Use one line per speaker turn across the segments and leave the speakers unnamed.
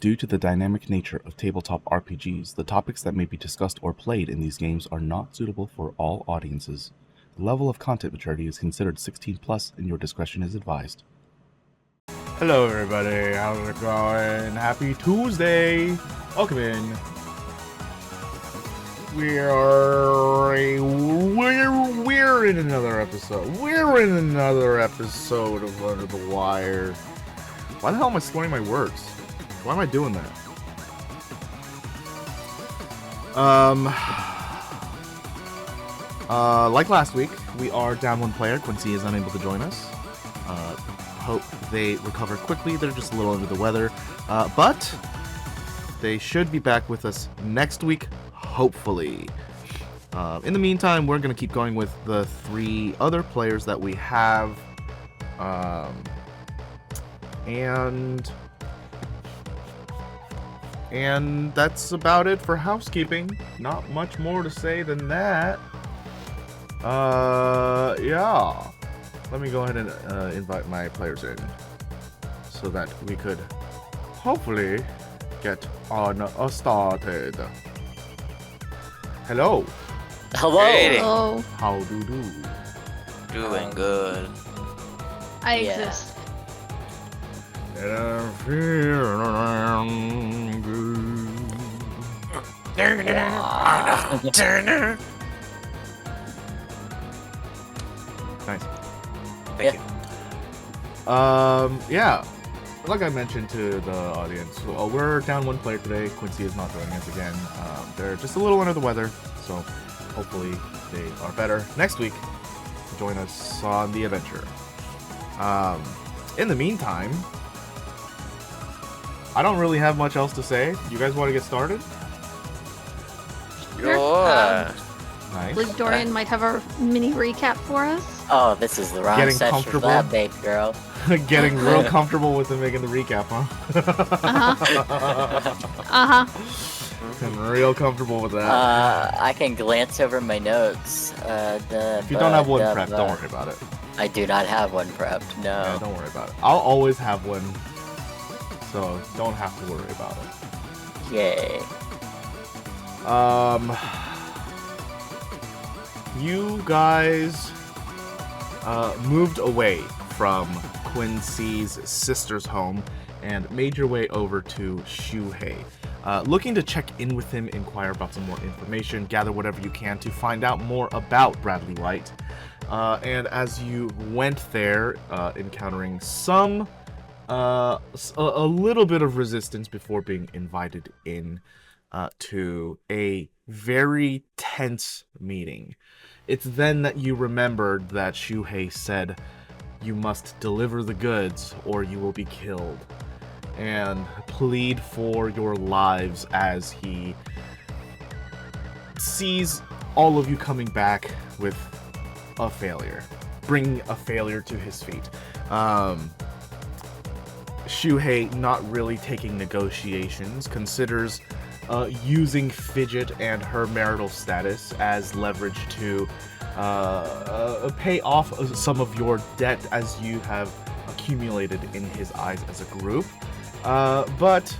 Due to the dynamic nature of tabletop RPGs, the topics that may be discussed or played in these games are not suitable for all audiences. The level of content maturity is considered 16 plus and your discretion is advised. Hello everybody, how's it going? Happy Tuesday! Welcome in. We're in another episode. We're in another episode of Under the Wire. Why the hell am I slurring my words? Why am I doing that? Like last week, we are down one player. Quincy is unable to join us. Hope they recover quickly. They're just a little under the weather. But they should be back with us next week, hopefully. In the meantime, we're going to keep going with the three other players that we have. And that's about it for housekeeping. Not much more to say than that. Yeah. Let me go ahead and invite my players in so that we could hopefully get on started. Hello.
Hello.
Hello.
How do you do?
Doing good.
I
Yeah.
exist.
And I'm feeling good. Nice.
Thank
you. Yeah. Like I mentioned to the audience, we're down one player today. Quincy is not joining us again. They're just a little under the weather, so hopefully they are better next week to join us on the adventure. In the meantime, I don't really have much else to say. You guys want to get started?
Sure.
Nice.
Believe Dorian might have a mini recap for us.
Oh, this is the wrong
Getting
session for
comfortable.
that, baby girl.
Getting real comfortable with them making the recap, huh? I'm real comfortable with that.
I can glance over my notes.
If you don't have one prepped, don't worry about it.
I do not have one prepped, no.
Yeah, don't worry about it. I'll always have one, so don't have to worry about it.
Yay.
You guys moved away from Quincy's sister's home and made your way over to Shuhei. Looking to check in with him, inquire about some more information, gather whatever you can to find out more about Bradley White. And as you went there, encountering some a little bit of resistance before being invited in to a very tense meeting. It's then that you remembered that Shuhei said, "You must deliver the goods or you will be killed," and plead for your lives as he sees all of you coming back with a failure, bringing a failure to his feet. Shuhei, not really taking negotiations, considers using Fidget and her marital status as leverage to pay off some of your debt as you have accumulated in his eyes as a group. But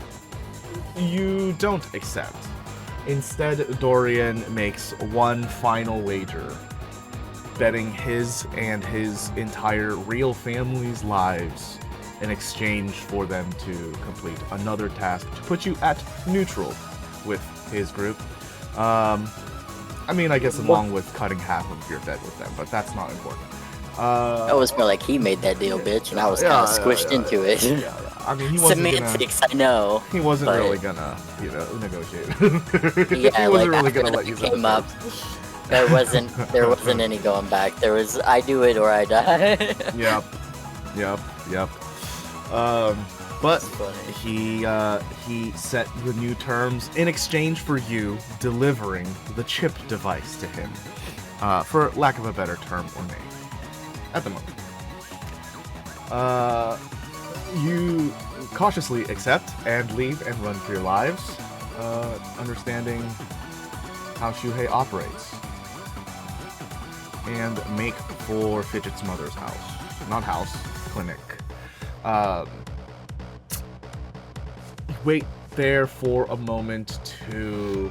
you don't accept. Instead, Dorian makes one final wager, betting his and his entire real family's lives in exchange for them to complete another task to put you at neutral with his group. I mean, I guess along with cutting half of your debt with them, but that's not important.
That was more like he made that deal, bitch, and I was kind of squished into it.
Yeah. I mean, he wasn't
Semantics, I know.
He wasn't
but...
really gonna, negotiate.
Yeah,
he wasn't really gonna let you
came up. There wasn't any going back. There was, I do it or I die.
Yep. But he set the new terms in exchange for you delivering the chip device to him, for lack of a better term or name, at the moment. You cautiously accept and leave and run for your lives, understanding how Shuhei operates, and make for Fidget's mother's house. Not house, clinic. wait there for a moment to,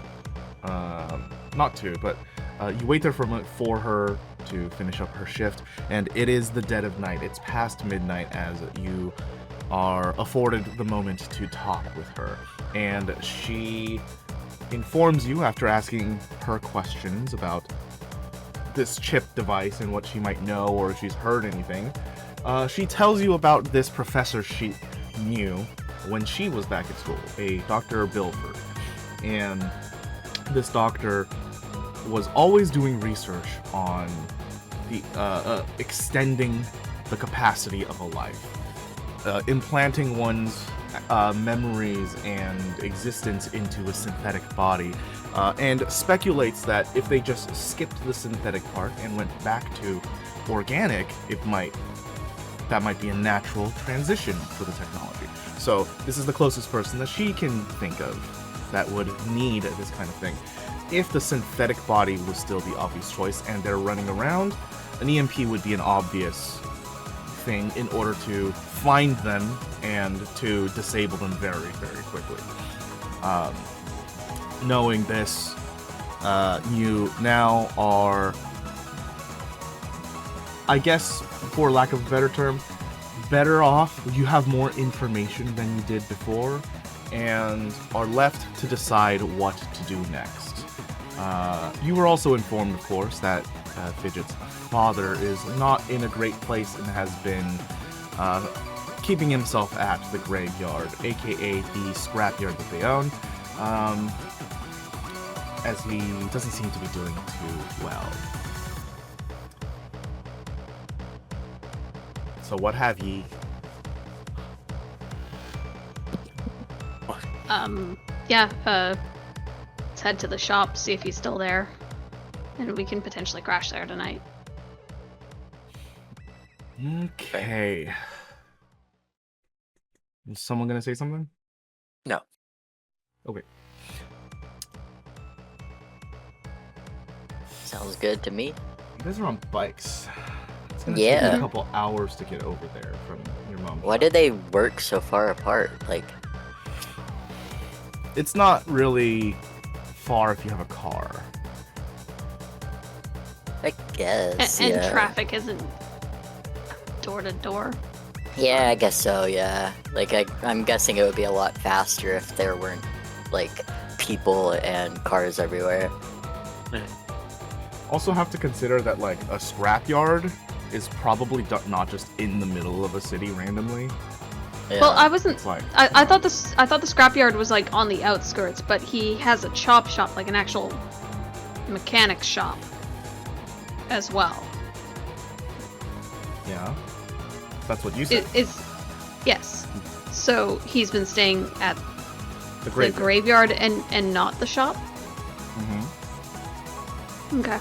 not to, but you wait there for a moment for her to finish up her shift, and it is the dead of night. It's past midnight as you are afforded the moment to talk with her, and she informs you after asking her questions about this chip device and what she might know or if she's heard anything. She tells you about this professor she knew when she was back at school, a Dr. Bilford. And this doctor was always doing research on the extending the capacity of a life, implanting one's memories and existence into a synthetic body, and speculates that if they just skipped the synthetic part and went back to organic, that might be a natural transition for the technology. So this is the closest person that she can think of that would need this kind of thing. If the synthetic body was still the obvious choice and they're running around, an EMP would be an obvious thing in order to find them and to disable them very, very quickly. Knowing this, you now are, I guess, for lack of a better term, better off. You have more information than you did before, and are left to decide what to do next. You were also informed, of course, that Fidget's father is not in a great place and has been keeping himself at the graveyard, aka the scrapyard that they own, as he doesn't seem to be doing too well. So what have ye?
Let's head to the shop, see if he's still there, and we can potentially crash there tonight.
Okay. Is someone gonna say something?
No.
Okay.
Sounds good to me.
You guys are on bikes. It's gonna take
Yeah.
you a couple hours to get over there from your mom's.
Why do they work so far apart? Like,
It's not really far if you have a car.
I guess,
And
yeah.
traffic isn't door to door.
Yeah, I guess so, yeah. Like, I'm guessing it would be a lot faster if there weren't, like, people and cars everywhere.
Also have to consider that, like, a scrapyard is probably not just in the middle of a city randomly.
Yeah.
Well, I wasn't.
It's like,
I thought the scrapyard was like on the outskirts, but he has a chop shop, like an actual mechanic shop, as well.
yeah, that's what you said.
Yes. So he's been staying at
The
the graveyard and not the shop.
Mm-hmm.
Okay.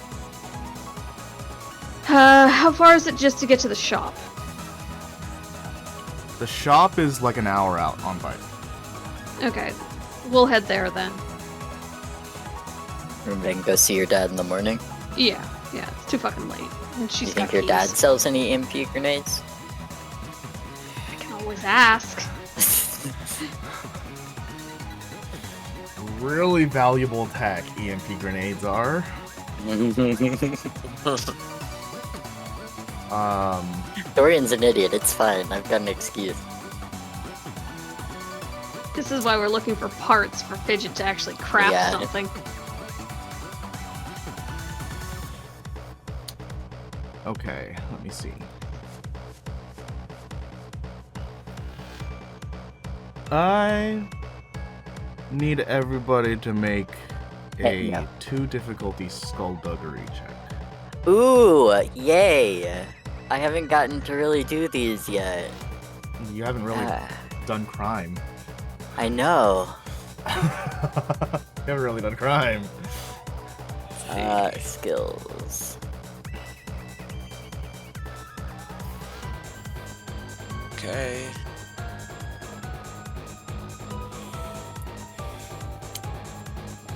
How far is it just to get to the shop?
The shop is like an hour out on bike.
Okay, we'll head there then.
And then go see your dad in the morning.
Yeah, it's too fucking late. And
Do
she's
you
got
think your
keys.
dad sells any EMP grenades?
I can always ask.
Really valuable tech EMP grenades are.
Dorian's an idiot, it's fine. I've got an excuse.
This is why we're looking for parts for Fidget to actually craft
Yeah.
something.
Okay, let me see. I need everybody to make
Hey,
a
no.
2 difficulty skullduggery check.
Ooh, yay! I haven't gotten to really do these yet.
You haven't really
Ah,
done crime.
I know.
You haven't really done crime.
Skills.
Okay.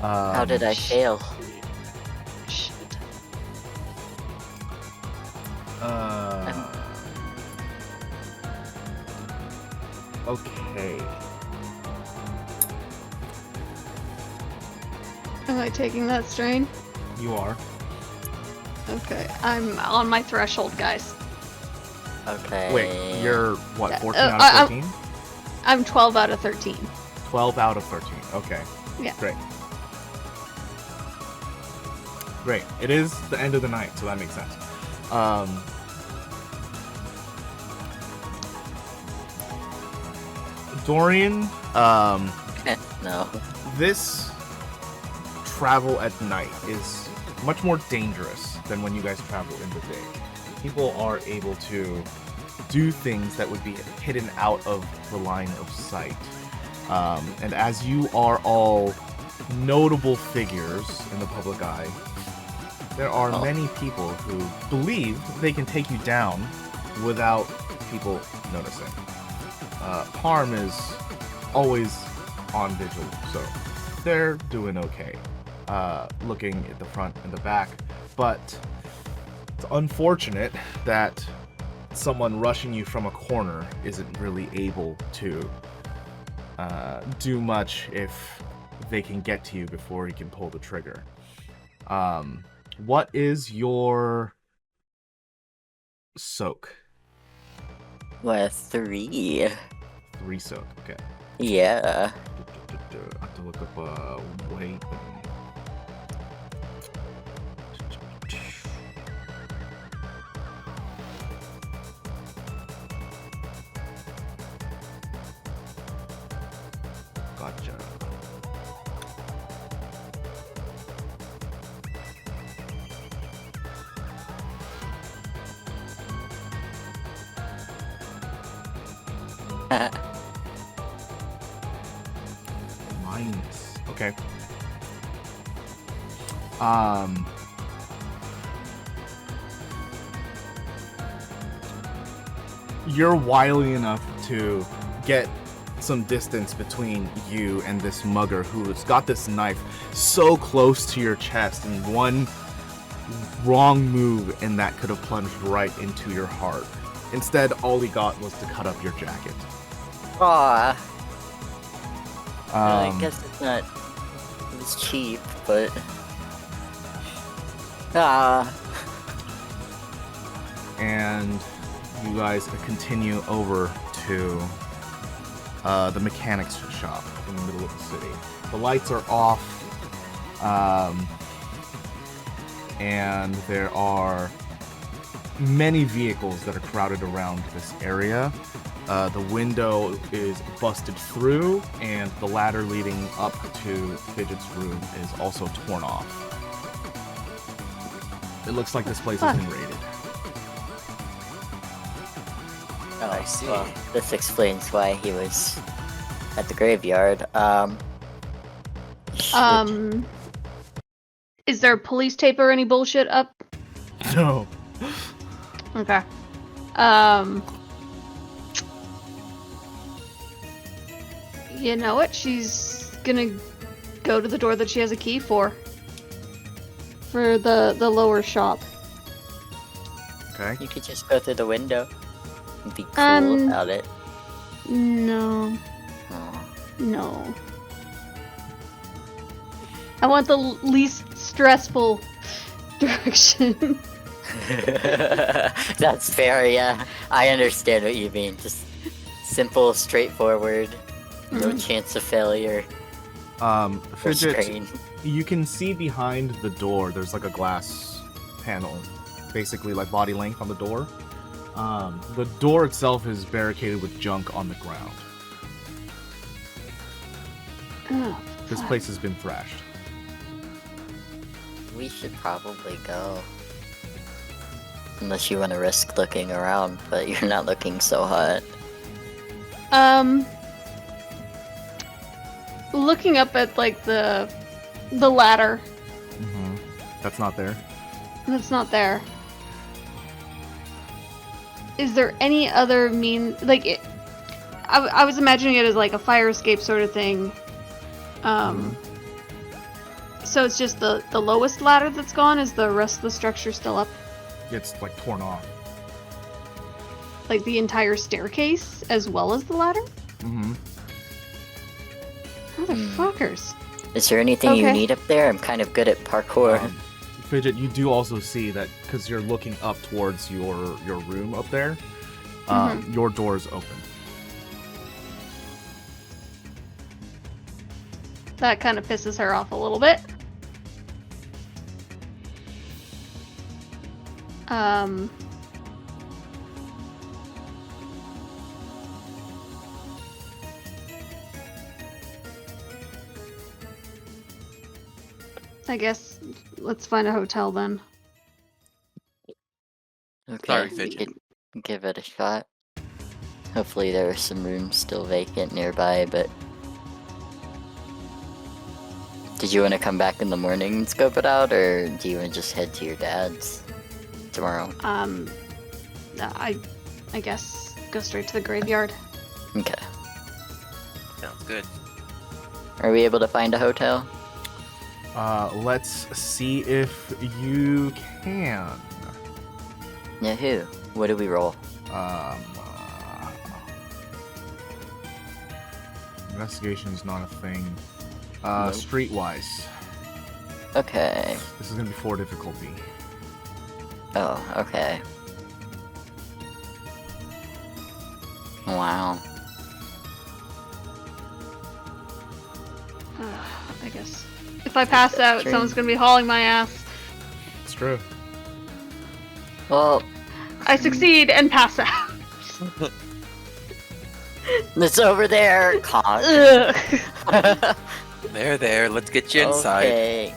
How did I fail?
Shit.
Okay.
Am I taking that strain?
You are.
Okay, I'm on my threshold, guys.
Okay.
Wait, you're what?
Yeah,
14 out of 13?
I'm 12 out of 13.
12 out of 13. Okay.
Yeah.
Great. Great. It is the end of the night, so that makes sense. Dorian,
No.
this travel at night is much more dangerous than when you guys travel in the day. People are able to do things that would be hidden out of the line of sight. And as you are all notable figures in the public eye, there are many people who believe they can take you down without people noticing. Parm is always on vigil, so they're doing okay, looking at the front and the back, but it's unfortunate that someone rushing you from a corner isn't really able to do much if they can get to you before you can pull the trigger. What is your soak?
What, 3?
3 soak, okay.
Yeah.
I have to look up weight. Gotcha. Minus. Okay. You're wily enough to get some distance between you and this mugger who's got this knife so close to your chest, and one wrong move and that could have plunged right into your heart. Instead, all he got was to cut up your jacket.
Aw. I guess it's not. It was cheap, but.
And you guys continue over to the mechanics shop in the middle of the city. The lights are off, and there are many vehicles that are crowded around this area. The window is busted through, and the ladder leading up to Fidget's room is also torn off. It looks like this place has been raided.
Oh,
I see.
Well, this explains why he was at the graveyard.
Is there police tape or any bullshit up?
No.
Okay. You know what? She's gonna go to the door that she has a key for. For the lower shop.
Okay.
You could just go through the window and be cool about it.
No.
Oh.
No. I want the least stressful direction.
That's fair, yeah. I understand what you mean. Just simple, straightforward, no chance of failure. Or
Fidget,
strain.
you can see behind the door, there's like a glass panel, basically like body length on the door. The door itself is barricaded with junk on the ground.
Oh,
This place has been thrashed.
We should probably go. Unless you want to risk looking around, but you're not looking so hot.
Looking up at like the ladder.
That's not there.
That's not there. Is there any other like I was imagining it as like a fire escape sort of thing. So it's just the lowest ladder that's gone. Is the rest of the structure still up?
It's like torn off.
Like the entire staircase as well as the ladder?
Mm-hmm.
Motherfuckers.
Is there anything you
Okay.
need up there? I'm kind of good at parkour.
Fidget, you do also see that because you're looking up towards your room up there, your door is open.
That kind of pisses her off a little bit. I guess let's find a hotel then.
Okay,
Sorry,
we
Fidget.
could give it a shot. Hopefully there are some rooms still vacant nearby, but... Did you want to come back in the morning and scope it out, or do you want to just head to your dad's tomorrow?
I guess go straight to the graveyard.
Okay.
Sounds good.
Are we able to find a hotel?
Let's see if you can.
Yeah, who? What do we roll?
Investigation is not a thing.
Nope.
Streetwise.
Okay.
This is gonna be 4 difficulty.
Oh, okay. Wow.
I guess if I pass out,
True.
someone's gonna be hauling my ass.
It's true.
Well,
I succeed and pass out.
it's over there. Con.
Ugh.
There, let's get you inside.
Okay.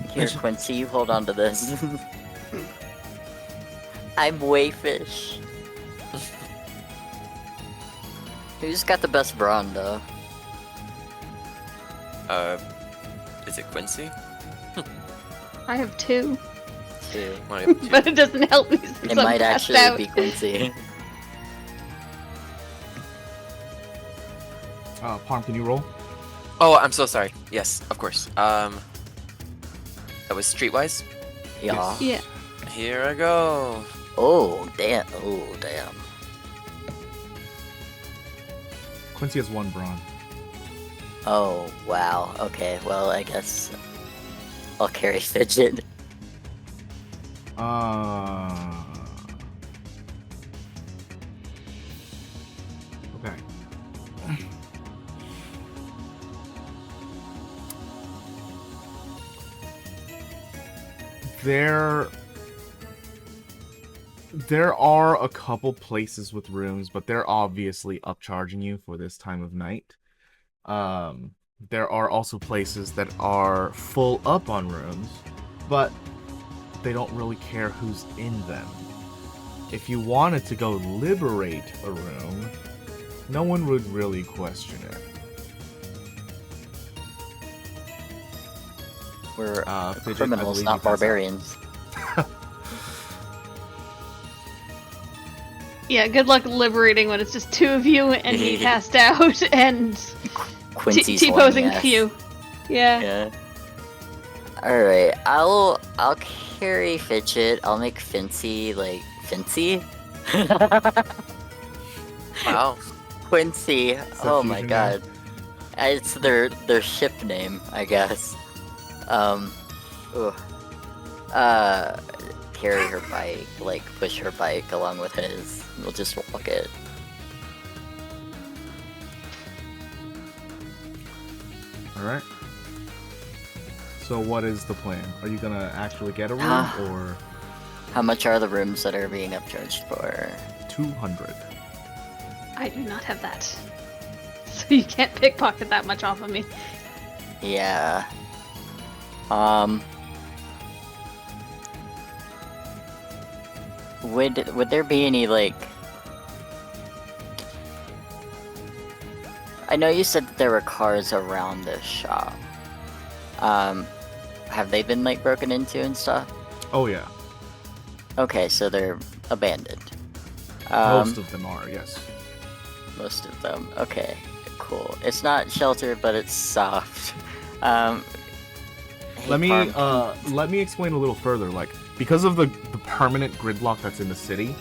Here, Quincy, you hold on to this. I'm Wayfish. Who's got the best brawn, though?
Is it Quincy?
I have 2,
Two.
I have two.
but it doesn't help me since
It
I'm
might
passed
actually
out.
be Quincy.
Parm, can you roll?
Oh, I'm so sorry. Yes, of course. That was Streetwise.
Yeah.
Yeah.
Here I go.
Oh, damn. Oh, damn.
Quincy has 1 brawn.
Oh, wow. Okay, well, I guess I'll carry Fidget.
Okay. There are a couple places with rooms, but they're obviously upcharging you for this time of night. There are also places that are full up on rooms, but they don't really care who's in them. If you wanted to go liberate a room, no one would really question it.
We're
Fidget, I
criminals,
believe you
not
pass out.
barbarians.
Yeah, good luck liberating when it's just 2 of you and me passed out and
Quincy's
T-posing
horny ass.
Q. Yeah.
Yeah. Alright, I'll carry Fidget. I'll make Fincy, like, Fincy?
Wow.
Quincy. Oh my
fusion
god. It's their ship name, I guess. Carry her bike, like push her bike along with his. We'll just walk it.
Alright. So what is the plan? Are you gonna actually get a room, or
How much are the rooms that are being upcharged for?
200?
I do not have that. So you can't pickpocket that much off of me.
Yeah. Would there be any, like... I know you said that there were cars around this shop. Have they been, like, broken into and stuff?
Oh yeah,
Okay, so they're abandoned.
most of them are, yes.
Most of them. Okay, cool. It's not shelter, but it's soft. Hey,
Let
Parm,
me explain a little further. Like, because of the permanent gridlock that's in the city,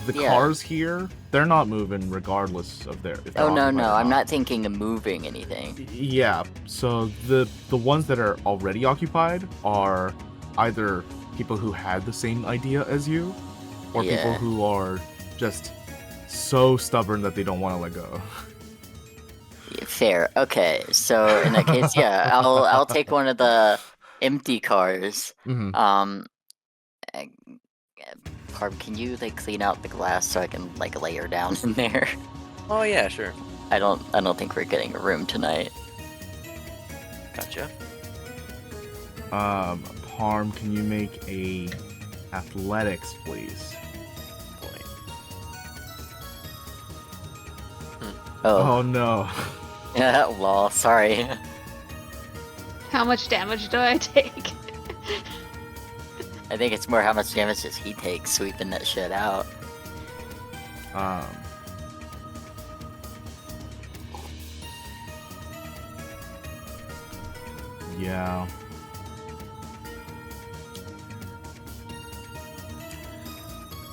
the
Yeah.
cars here, they're not moving regardless of their. If they're
Oh no,
occupied
no,
or
I'm not thinking of moving anything.
Yeah, so the ones that are already occupied are either people who had the same idea as you, or people
Yeah.
who are just so stubborn that they don't want to let go.
Fair. Okay, so in that case, yeah, I'll take one of the empty cars.
Mhm.
Uh, Parm, can you like clean out the glass so I can like lay her down in there?
Oh yeah, sure.
I don't think we're getting a room tonight.
Gotcha.
Parm, can you make a athletics, please?
Boy.
Oh,
Oh no.
yeah, lol, sorry.
How much damage do I take?
I think it's more how much damage does he take sweeping that shit out.
Yeah.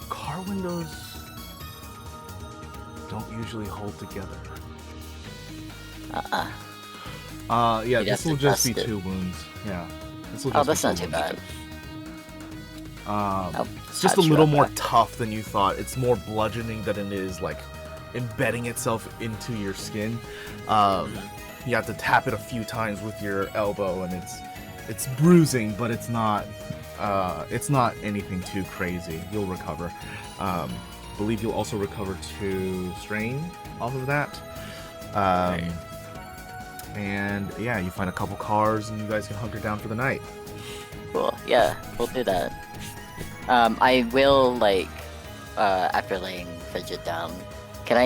Car windows don't usually hold together. Yeah,
You'd
this
have
will
to
just be
dust it.
2 wounds. Yeah. This will
Oh,
just
that's
be
not
2
too
wounds.
bad.
It's just a
patch you
little
up
more
after.
tough than you thought. It's more bludgeoning than it is like embedding itself into your skin. You have to tap it a few times with your elbow, and it's bruising, but it's not anything too crazy. You'll recover. Believe you'll also recover 2 strain off of that.
Right.
And yeah, you find a couple cars, and you guys can hunker down for the night.
Cool. Yeah, we'll do that. I will like after laying Fidget down. Can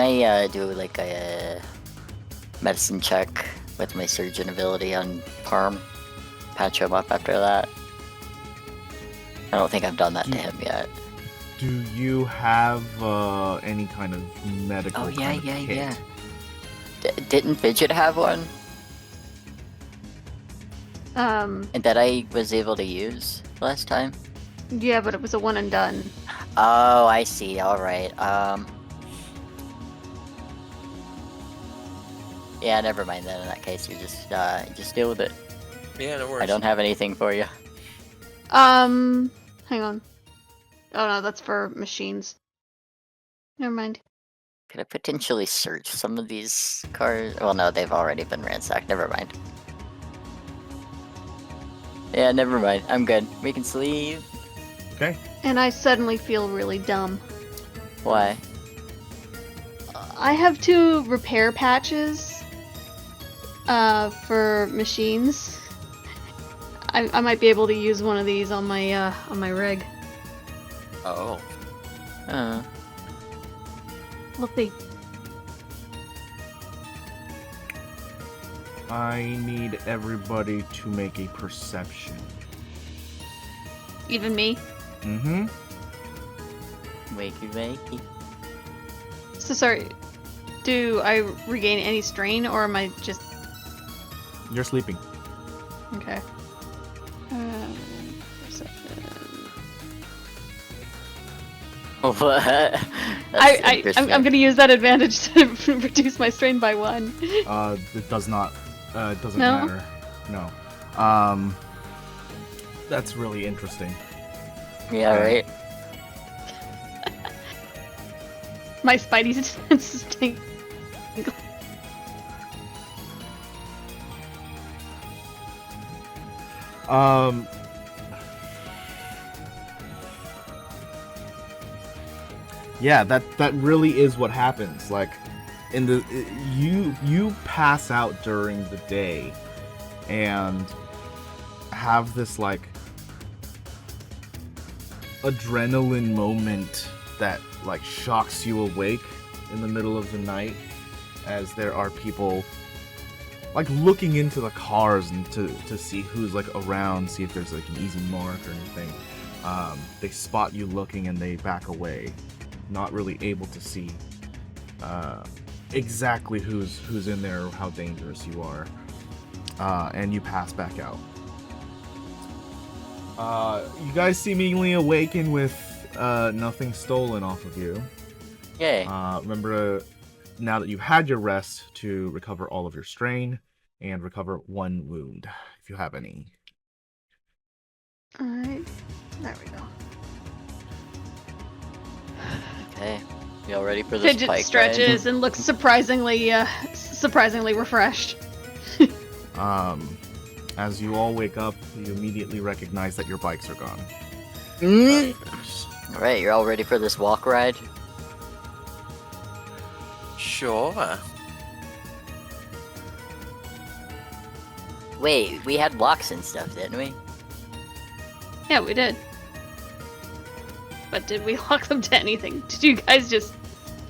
I do like a medicine check with my surgeon ability on Parm? Patch him up after that. I don't think I've done that to him yet.
Do you have any kind of medical
Oh yeah,
kind of
yeah,
kit?
yeah. Didn't Fidget have one? And that I was able to use last time?
Yeah, but it was a one and done.
Oh, I see. All right. Yeah, never mind then. In that case, you just deal with it.
Yeah, no worries.
I don't have anything for you.
Hang on. Oh no, that's for machines. Never mind.
Could I potentially search some of these cars? Well, no, they've already been ransacked. Never mind. Yeah, never mind. I'm good. We can sleep.
Okay.
And I suddenly feel really dumb.
Why?
I have 2 repair patches for machines. I might be able to use one of these on my rig.
Oh.
We'll see.
I need everybody to make a perception.
Even me.
Mm-hmm.
Wakey.
So sorry. Do I regain any strain, or am I just
You're sleeping.
okay? Perception.
What? That's
I'm
interesting.
gonna use that advantage to reduce my strain by 1.
It does not. It doesn't
No?
matter. No. That's really interesting.
Yeah, right.
My spidey senses tingle.
Yeah, that really is what happens. Like, in the you pass out during the day, and have this like adrenaline moment that like shocks you awake in the middle of the night, as there are people like looking into the cars and to see who's like around, see if there's like an easy mark or anything. They spot you looking and they back away, not really able to see exactly who's in there or how dangerous you are, and you pass back out. You guys seemingly awaken with nothing stolen off of you.
Yay.
Remember, now that you've had your rest, to recover all of your strain and recover 1 wound, if you have any.
Alright. There we go.
Okay. You all ready for this
Fidget
bike
stretches and looks surprisingly refreshed.
As you all wake up, you immediately recognize that your bikes are gone.
ride? Alright, you're all ready for this walk ride?
Sure.
Wait, we had locks and stuff, didn't we?
Yeah, we did. But did we lock them to anything? Did you guys just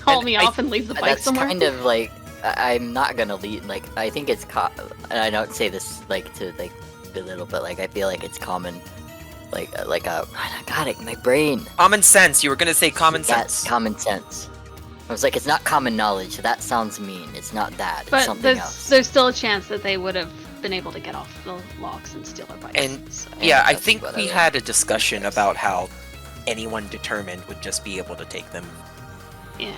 haul me off and leave the bike
That's
somewhere?
kind of like I'm not gonna lead. Like I think it's and I don't say this like to like belittle, but like I feel like it's common. God, my brain.
Common sense. You were gonna say common
That's
sense.
common sense. I was like, it's not common knowledge. That sounds mean. It's not that. It's
But
something else.
there's still a chance that they would have been able to get off the locks and steal our bikes.
And
so.
yeah, I
that's
think
what
we
I-
had a discussion about how anyone determined would just be able to take them.
Yeah.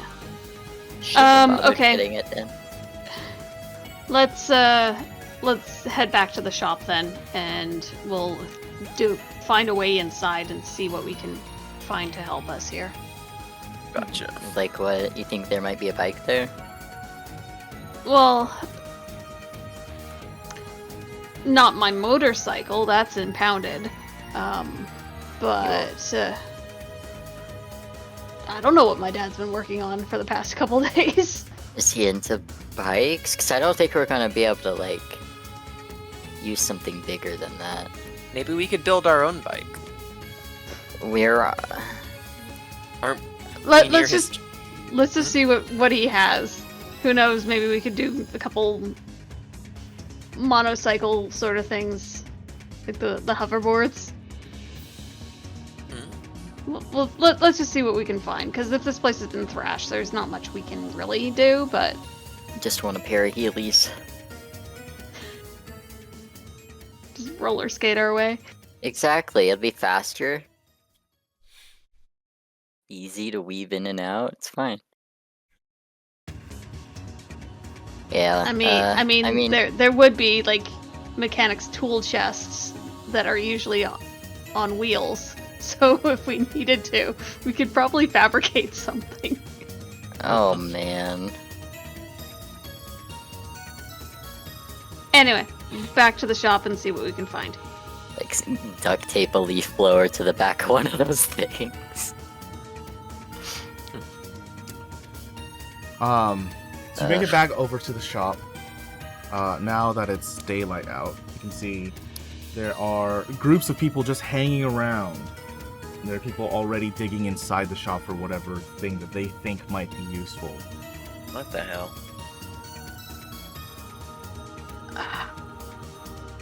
Shouldn't have bothered
Okay.
getting it then.
Let's head back to the shop then, and we'll find a way inside and see what we can find to help us here.
Gotcha.
Like what? You think there might be a bike there?
Well, not my motorcycle. That's impounded. But I don't know what my dad's been working on for the past couple days.
Is he into bikes? Because I don't think we're gonna be able to like use something bigger than that.
Maybe we could build our own bike.
We're
Aren't
Let's
near
just see what he has. Who knows? Maybe we could do a couple monocycle sort of things, like the hoverboards. Well, let's just see what we can find. Because if this place has been thrashed, there's not much we can really do. But
just want a pair of Heelys.
just roller skate our way.
Exactly. It'll be faster. Easy to weave in and out. It's fine. Yeah.
I mean, there would be like mechanics tool chests that are usually on wheels. So if we needed to, we could probably fabricate something.
Oh man.
Anyway, back to the shop and see what we can find.
Like duct tape a leaf blower to the back of one of those things.
So you make it back over to the shop. Now that it's daylight out, you can see there are groups of people just hanging around. And there are people already digging inside the shop for whatever thing that they think might be useful.
What the hell?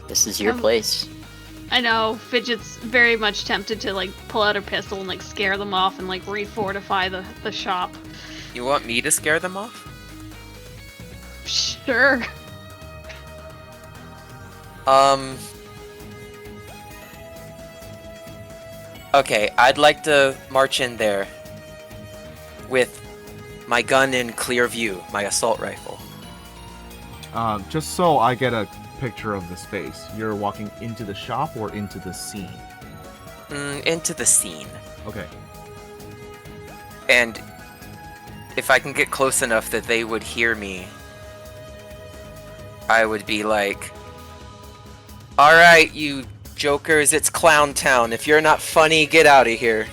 This is your place.
I know, Fidget's very much tempted to like pull out her pistol and like scare them off and like refortify the shop.
You want me to scare them off?
Sure.
Okay, I'd like to march in there with my gun in clear view, my assault rifle.
Just so I get a picture of the space, you're walking into the shop or into the scene?
Into the scene.
Okay.
And if I can get close enough that they would hear me, I would be like, alright, you jokers, it's Clown Town. If you're not funny, get out of here.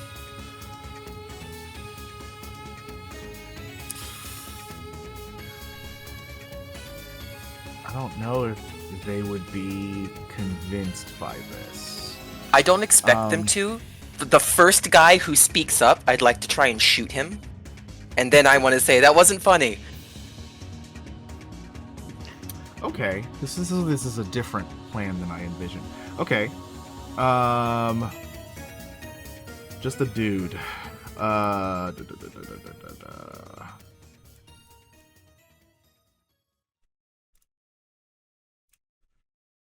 I don't know if they would be convinced by this.
I don't expect them to. The first guy who speaks up, I'd like to try and shoot him. And then I want to say, that wasn't funny.
Okay, this is a different plan than I envisioned. Okay, just a dude. Go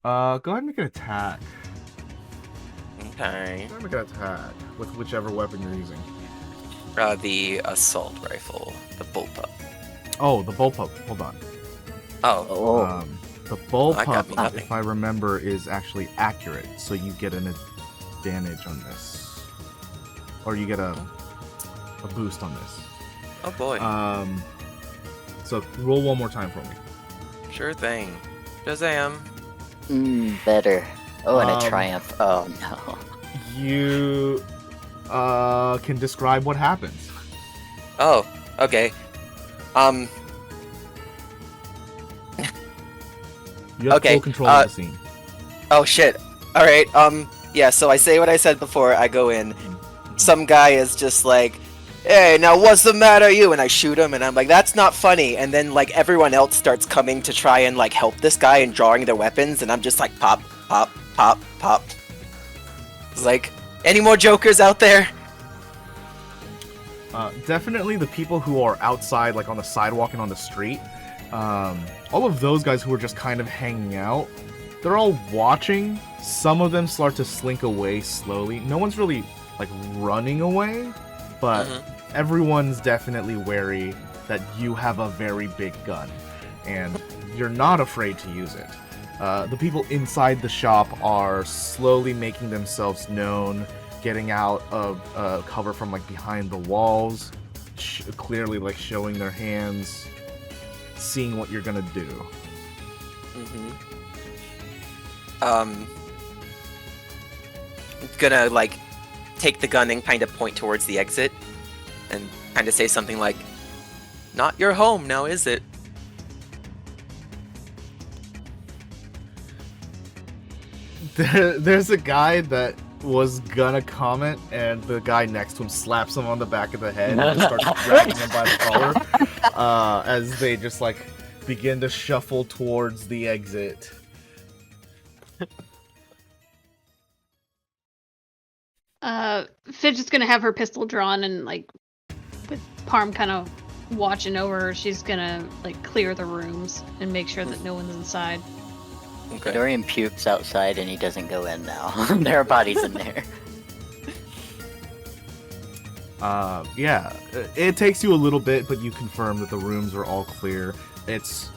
ahead and make an attack.
Okay.
Make an attack with whichever weapon you're using.
The assault rifle, the bullpup.
Oh, the bullpup. Hold on.
Oh,
Oh.
The
I got me
bullpup,
nothing.
if I remember, is actually accurate, so you get an advantage on this, or you get a boost on this.
oh boy.
So roll one more time for me.
Sure thing. Shazam.
Better. Oh, and a
Um,
triumph. Oh no.
You can describe what happens.
Oh, okay.
You have
Okay,
full control of the scene.
Oh shit. Alright, yeah, so I say what I said before I go in. Some guy is just like, hey, now what's the matter you? And I shoot him and I'm like, that's not funny. And then like everyone else starts coming to try and like help this guy and drawing their weapons and I'm just like pop, pop, pop, pop. It's like, any more jokers out there?
Definitely the people who are outside, like on the sidewalk and on the street. All of those guys who are just kind of hanging out, they're all watching. Some of them start to slink away slowly. No one's really like running away, but everyone's definitely wary that you have a very big gun, and you're not afraid to use it. The people inside the shop are slowly making themselves known, getting out of cover from like behind the walls, clearly like showing their hands, seeing what you're gonna do.
Gonna like take the gun and kind of point towards the exit and kind of say something like, not your home now, is it?
There's a guy that was gonna comment, and the guy next to him slaps him on the back of the head and just starts dragging him by the collar as they just like begin to shuffle towards the exit.
Fidget's gonna have her pistol drawn and like with Parm kind of watching over her, she's gonna like clear the rooms and make sure that no one's inside.
Okay.
Dorian pukes outside and he doesn't go in now. There are bodies in there.
Yeah, it takes you a little bit, but you confirm that the rooms are all clear. It's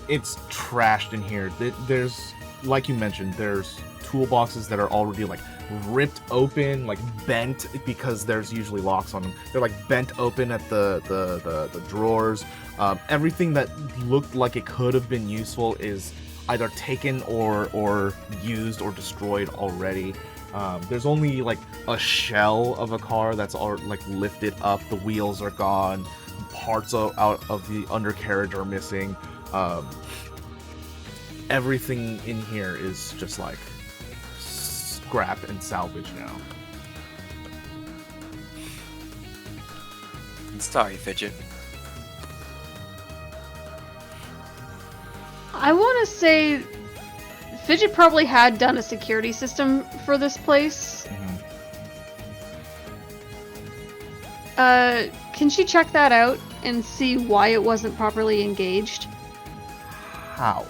trashed in here. There's, like you mentioned, there's toolboxes that are already like ripped open, like bent, because there's usually locks on them. They're like bent open at the drawers. Everything that looked like it could have been useful is either taken or used or destroyed already. There's only like a shell of a car that's all like lifted up. The wheels are gone. Parts out of the undercarriage are missing. Everything in here is just like scrap and salvage now.
I'm sorry, Fidget.
I want to say Fidget probably had done a security system for this place. Can she check that out and see why it wasn't properly engaged?
How?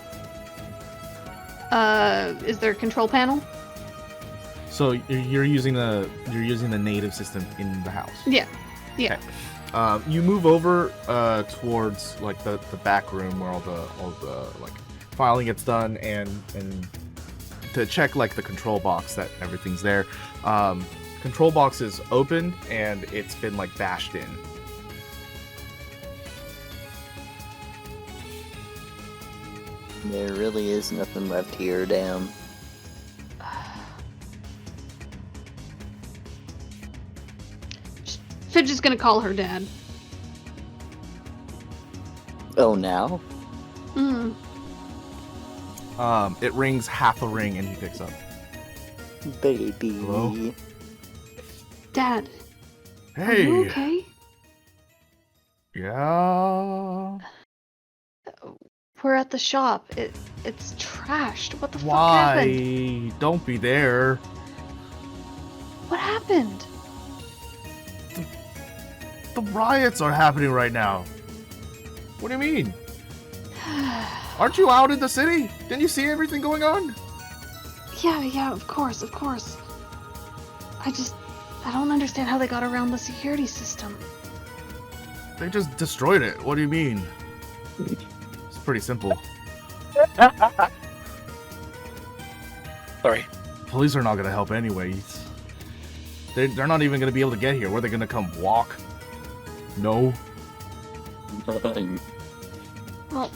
Is there a control panel?
So you're using the native system in the house.
Yeah. Yeah.
Okay. You move over towards like the back room where all the like filing gets done, and to check like the control box that everything's there. Control box is open and it's been like bashed in.
There really is nothing left here, damn.
Fidget's gonna call her dad.
Oh, now?
It rings half a ring and he picks up.
Baby.
Hello?
Dad, are
Hey.
you okay?
Yeah.
We're at the shop. It's trashed. What the fuck happened?
Why? Don't be there.
What happened?
The riots are happening right now. What do you mean? Aren't you out in the city? Didn't you see everything going on?
Yeah, of course. I don't understand how they got around the security system.
They just destroyed it. What do you mean? It's pretty simple.
Sorry.
Police are not gonna help anyways. They're not even gonna be able to get here. Where are they gonna come walk? No.
Well,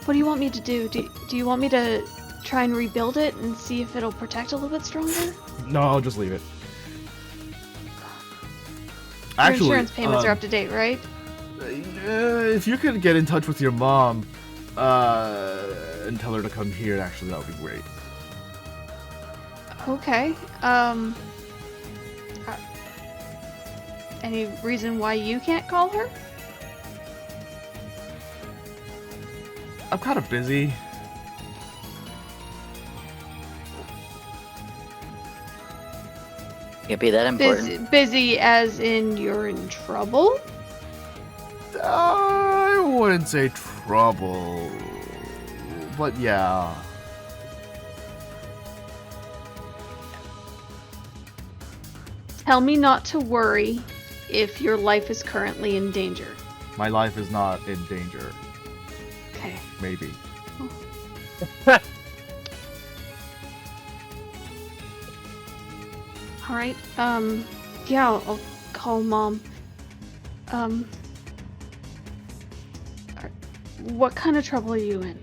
what do you want me to do? Do you want me to try and rebuild it and see if it'll protect a little bit stronger?
No, just leave it.
Your
Actually,
insurance payments are up to date, right?
If you could get in touch with your mom, and tell her to come here, actually, that would be great.
Okay. Any reason why you can't call her?
I'm kind of busy.
Can't be that important.
Busy as in you're in trouble?
I wouldn't say trouble, but yeah.
Tell me not to worry if your life is currently in danger.
My life is not in danger.
Okay.
Maybe.
All right. Yeah, I'll call Mom. What kind of trouble are you in?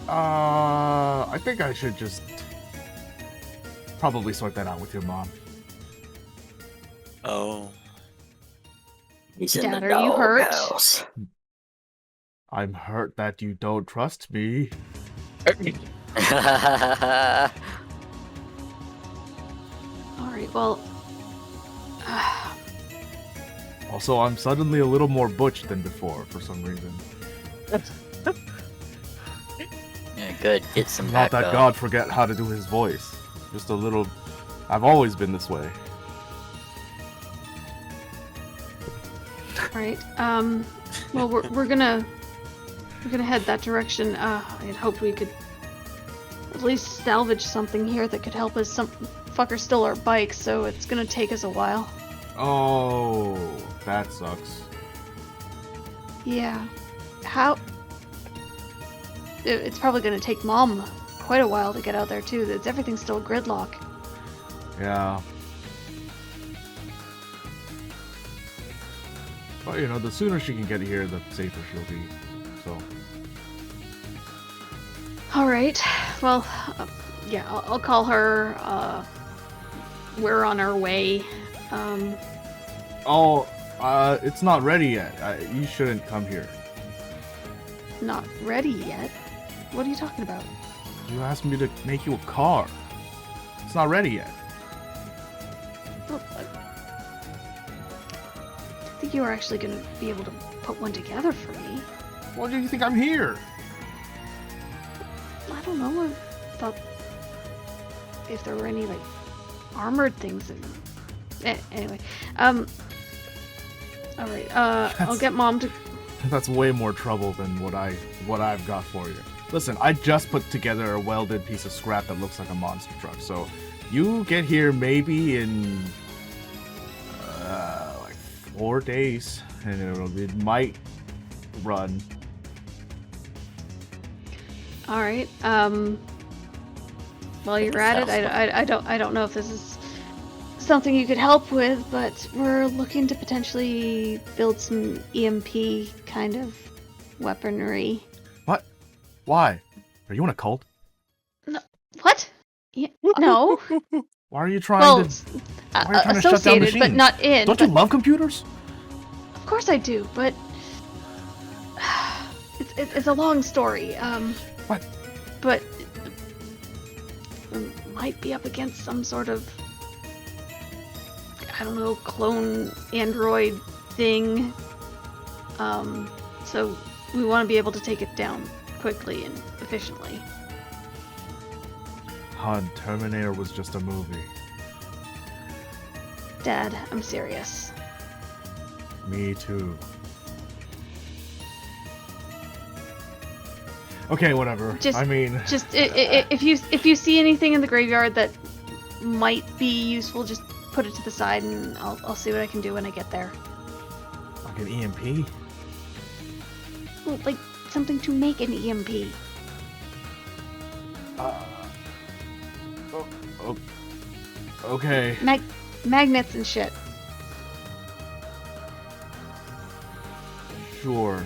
I think I should just probably sort that out with your mom.
Oh.
He's in
Dad,
the
are you hurt?
doghouse.
I'm hurt that you don't trust me.
All right. Well.
Also, I'm suddenly a little more butch than before for some reason.
Yeah, good. Get some
Not
back
that
up.
God forget how to do his voice. Just a little. I've always been this way.
All right. Well, we're gonna head that direction. I had hoped we could at least salvage something here that could help us. Some fucker stole our bike, so it's gonna take us a while.
Oh, that sucks.
Yeah. How? It's probably gonna take Mom quite a while to get out there too. Everything's still gridlock.
Yeah. But you know, the sooner she can get here, the safer she'll be. So.
All right. Well, yeah, I'll call her. We're on our way.
It's not ready yet. You shouldn't come here.
Not ready yet? What are you talking about?
You asked me to make you a car. It's not ready yet.
Well, I think you were actually going to be able to put one together for me.
Why do you think I'm here?
I don't know. I thought if there were any like armored things. Anyway, all right. I'll get Mom to.
That's way more trouble than what I've got for you. Listen, I just put together a welded piece of scrap that looks like a monster truck. So you get here maybe in like 4 days, and it might run.
All right. While you're at it, I don't know if this is something you could help with, but we're looking to potentially build some EMP kind of weaponry.
What? Why? Are you in a cult?
No, what? Yeah, no.
Why are you trying
Well,
to? Why are you trying to shut down
associated,
machines?
but not in.
Don't you love computers?
Of course I do, but it's a long story.
What?
But we might be up against some sort of, I don't know, clone android thing. So we want to be able to take it down quickly and efficiently.
Han, Terminator was just a movie.
Dad, I'm serious.
Me too. Okay, whatever.
Just-
I mean,
if you see anything in the graveyard that might be useful, just put it to the side, and I'll see what I can do when I get there.
like an EMP.
Well, like something to make an E EMP.
Okay.
Magnets and shit.
Sure.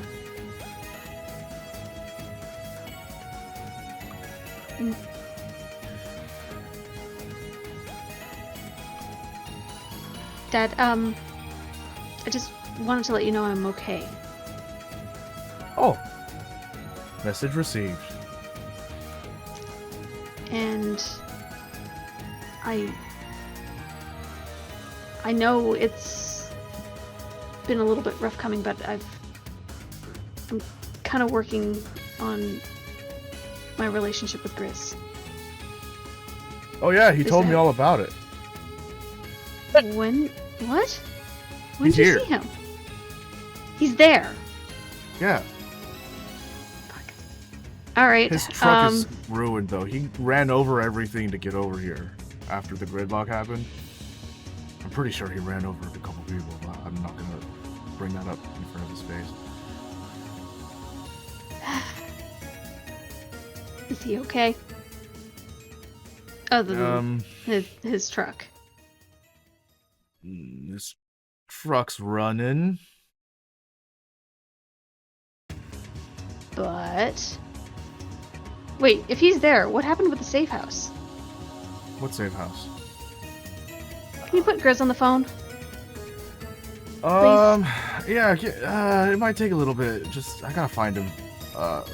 Dad, I just wanted to let you know I'm okay.
Oh. Message received.
And I know it's been a little bit rough coming, but I'm kind of working on my relationship with Grizz.
Oh yeah, he
Is
told me
that-
all about it.
When? What? When
He's
did
here.
you see him? He's there.
Yeah.
Fuck. All right.
His truck is ruined though. He ran over everything to get over here after the gridlock happened. I'm pretty sure he ran over a couple people, but I'm not gonna bring that up in front of his face.
Is he okay? Other than
Um,
his truck.
this truck's running.
But wait, if he's there, what happened with the safe house?
What safe house?
Can you put Grizz on the phone?
Yeah, it might take a little bit. Just, I gotta find him.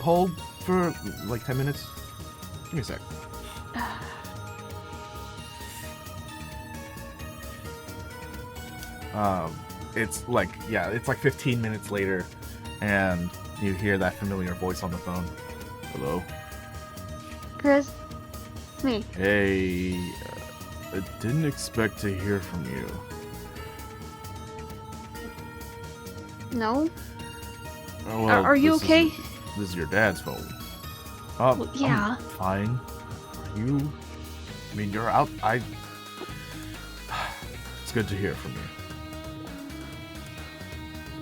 Hold for like 10 minutes. Give me a sec. It's like 15 minutes later, and you hear that familiar voice on the phone. Hello?
Grizz? It's me.
Hey, I didn't expect to hear from you.
No?
Oh, well,
Are you
this
okay?
This is your dad's phone.
Well, yeah.
I'm fine. Are you? I mean, you're out. It's good to hear from you.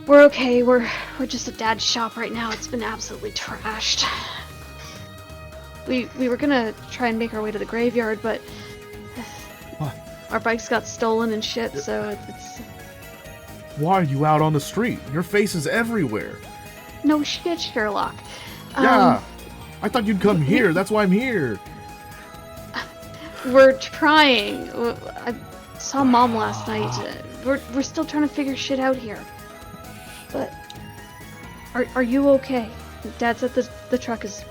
We're okay. We're just at Dad's shop right now. It's been absolutely trashed. We were gonna try and make our way to the graveyard, but
What?
our bikes got stolen and shit. So it's
Why are you out on the street? Your face is everywhere.
no shit, Sherlock.
Yeah. I thought you'd come here. That's why I'm here.
We're trying. I saw Mom last night. We're still trying to figure shit out here. But are you okay? Dad said the truck is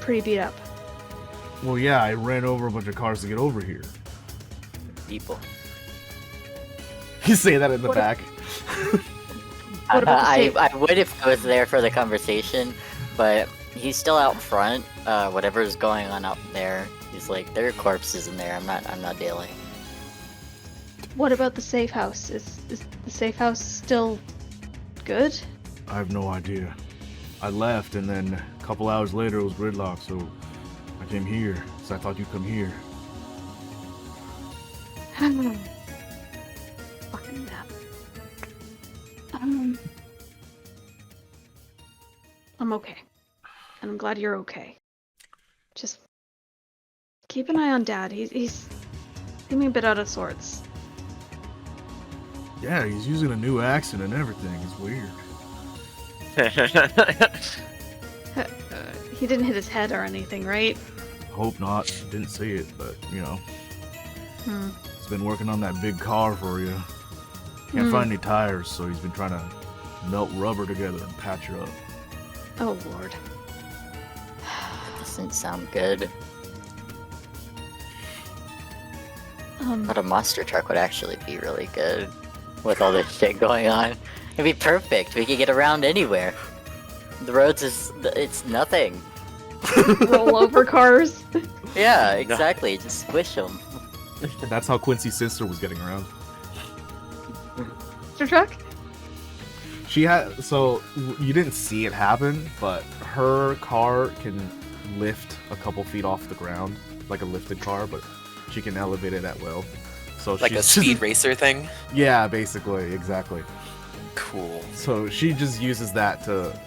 pretty beat up.
Well, yeah, I ran over a bunch of cars to get over here.
People.
You say that in the
What
back.
What about the safe?
I would if I was there for the conversation, but he's still out front. Whatever's going on out there, he's like, there are corpses in there. I'm not dealing.
What about the safe house? Is the safe house still good?
I have no idea. I left, and then a couple hours later it was gridlock, so I came here. So I thought you'd come here.
Fucking nap. I'm okay. And I'm glad you're okay. Just keep an eye on Dad. He's seeming a bit out of sorts.
Yeah, he's using a new accent and everything. It's weird.
He didn't hit his head or anything, right?
Hope not. Didn't see it, but you know,
Hmm.
he's been working on that big car for you. Can't find any tires, so he's been trying to melt rubber together and patch it up.
Oh Lord.
Doesn't sound good. But a monster truck would actually be really good with all this shit going on. It'd be perfect. We could get around anywhere. The roads it's nothing.
Roll over cars.
Yeah, exactly. Just squish them.
That's how Quincy's sister was getting around.
Mr. Truck?
She had you didn't see it happen, but her car can lift a couple feet off the ground, like a lifted car, but she can elevate it at will. So
Like a
she's
speed racer thing?
Yeah, basically, exactly.
Cool.
So she just uses that to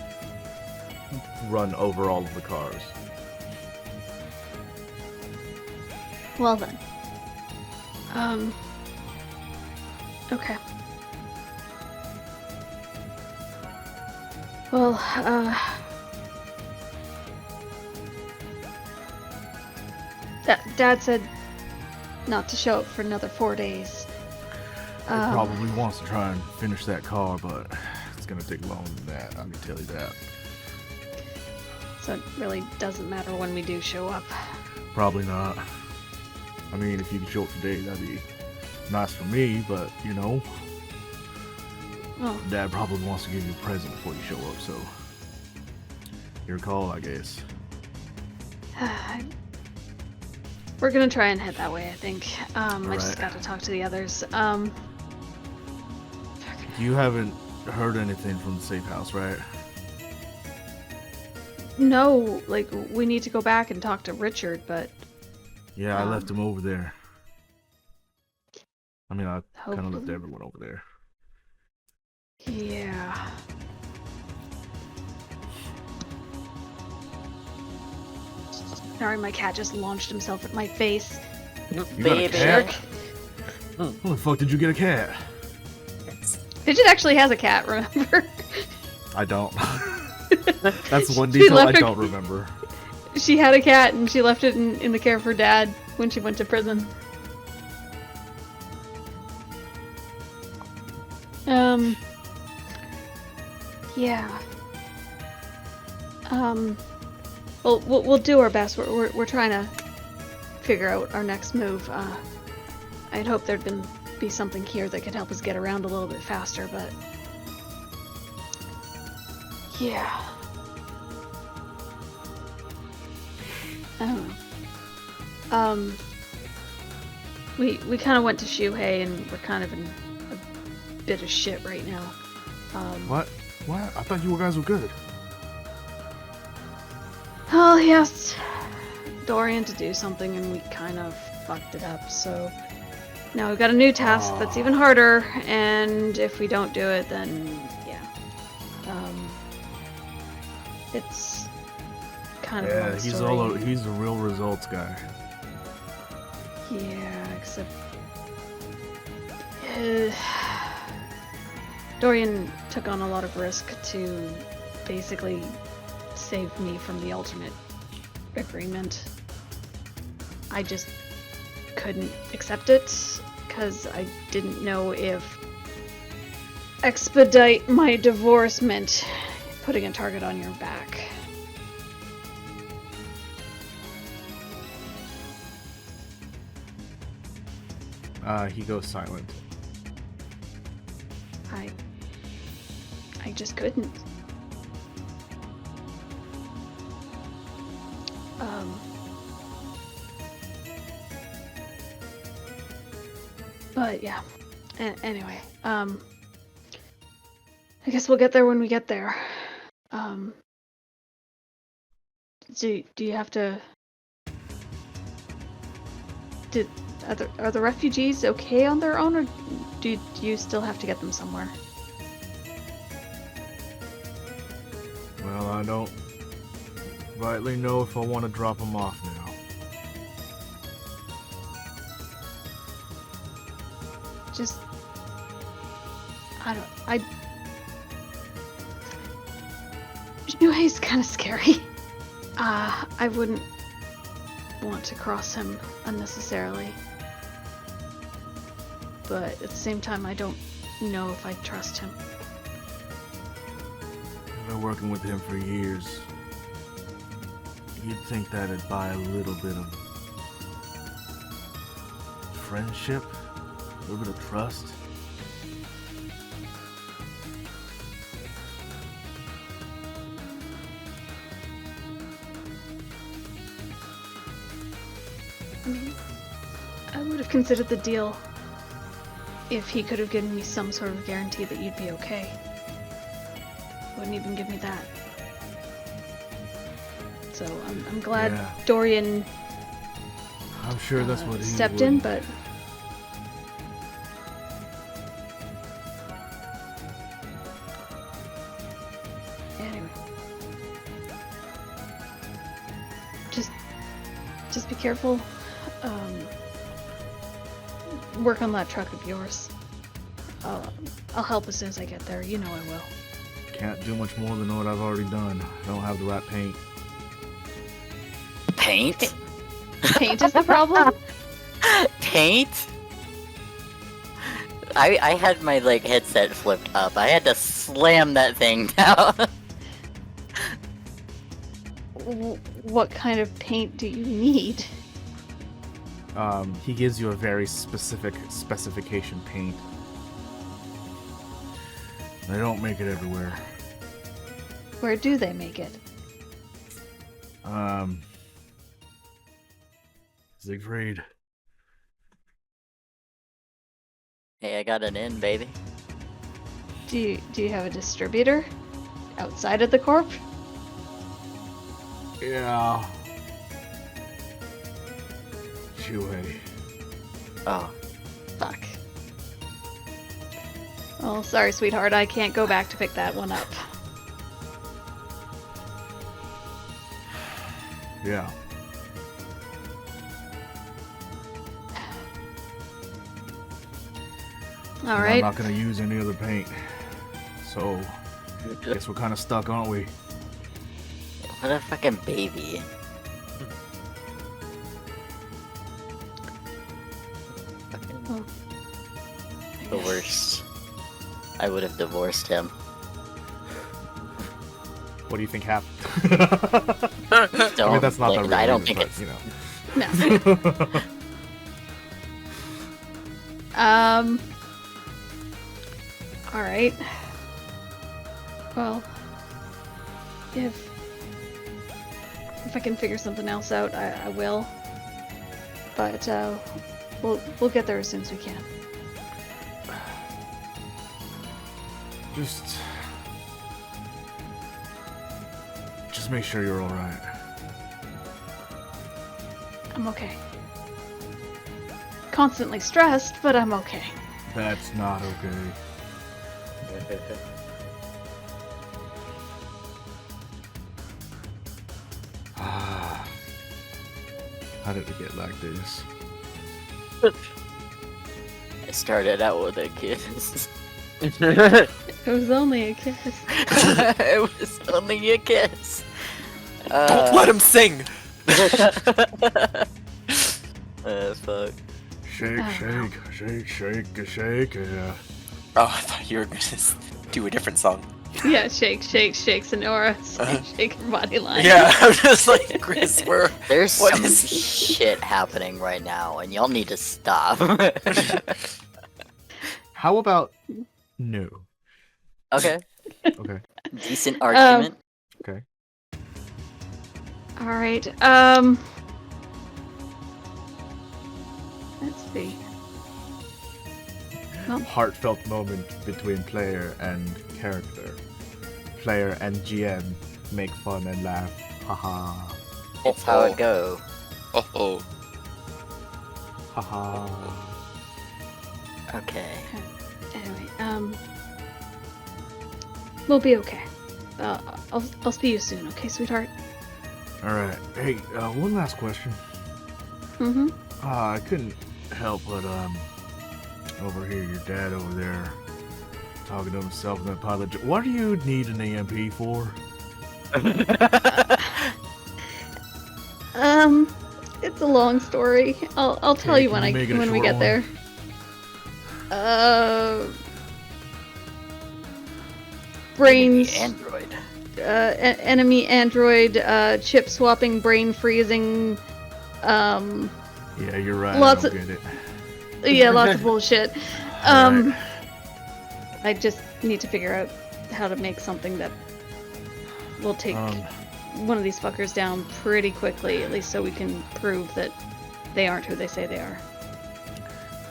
run over all of the cars.
Well then. Okay. Well, Dad said not to show up for another 4 days.
He probably wants to try and finish that car, but it's gonna take longer than that, I can tell you that.
So it really doesn't matter when we do show up.
Probably not. I mean, if you could show up today, that'd be nice for me, but, you know,
Oh,
Dad probably wants to give you a present before you show up, so your call, I guess.
we're gonna try and head that way, I think. I just
Alright.
gotta talk to the others.
You haven't heard anything from the safe house, right?
No, like, we need to go back and talk to Richard, but
Yeah, I left him over there. I mean, I kind of left
hopefully-
everyone over there.
Yeah. Sorry, my cat just launched himself at my face.
You got a
Baby.
cat? How the fuck did you get a cat?
Fidget actually has a cat, remember?
I don't. That's one
She
detail I
left her-
don't remember.
She had a cat and she left it in the care of her dad when she went to prison. Yeah. Well, we'll do our best. We're trying to figure out our next move. I'd hoped there'd be something here that could help us get around a little bit faster, but yeah. I don't know. We kind of went to Shuhei and we're kind of in a bit of shit right now.
What? What? I thought you guys were good.
Oh, yes. Dorian to do something and we kind of fucked it up, so now we've got a new task that's even harder, and if we don't do it, then yeah. It's kind of a
Yeah,
long
he's
story.
he's a real results guy.
Yeah, except Dorian took on a lot of risk to basically save me from the alternate agreement. I just couldn't accept it because I didn't know if expedite my divorce meant putting a target on your back.
He goes silent.
I just couldn't. But yeah. Anyway, I guess we'll get there when we get there. Do you have to? Are the refugees okay on their own, or do you still have to get them somewhere?
Well, I don't rightly know if I want to drop him off now.
Just, Shuhei's kind of scary. I wouldn't want to cross him unnecessarily. But at the same time, I don't know if I trust him.
I've been working with him for years. You'd think that'd buy a little bit of friendship, a little bit of trust.
I mean, I would have considered the deal if he could have given me some sort of guarantee that you'd be okay. wouldn't even give me that. So I'm glad
Yeah.
Dorian
I'm sure that's what he
stepped
would.
in, but anyway, just be careful. Work on that truck of yours. I'll help as soon as I get there. You know I will.
Can't do much more than what I've already done. I don't have the right paint.
Paint?
Paint is the problem.
Paint? I had my like headset flipped up. I had to slam that thing down.
What kind of paint do you need?
He gives you a very specific specification paint. They don't make it everywhere.
Where do they make it?
Siegfried.
Hey, I got an in, baby.
Do you have a distributor outside of the corp?
Yeah. Shuhei.
Oh,
Fuck. Oh, sorry, sweetheart. I can't go back to pick that one up.
Yeah.
All
And
right.
I'm not gonna use any other paint. So, guess we're kind of stuck, aren't we?
what a fucking baby.
Oh,
The worst. I would have divorced him.
What do you think happened?
Don't,
I mean, that's not the
like,
real
I don't
reason,
think
but,
it's.
you know.
No. All right. Well, if I can figure something else out, I will. But we'll get there as soon as we can.
Just make sure you're all right.
I'm okay. Constantly stressed, but I'm okay.
That's not okay. How did it get like this?
I started out with a kiss.
It was only a kiss.
It was only a kiss.
Don't let him sing.
Fuck.
Shake, shake, shake, shake, shake, yeah.
Oh, I thought you were gonna do a different song.
Yeah, shake, shake, shake, Sonora. Shake, shake her body line.
Yeah, I'm just like, Chris, we're...
There's
What
some
is-
shit happening right now, and y'all need to stop.
How about no?
Okay.
Okay.
Decent argument.
Okay.
All right. Let's see.
Heartfelt moment between player and character. Player and GM make fun and laugh. Haha.
It's how it go.
Oh.
Haha.
Okay.
Anyway, we'll be okay. I'll see you soon, okay, sweetheart?
Alright. Hey, one last question.
Mm-hmm.
I couldn't help but, overhear your dad over there talking to himself in that pilot. What do you need an EMP for?
It's a long story. I'll tell
Okay,
you
can
when
you make it a
when we
short
get
one?
there. Brains.
Android.
Enemy android. Chip swapping. Brain freezing.
Yeah, you're right.
Lots
I
of-
don't get it.
Yeah, lots of bullshit.
Alright.
I just need to figure out how to make something that will take one of these fuckers down pretty quickly, at least so we can prove that they aren't who they say they are.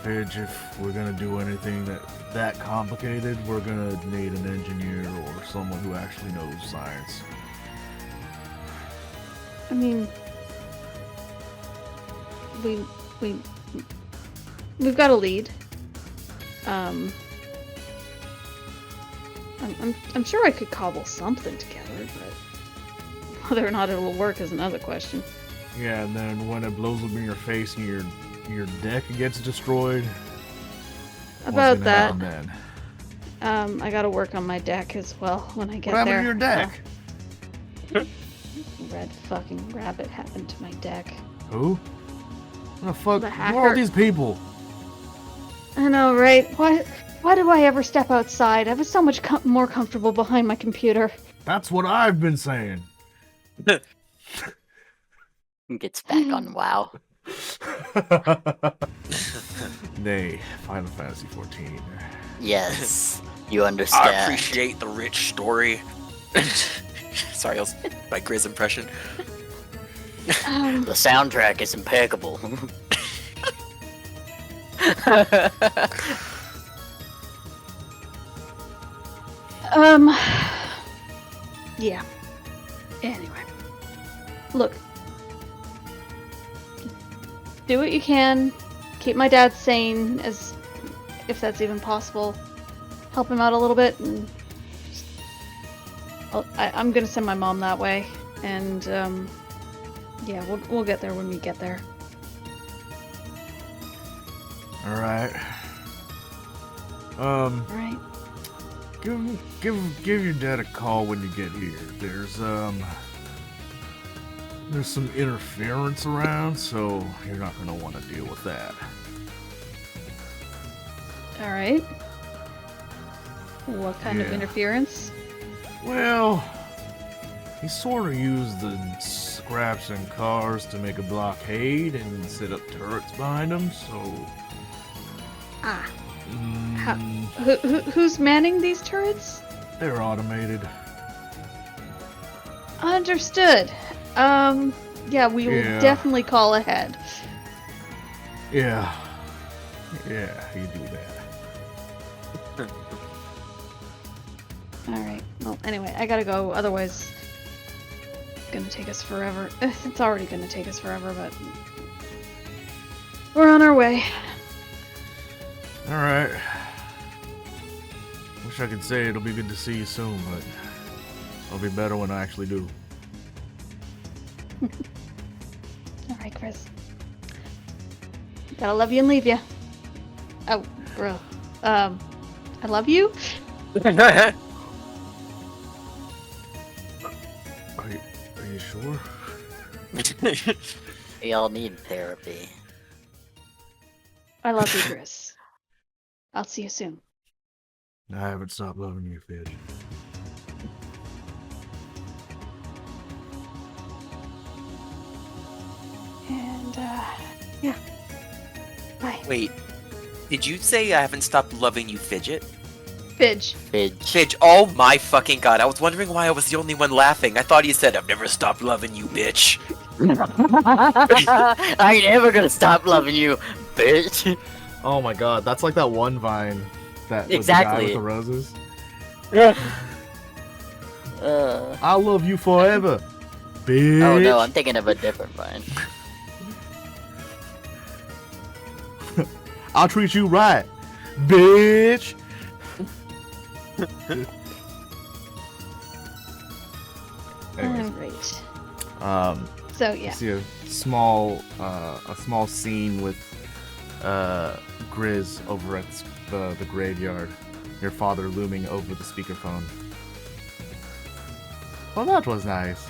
Fidge, if we're gonna do anything that complicated, we're gonna need an engineer or someone who actually knows science.
I mean, we've got a lead. I'm sure I could cobble something together, but whether or not it will work is another question.
Yeah, and then when it blows up in your face and your deck gets destroyed.
About that,
then?
I gotta work on my deck as well when I get
What
there.
happened to your deck?
Red fucking rabbit happened to my deck.
Who? What the fuck?
The
Who are all
hacker.
these people?
I know, right? Why do I ever step outside? I was so much more comfortable behind my computer.
That's what I've been saying.
Gets back on WoW.
Nay, Final Fantasy 14.
Yes, you understand.
I appreciate the rich story. Sorry, that was my Grizz impression.
The soundtrack is impeccable.
Yeah. Anyway. Look. Do what you can. Keep my dad sane, as if that's even possible. Help him out a little bit, and I'm gonna send my mom that way, and yeah, we'll get there when we get there.
All right.
All right.
Give your dad a call when you get here. There's some interference around, so you're not gonna want to deal with that.
All right. What kind of
Yeah.
interference?
Well, he sort of used the scraps and cars to make a blockade and set up turrets behind him, so...
Ah.
Mm,
Who's manning these turrets?
they're automated.
Understood. Yeah, we will
Yeah.
definitely call ahead.
Yeah, you do that.
Alright, well, anyway, I gotta go, otherwise it's gonna take us forever. It's already gonna take us forever, but we're on our way.
Alright. Wish I could say it'll be good to see you soon, but I'll be better when I actually do.
Alright, Chris. Gotta love you and leave you. Oh, bro. I love you?
Are you sure?
We all need therapy.
I love you, Chris. I'll see you soon.
I haven't stopped loving you, Fidget.
And, yeah. Bye.
Wait, did you say I haven't stopped loving you, Fidget?
Fidge.
Fidge.
Fidge, oh my fucking god, I was wondering why I was the only one laughing. I thought you said, I've never stopped loving you, bitch.
I ain't ever gonna stop loving you, bitch.
Oh my god, that's like that one Vine that was
Exactly.
the guy with the roses.
Uh,
I love you forever, bitch.
oh no, I'm thinking of a different Vine.
I'll treat you right, bitch. Anyways,
Alright. So,
you
yeah.
see a small scene with Grizz over at the graveyard. Your father looming over the speakerphone. Well, that was nice.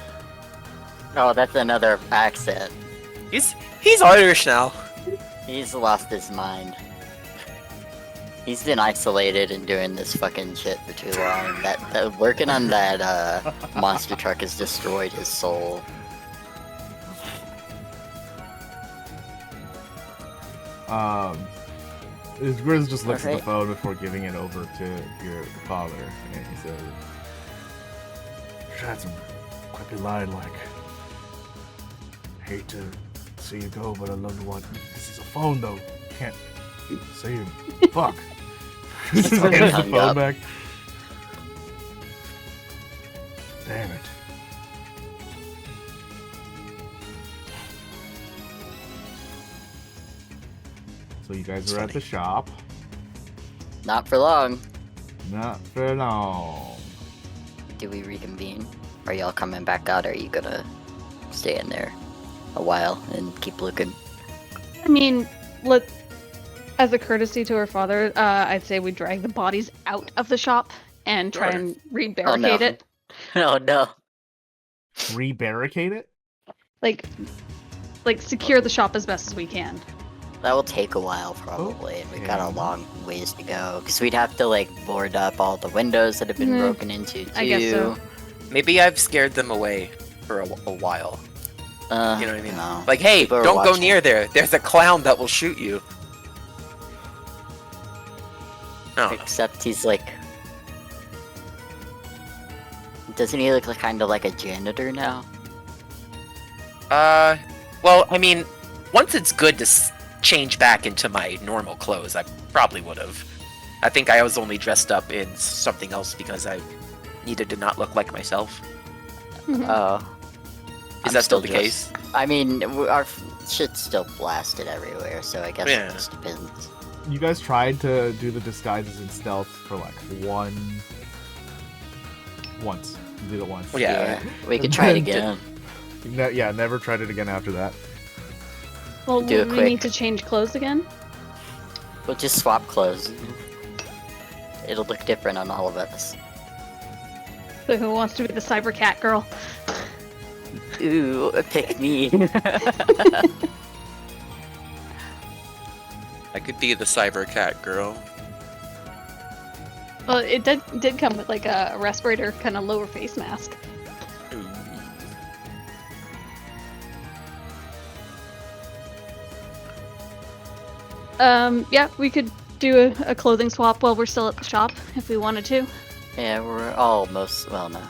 Oh, that's another accent.
He's Irish now.
He's lost his mind. He's been isolated and doing this fucking shit for too long. That working on that monster truck has destroyed his soul.
Grizz just looks at the
Okay.
phone before giving it over to your father, and he says, "Had some quippy line like, hate to see you go, but I love to watch. This is a phone though. Can't see him. Fuck." Just
Fucking
hands the
hung
phone
up.
back. Damn it. So you guys
It's
are at
funny.
the shop.
Not for long.
Not for long.
Do we reconvene? Are y'all coming back out, or are you gonna stay in there a while and keep looking?
I mean, as a courtesy to her father, I'd say we drag the bodies out of the shop and try
Sure.
and re-barricade it.
Oh no.
Re-barricade it?
Like secure the shop as best as we can.
That will take a while, probably, and we got a
Okay.
long ways to go. Because we'd have to, like, board up all the windows that have been
Mm,
broken into, too.
I guess so.
Maybe I've scared them away for a while. You know what I mean?
No.
Like, hey,
People are
don't go
watching.
near there. There's a clown that will shoot you. No.
Except he's, like... Doesn't he look like, kind of like a janitor now?
Well, I mean, once it's good to change back into my normal clothes, I probably would have. I think I was only dressed up in something else because I needed to not look like myself.
Oh.
Is that still the case?
I mean, our shit's still blasted everywhere, so I guess
Yeah.
it just depends.
You guys tried to do the disguises in stealth for like once. You did it once.
Well, yeah.
We could try it
And
again.
Yeah, never tried it again after that.
Well,
Do it
we
quick.
need to change clothes again.
We'll just swap clothes. It'll look different on all of us.
So who wants to be the cyber cat girl?
Ooh, pick me.
I could be the cyber cat girl.
Well, it did come with like a respirator kind of lower face mask.
Ooh.
Yeah, we could do a clothing swap while we're still at the shop if we wanted to.
Yeah, we're almost. Well, no.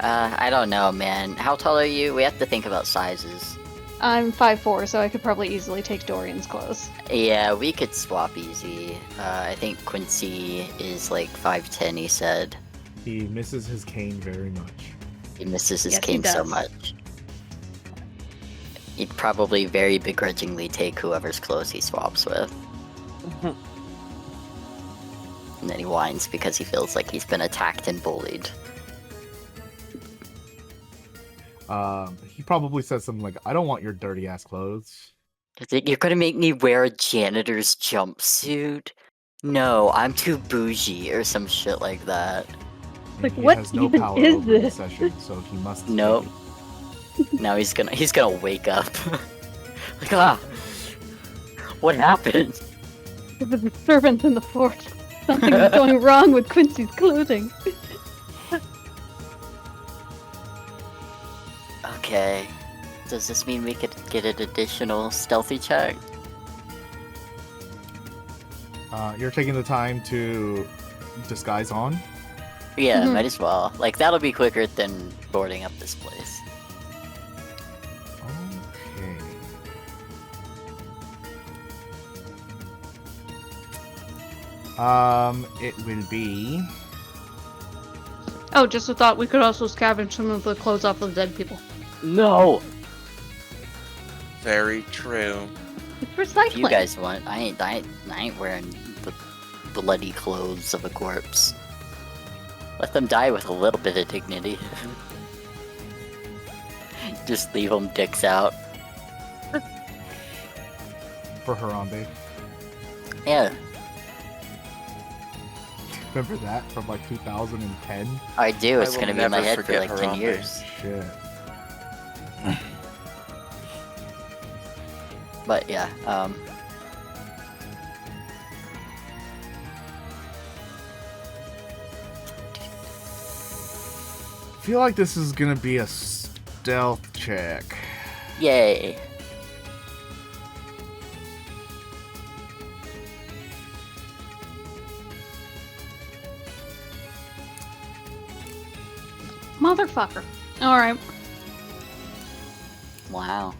I don't know, man. How tall are you? We have to think about sizes.
I'm 5'4", so I could probably easily take Dorian's clothes.
Yeah, we could swap easy. I think Quincy is like 5'10", he said.
He misses his cane very much.
He misses his
Yes, he
cane so
does.
much. He'd probably very begrudgingly take whoever's clothes he swaps with. And then he whines because he feels like he's been attacked and bullied.
He probably says something like, "I don't want your dirty ass clothes."
You're gonna make me wear a janitor's jumpsuit? No, I'm too bougie or some shit like that.
And
Like,
he
what
has no
even
power
is
over the
this?
session, so he must.
Nope.
take it.
Now he's gonna wake up. Like, ah, what happened?
There's a disturbance in the fort. Something is going wrong with Quincy's clothing.
Okay. Does this mean we could get an additional stealthy check?
You're taking the time to disguise on.
Yeah,
Mhm.
might as well. Like, that'll be quicker than boarding up this place.
Okay. It will be.
Oh, just a thought. We could also scavenge some of the clothes off of the dead people.
No!
Very true.
It's recycling.
If you guys want, I ain't wearing the bloody clothes of a corpse. Let them die with a little bit of dignity. Just leave them dicks out.
For Harambe.
Yeah,
Remember that from like 2010?
I do. It's
will
gonna be in my
never
head for
forget
like 10
Harambe.
years.
Shit.
But yeah,
I feel like this is gonna be a stealth check.
yay.
Motherfucker. Alright.
Wow.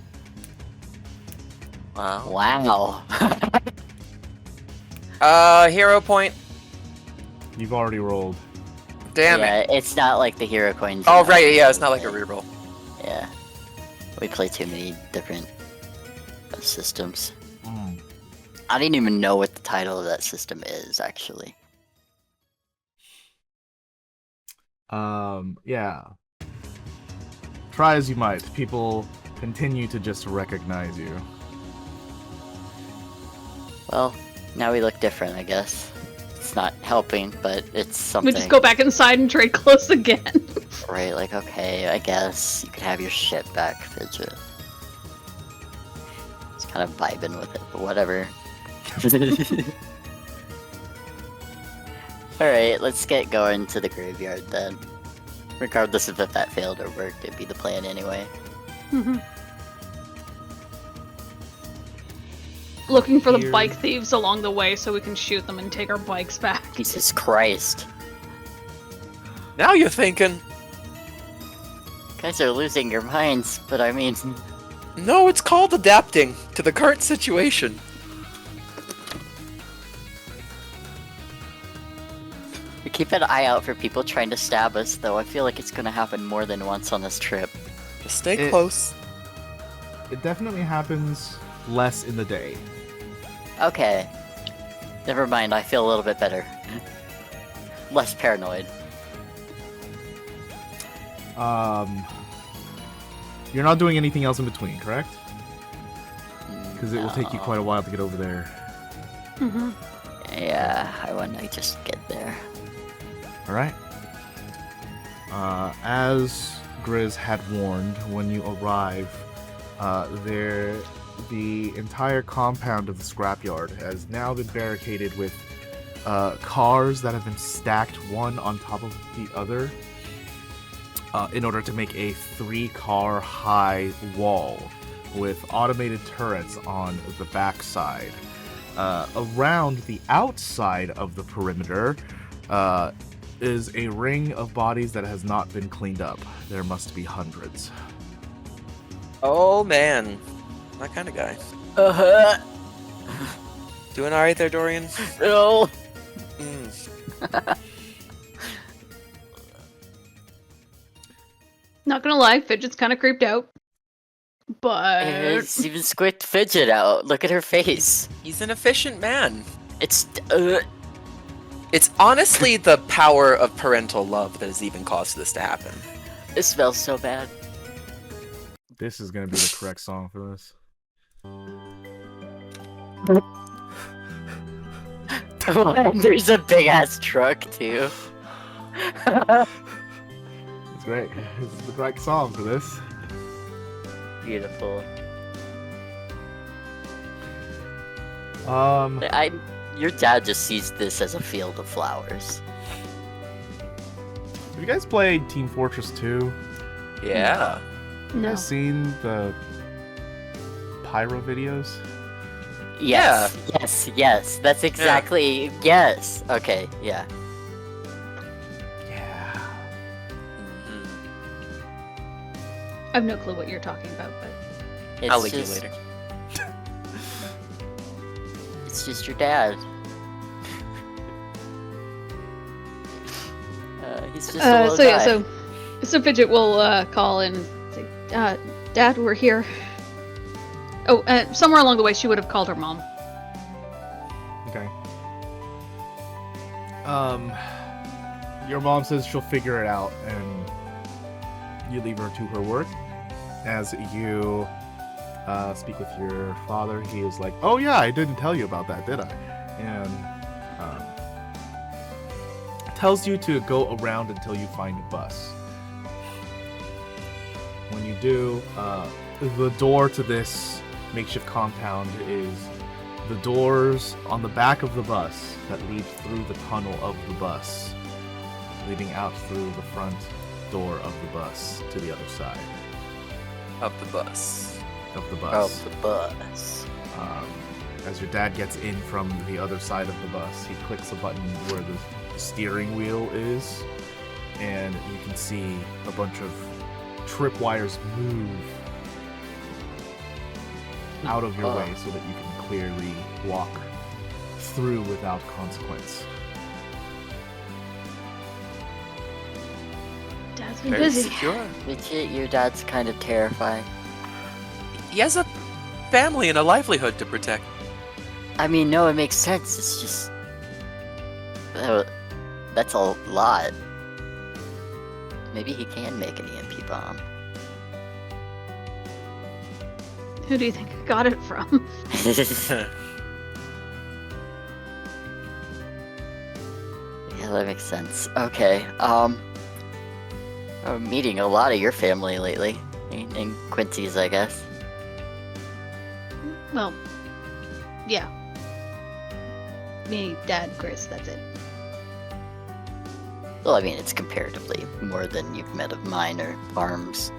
Wow.
Wow.
Hero point.
You've already rolled.
Damn
yeah,
it.
it's not like the hero coins.
Oh, right, yeah, it's not like a reroll.
Yeah. We play too many different systems.
Mm.
I didn't even know what the title of that system is, actually.
Yeah. Try as you might, people continue to just recognize you.
Well, now we look different, I guess. It's not helping, but it's something.
We just go back inside and trade clothes again.
Right, like, okay, I guess you could have your shit back, Fidget. It's kind of vibing with it, but whatever. Alright, let's get going to the graveyard then. Regardless of if that failed or worked, it'd be the plan anyway.
Looking for the
Here.
bike thieves along the way so we can shoot them and take our bikes back.
Jesus Christ.
Now you're thinking.
Guys are losing your minds, but I mean...
No, it's called adapting to the current situation.
We keep an eye out for people trying to stab us, though I feel like it's gonna happen more than once on this trip.
Just stay
It-
close.
It definitely happens less in the day.
Okay. Never mind, I feel a little bit better. Less paranoid.
You're not doing anything else in between, correct? Because it will take you
No.
quite a while to get over there.
Mm-hmm.
Yeah, I want to just get there.
Alright. As Grizz had warned, when you arrive, the entire compound of the scrapyard has now been barricaded with cars that have been stacked one on top of the other in order to make a 3-car high wall with automated turrets on the backside. Around the outside of the perimeter is a ring of bodies that has not been cleaned up. There must be hundreds.
Oh man, my kind of guy.
Uh-huh.
Doing all right there, Dorian?
No.
Mm.
Not gonna lie, Fidget's kind of creeped out. But
It's even squicked Fidget out. Look at her face.
He's an efficient man.
It's
It's honestly the power of parental love that has even caused this to happen.
it smells so bad.
This is gonna be the correct song for this.
There's a big ass truck too.
It's great. This is the correct song for this.
Beautiful.
Um,
Your dad just sees this as a field of flowers.
have you guys played Team Fortress 2?
Yeah.
Have you
no.
guys seen the pyro videos?
Yes, yes. That's exactly yes. Okay, yeah.
Yeah.
Mhm.
I have no clue what you're talking about, but
It's
I'll link you
just,
later.
It's just your dad. He's just a little
so yeah,
guy.
so Fidget will call and say, "Dad, we're here." Oh, somewhere along the way, she would have called her mom.
Okay. Your mom says she'll figure it out, and you leave her to her work. As you speak with your father, he is like, "Oh yeah, I didn't tell you about that, did I?" And tells you to go around until you find a bus. When you do, the door to this makeshift compound is the doors on the back of the bus that lead through the tunnel of the bus, leading out through the front door of the bus to the other side
Of the bus.
of the bus.
Of the bus.
As your dad gets in from the other side of the bus, he clicks a button where the steering wheel is, and you can see a bunch of tripwires move out of your way so that you can clearly walk through without consequence.
So
Very
busy.
secure.
Fidget, your dad's kind of terrifying.
He has a family and a livelihood to protect.
I mean, no, it makes sense. It's just... that's a lot. Maybe he can make an EMP bomb.
Who do you think I got it from?
Yeah, that makes sense. Okay, I'm meeting a lot of your family lately. And Quincy's, I guess.
Well, yeah. Me, Dad, Chris, that's it.
Well, I mean, it's comparatively more than you've met of mine or Parm's.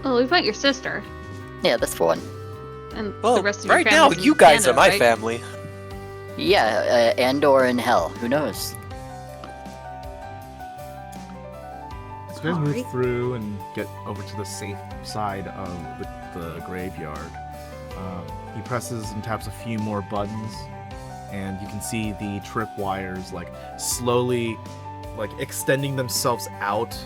Well, we've met your sister,
Yeah, that's one.
and
Well,
the rest of your
right now,
family's in
you guys
Canada,
are my
right?
family.
Yeah, and or in hell. Who knows?
So you guys move
Alright.
through and get over to the safe side of the graveyard. He presses and taps a few more buttons, and you can see the trip wires like slowly like extending themselves out,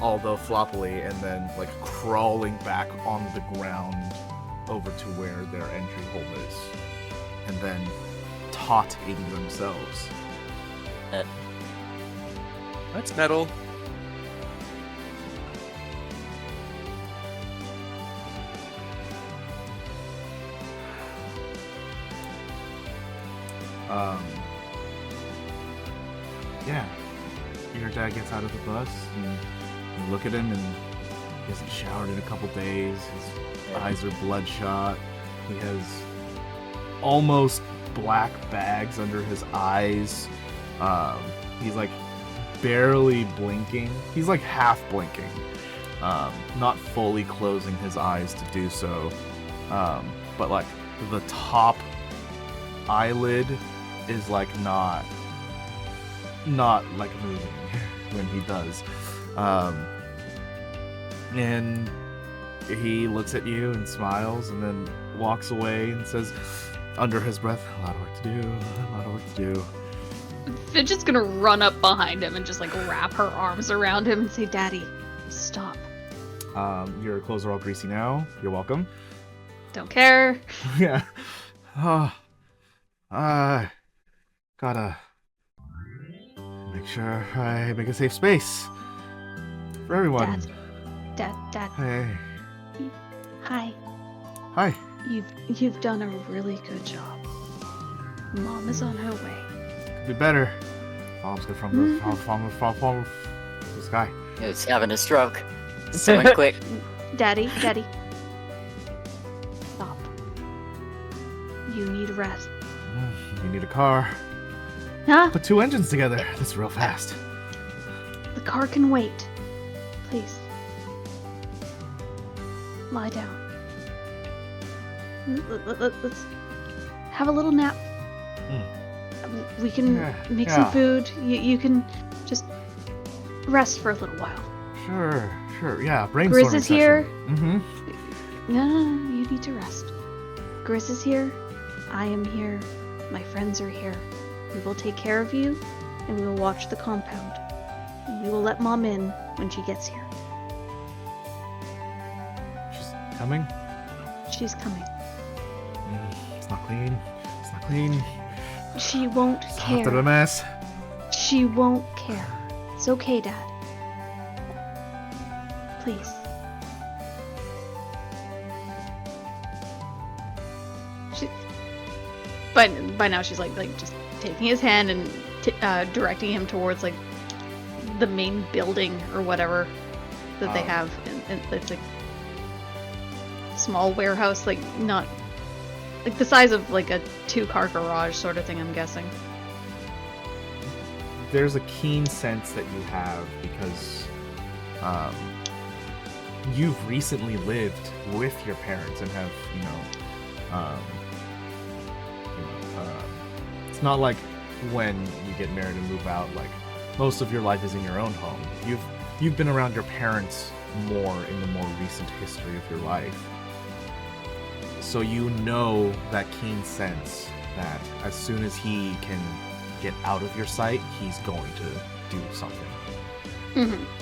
although floppily, and then like crawling back on the ground over to where their entry hole is, and then tauting themselves.
That's metal.
Yeah. Your dad gets out of the bus, and you look at him, and he hasn't showered in a couple days. His eyes are bloodshot. He has almost black bags under his eyes. He's like barely blinking. He's like half blinking, not fully closing his eyes to do so. But like the top eyelid is like not like moving when he does. And he looks at you and smiles and then walks away and says under his breath, a lot of work to do, a lot of work to do.
Fidget's gonna run up behind him and just like wrap her arms around him and say, "Daddy, stop.
Your clothes are all greasy now. You're welcome.
Don't care."
Yeah. I gotta make sure I make a safe space for everyone.
Dad.
Hey.
Hi.
Hi.
You've done a really good job. Mom is on her way.
Could be better. Mom's good from the sky.
He's having a stroke. So quick.
Daddy. Stop. You need rest.
You need a car.
Huh?
Put two engines together. That's real fast.
The car can wait. Please. Lie down. Let's have a little nap. We can make some food. You can just rest for a little while.
Sure. Yeah, brainstorming
Grizz is
session.
here.
Mm-hmm.
No, you need to rest. Grizz is here. I am here. My friends are here. We will take care of you, and we will watch the compound. And we will let Mom in when she gets here.
She's coming.
She's coming.
It's not clean. It's not clean.
She won't
It's after the
care.
mess.
She won't care. It's okay, Dad. Please. She, by now she's like just taking his hand and directing him towards like the main building or whatever that they have. And it's like small warehouse, like not like the size of like a 2-car garage sort of thing, I'm guessing.
There's a keen sense that you have because you've recently lived with your parents and have, it's not like when you get married and move out, like most of your life is in your own home. You've been around your parents more in the more recent history of your life. So you know that keen sense that as soon as he can get out of your sight, he's going to do something.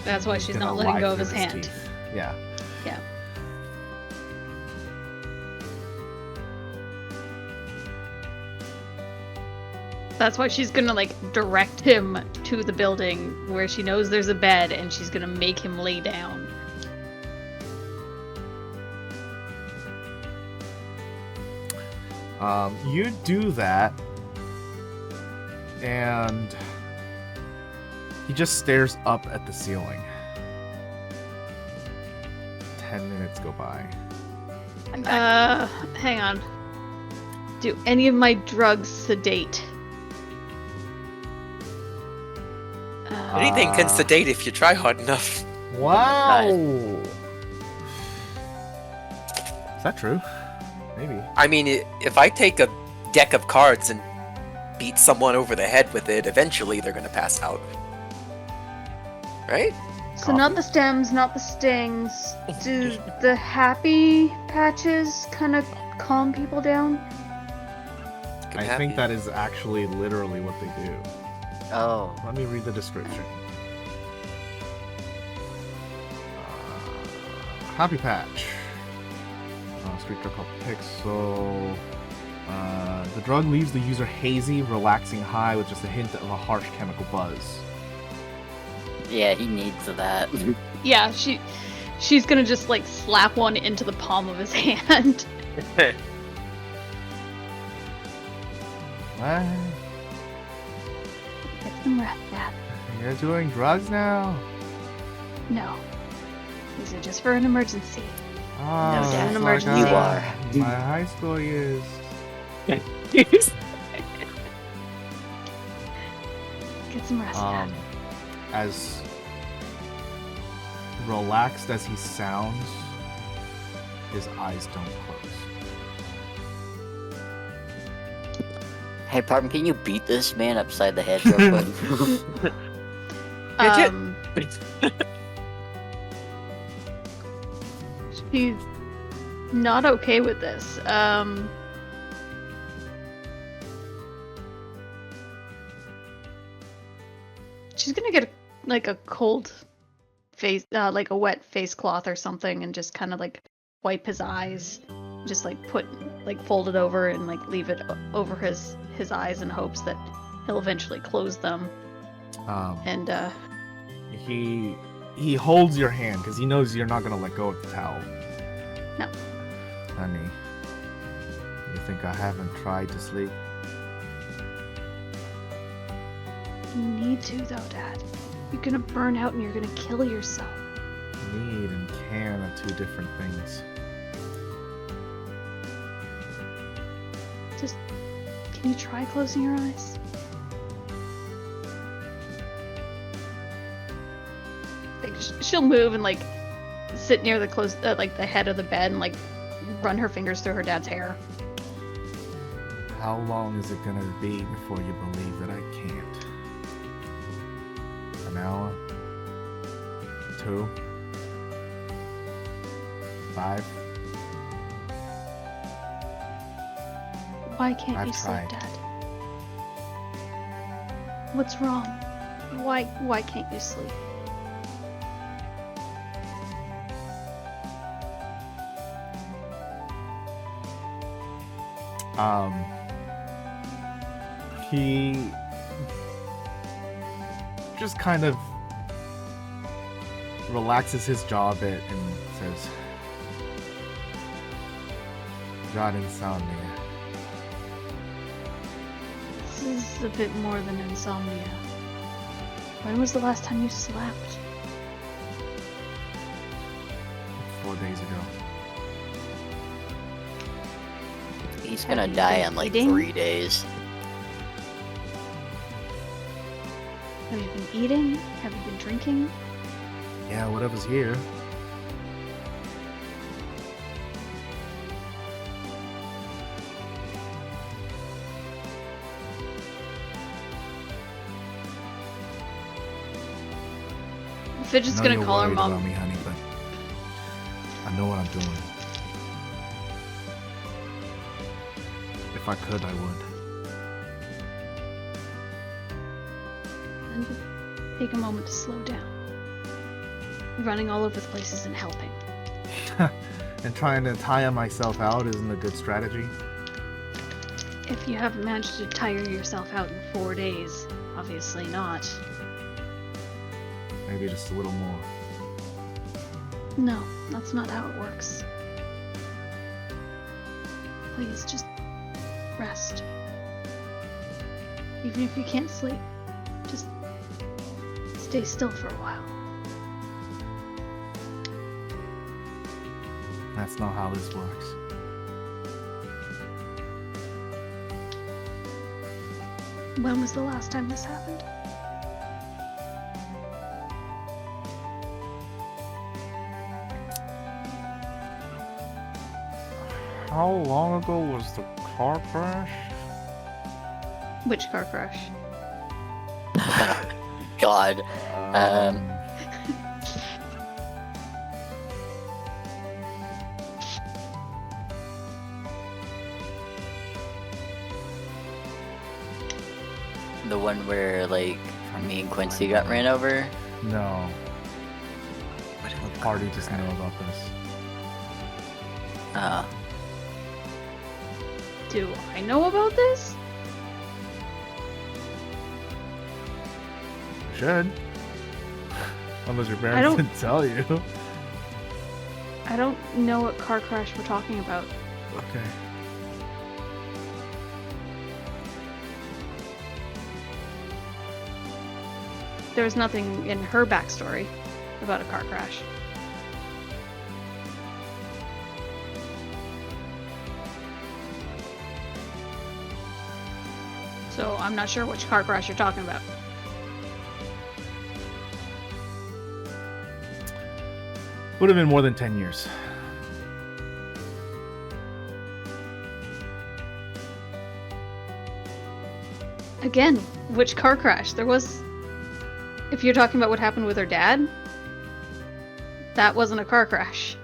That's why she's
gonna
not letting
lie
go of
through
his hand.
teeth. Yeah.
Yeah. That's why she's gonna like direct him to the building where she knows there's a bed, and she's gonna make him lay down.
You do that, and he just stares up at the ceiling. 10 minutes go by.
Hang on. Do any of my drugs sedate?
Anything can sedate if you try hard enough.
Wow! Is that true? Maybe.
I mean, if I take a deck of cards and beat someone over the head with it, eventually they're gonna pass out. Right?
So not the stems, not the stings. Do the happy patches kind of calm people down?
I think that is actually literally what they do.
Oh.
Let me read the description. Happy Patch. Street drug called Pixel. The drug leaves the user hazy, relaxing high with just a hint of a harsh chemical buzz.
Yeah, he needs that.
Yeah, she's gonna just like slap one into the palm of his hand.
What?
Get some rest, Dad.
You're doing drugs now?
No. These are just for an emergency.
Oh,
No,
Dad,
it's
an
like,
emergency.
You are.
My high school years.
Get some rest, Dad.
As relaxed as he sounds, his eyes don't close.
Hey, Parm, can you beat this man upside the head real quick?
She's not okay with this. She's gonna get like a cold face, like a wet face cloth or something, and just kind of like wipe his eyes. Just like fold it over and like leave it over his eyes in hopes that he'll eventually close them. And
he holds your hand because he knows you're not gonna let go of the towel.
No.
Honey, you think I haven't tried to sleep?
you need to though, Dad. You're gonna burn out and you're gonna kill yourself.
Need and can are two different things.
Just, can you try closing your eyes? Like, she'll move and like sit near the like the head of the bed and like run her fingers through her dad's hair.
How long is it gonna be before you believe that I can't? An hour? 2? 5?
Why can't
I've
you
tried.
sleep, Dad? What's wrong? Why can't you sleep?
He just kind of relaxes his jaw a bit and says, got insomnia.
This is a bit more than insomnia. When was the last time you slept?
4 days ago.
He's gonna
Have you
die
been
in like
eating?
3 days.
Have you been eating? Have you been drinking?
Yeah, whatever's here.
Fidget's
I know
gonna
you're
call her
worried
mom.
about me, honey, but I know what I'm doing. If I could, I would.
And take a moment to slow down. running all over the place isn't helping.
And trying to tire myself out isn't a good strategy.
If you haven't managed to tire yourself out in 4 days, obviously not.
Maybe just a little more.
No, that's not how it works. Please, just rest. Even if you can't sleep, just stay still for a while.
That's not how this works.
When was the last time this happened?
How long ago was the car crash?
Which car crash?
God. The one where, like, me and Quincy got ran over?
No. The party just knew about this.
Do I know about this?
Should. Unless your parents didn't tell you.
I don't know what car crash we're talking about.
Okay.
There was nothing in her backstory about a car crash. So I'm not sure which car crash you're talking about.
Would have been more than 10 years.
Again, which car crash? There was... If you're talking about what happened with her dad, that wasn't a car crash.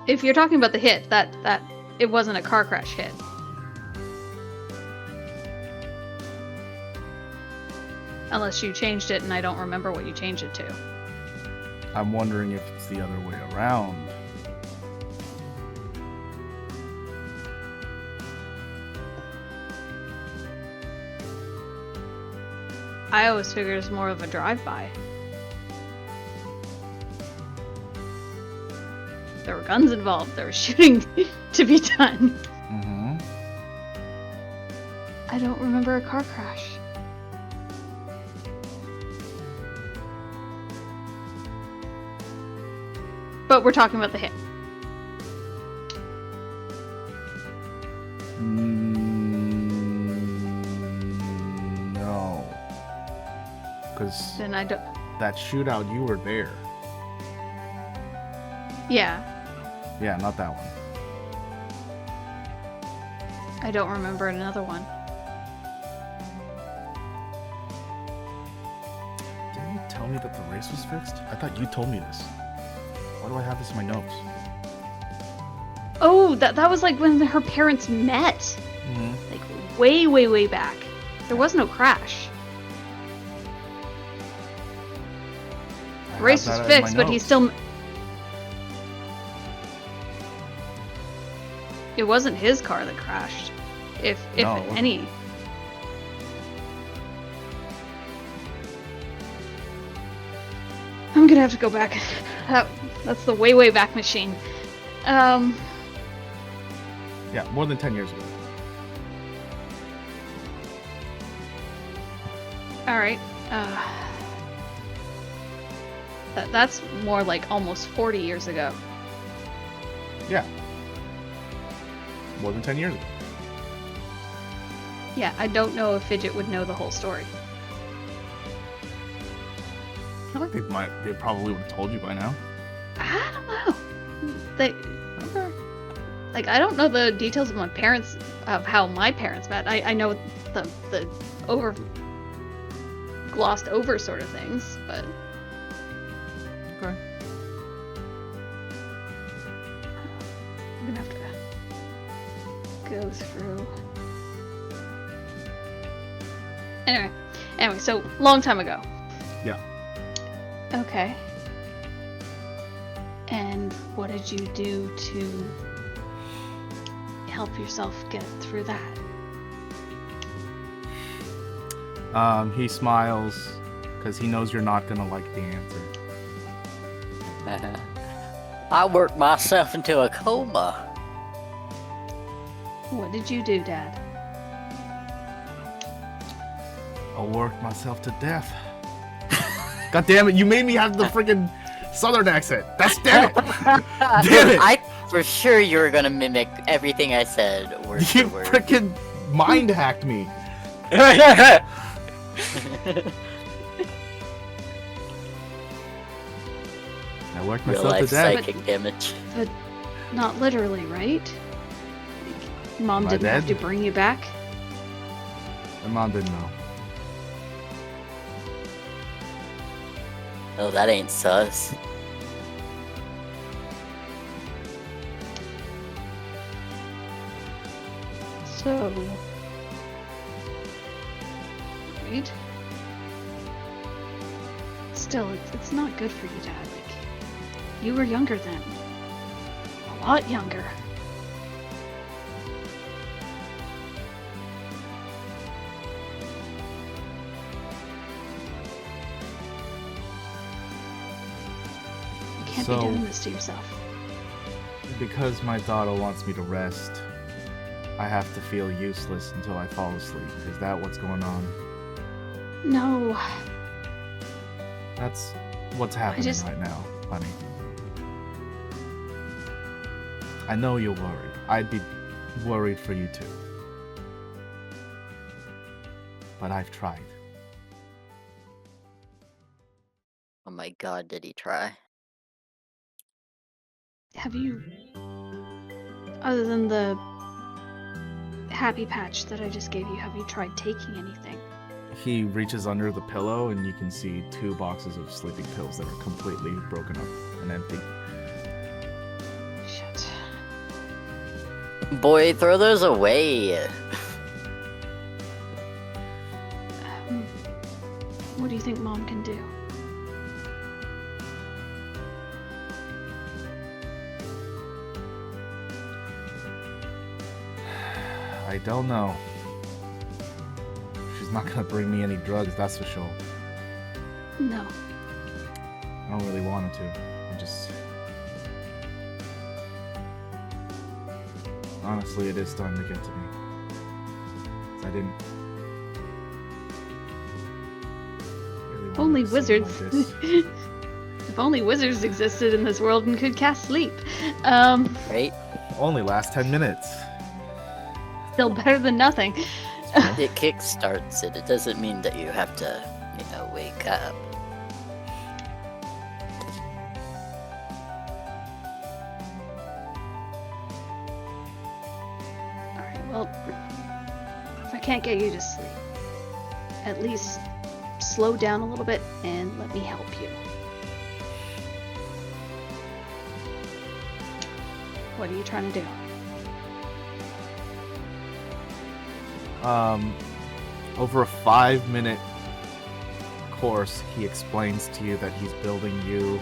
If you're talking about the hit, that it wasn't a car crash hit. Unless you changed it and I don't remember what you changed it to.
I'm wondering if it's the other way around.
I always figured it was more of a drive-by. There were guns involved. There was shooting to be done.
Mm-hmm.
I don't remember a car crash. But we're talking about the hit.
No. Because
Then I don't...
that shootout, you were there.
Yeah.
Yeah, not that one.
I don't remember another one.
Didn't you tell me that the race was fixed? I thought you told me this. Why do I have this in my notes?
Oh, that was like when her parents met.
Mm-hmm.
Like way, way, way back. There was no crash. The race was fixed, but he still... It wasn't his car that crashed. If
No,
any. I'm gonna have to go back. That's the way, way back machine.
Yeah, more than 10 years ago.
Alright. That's more like almost 40 years ago.
Yeah. More than 10 years ago.
Yeah, I don't know if Fidget would know the whole story.
I feel like they probably would have told you by now.
I don't know. Like, I don't know the details of how my parents met. I know the glossed over sort of things, but
Okay.
I'm gonna have to go through. Anyway, so long time ago.
Yeah.
Okay. And what did you do to help yourself get through that?
He smiles because he knows you're not gonna like the answer.
I worked myself into a coma.
What did you do, Dad?
I worked myself to death. God damn it! You made me have the freaking Southern accent. That's damn it! Damn it!
I for sure you were gonna mimic everything I said word
You
for word.
freaking mind hacked me. I worked
Real
myself to
life
death.
psychic damage.
But not literally, right? Like, Mom
Am I
didn't have to
dead?
bring you back?
My mom didn't know.
Oh, that ain't sus.
So... Right? Still, it's not good for you, Dad. Like, you were younger then. A lot younger. You can't be
So-
doing this to yourself.
Because my daughter wants me to rest, I have to feel useless until I fall asleep. Is that what's going on?
No.
That's what's happening
just-
right now, honey. I know you're worried. I'd be worried for you too. But I've tried.
Oh my god, did he try?
Have you... Other than the happy patch that I just gave you, have you tried taking anything?
He reaches under the pillow and you can see 2 boxes of sleeping pills that are completely broken up and empty.
Shit.
Boy, throw those away.
What do you think Mom can do?
I don't know. She's not gonna bring me any drugs, that's for sure.
No.
I don't really want her to. I just... Honestly, it is starting to get to me. 'Cause I didn't... really want
Only
it to seem
wizards.
like this.
If only wizards existed in this world and could cast sleep.
Right?
Only last 10 minutes.
Still better than nothing.
It kickstarts it. It doesn't mean that you have to, wake up.
Alright, well, if I can't get you to sleep, at least slow down a little bit and let me help you. What are you trying to do?
Over a 5-minute course, he explains to you that he's building you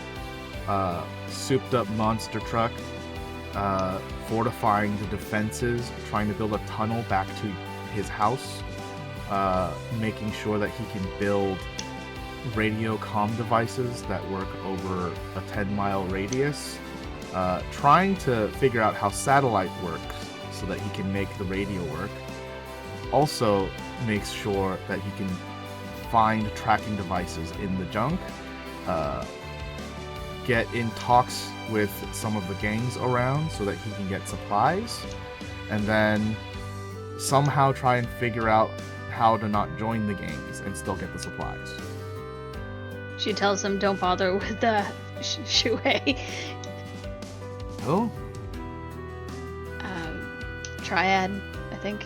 a souped up monster truck, fortifying the defenses, trying to build a tunnel back to his house, making sure that he can build radio comm devices that work over a 10-mile radius, trying to figure out how satellite works so that he can make the radio work. Also makes sure that he can find tracking devices in the junk, get in talks with some of the gangs around so that he can get supplies, and then somehow try and figure out how to not join the gangs and still get the supplies.
She tells him don't bother with the Shuhei.
Oh?
Triad, I think.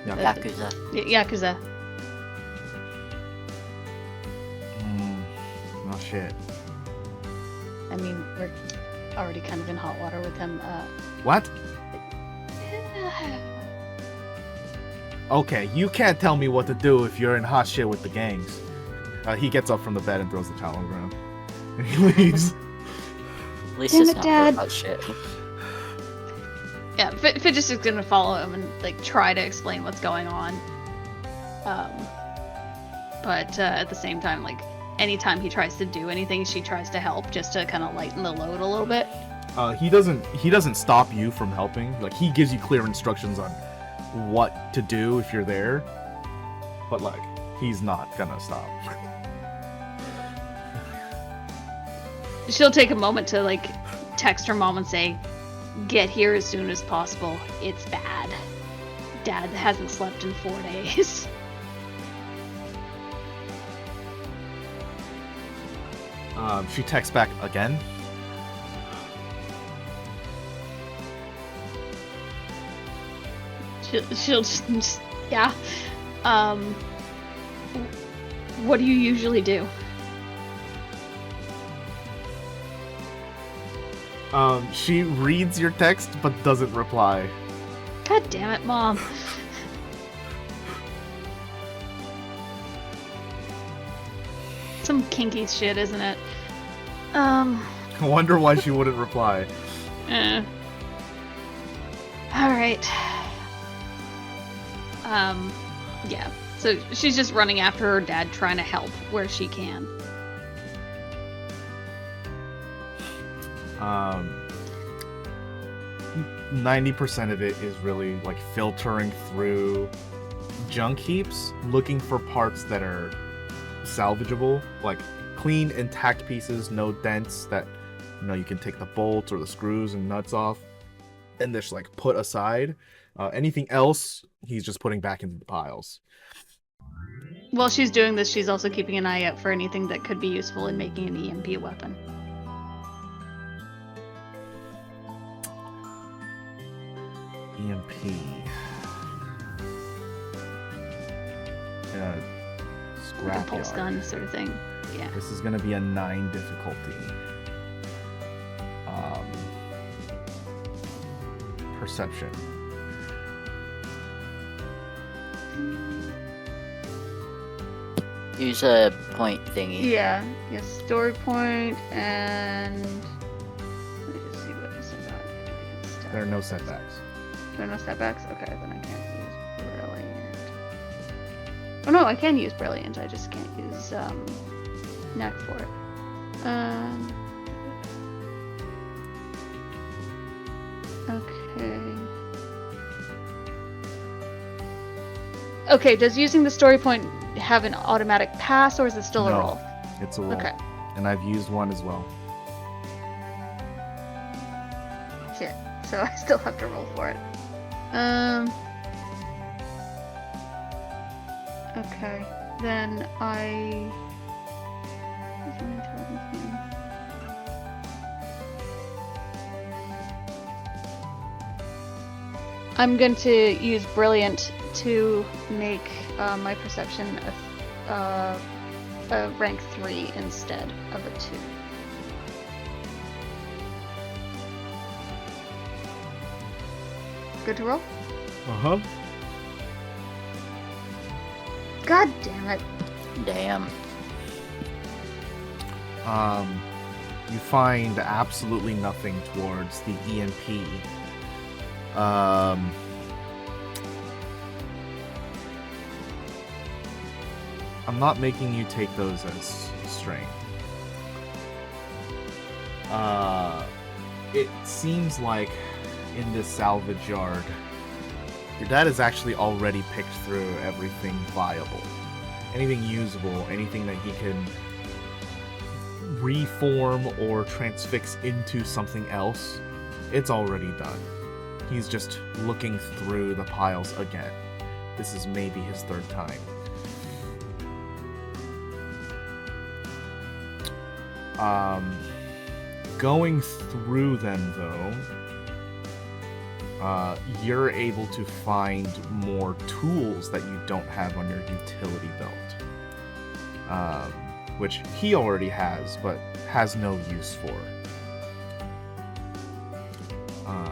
Yeah.
Yakuza.
Yakuza.
Oh shit.
mean, we're already kind of in hot water with him.
What? Okay, you can't tell me what to do if you're in hot shit with the gangs. He gets up from the bed and throws the towel on the ground. And he leaves.
At least
Damn
it's
it,
not
Dad.
about shit.
Yeah, Fidget's just gonna follow him and like try to explain what's going on. But at the same time, like anytime he tries to do anything, she tries to help just to kind of lighten the load a little bit.
He doesn't stop you from helping. Like, he gives you clear instructions on what to do if you're there. But like, he's not gonna stop.
She'll take a moment to like text her mom and say, "Get here as soon as possible. It's bad. Dad hasn't slept in 4 days."
She texts back again.
She'll just yeah. What do you usually do?
She reads your text but doesn't reply.
God damn it, Mom. Some kinky shit, isn't it?
I wonder why she wouldn't reply.
Alright. Yeah. So she's just running after her dad, trying to help where she can.
90% of it is really like filtering through junk heaps, looking for parts that are salvageable, like clean, intact pieces, no dents that, you know, you can take the bolts or the screws and nuts off and just like put aside. Anything else, he's just putting back into the piles.
While she's doing this, she's also keeping an eye out for anything that could be useful in making an EMP weapon.
EMP.
Like a pulse
Scrapyard.
gun sort of thing. Yeah.
This is gonna be a 9 difficulty. Perception.
Use a point thingy.
Yeah. Yes. Story point and. Let me just see what else I got.
There are no setbacks.
There are no setbacks? Okay, then I can't use Brilliant. Oh no, I can use Brilliant, I just can't use Knack for it. Okay. Okay, does using the story point have an automatic pass, or is it still a
No.
roll?
It's a roll.
Okay.
And I've used one as well.
Shit. So I still have to roll for it. Okay. Then I. I'm going to use Brilliant to make my perception a rank 3 instead of a 2. Good to roll?
Uh-huh.
God damn it.
Damn.
You find absolutely nothing towards the EMP. I'm not making you take those as strength. It seems like in this salvage yard, your dad has actually already picked through everything viable. Anything usable, anything that he can reform or transfix into something else, it's already done. He's just looking through the piles again. This is maybe his 3rd time. Going through them, though, you're able to find more tools that you don't have on your utility belt. Which he already has, but has no use for.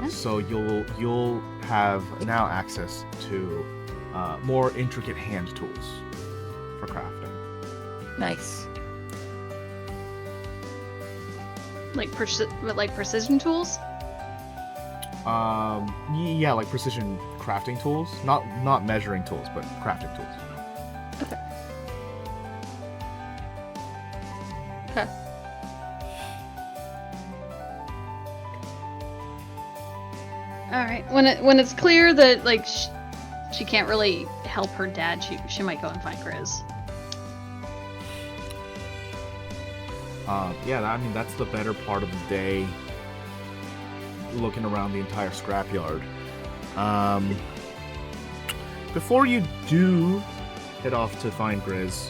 So you'll have now access to more intricate hand tools for crafting.
Nice.
Like precision tools?
Yeah, like precision crafting tools. Not measuring tools, but crafting tools.
Okay. Okay. All right. When it's clear that like she can't really help her dad, she might go and find Grizz.
Yeah, I mean that's the better part of the day. Looking around the entire scrapyard. Before you do head off to find Grizz,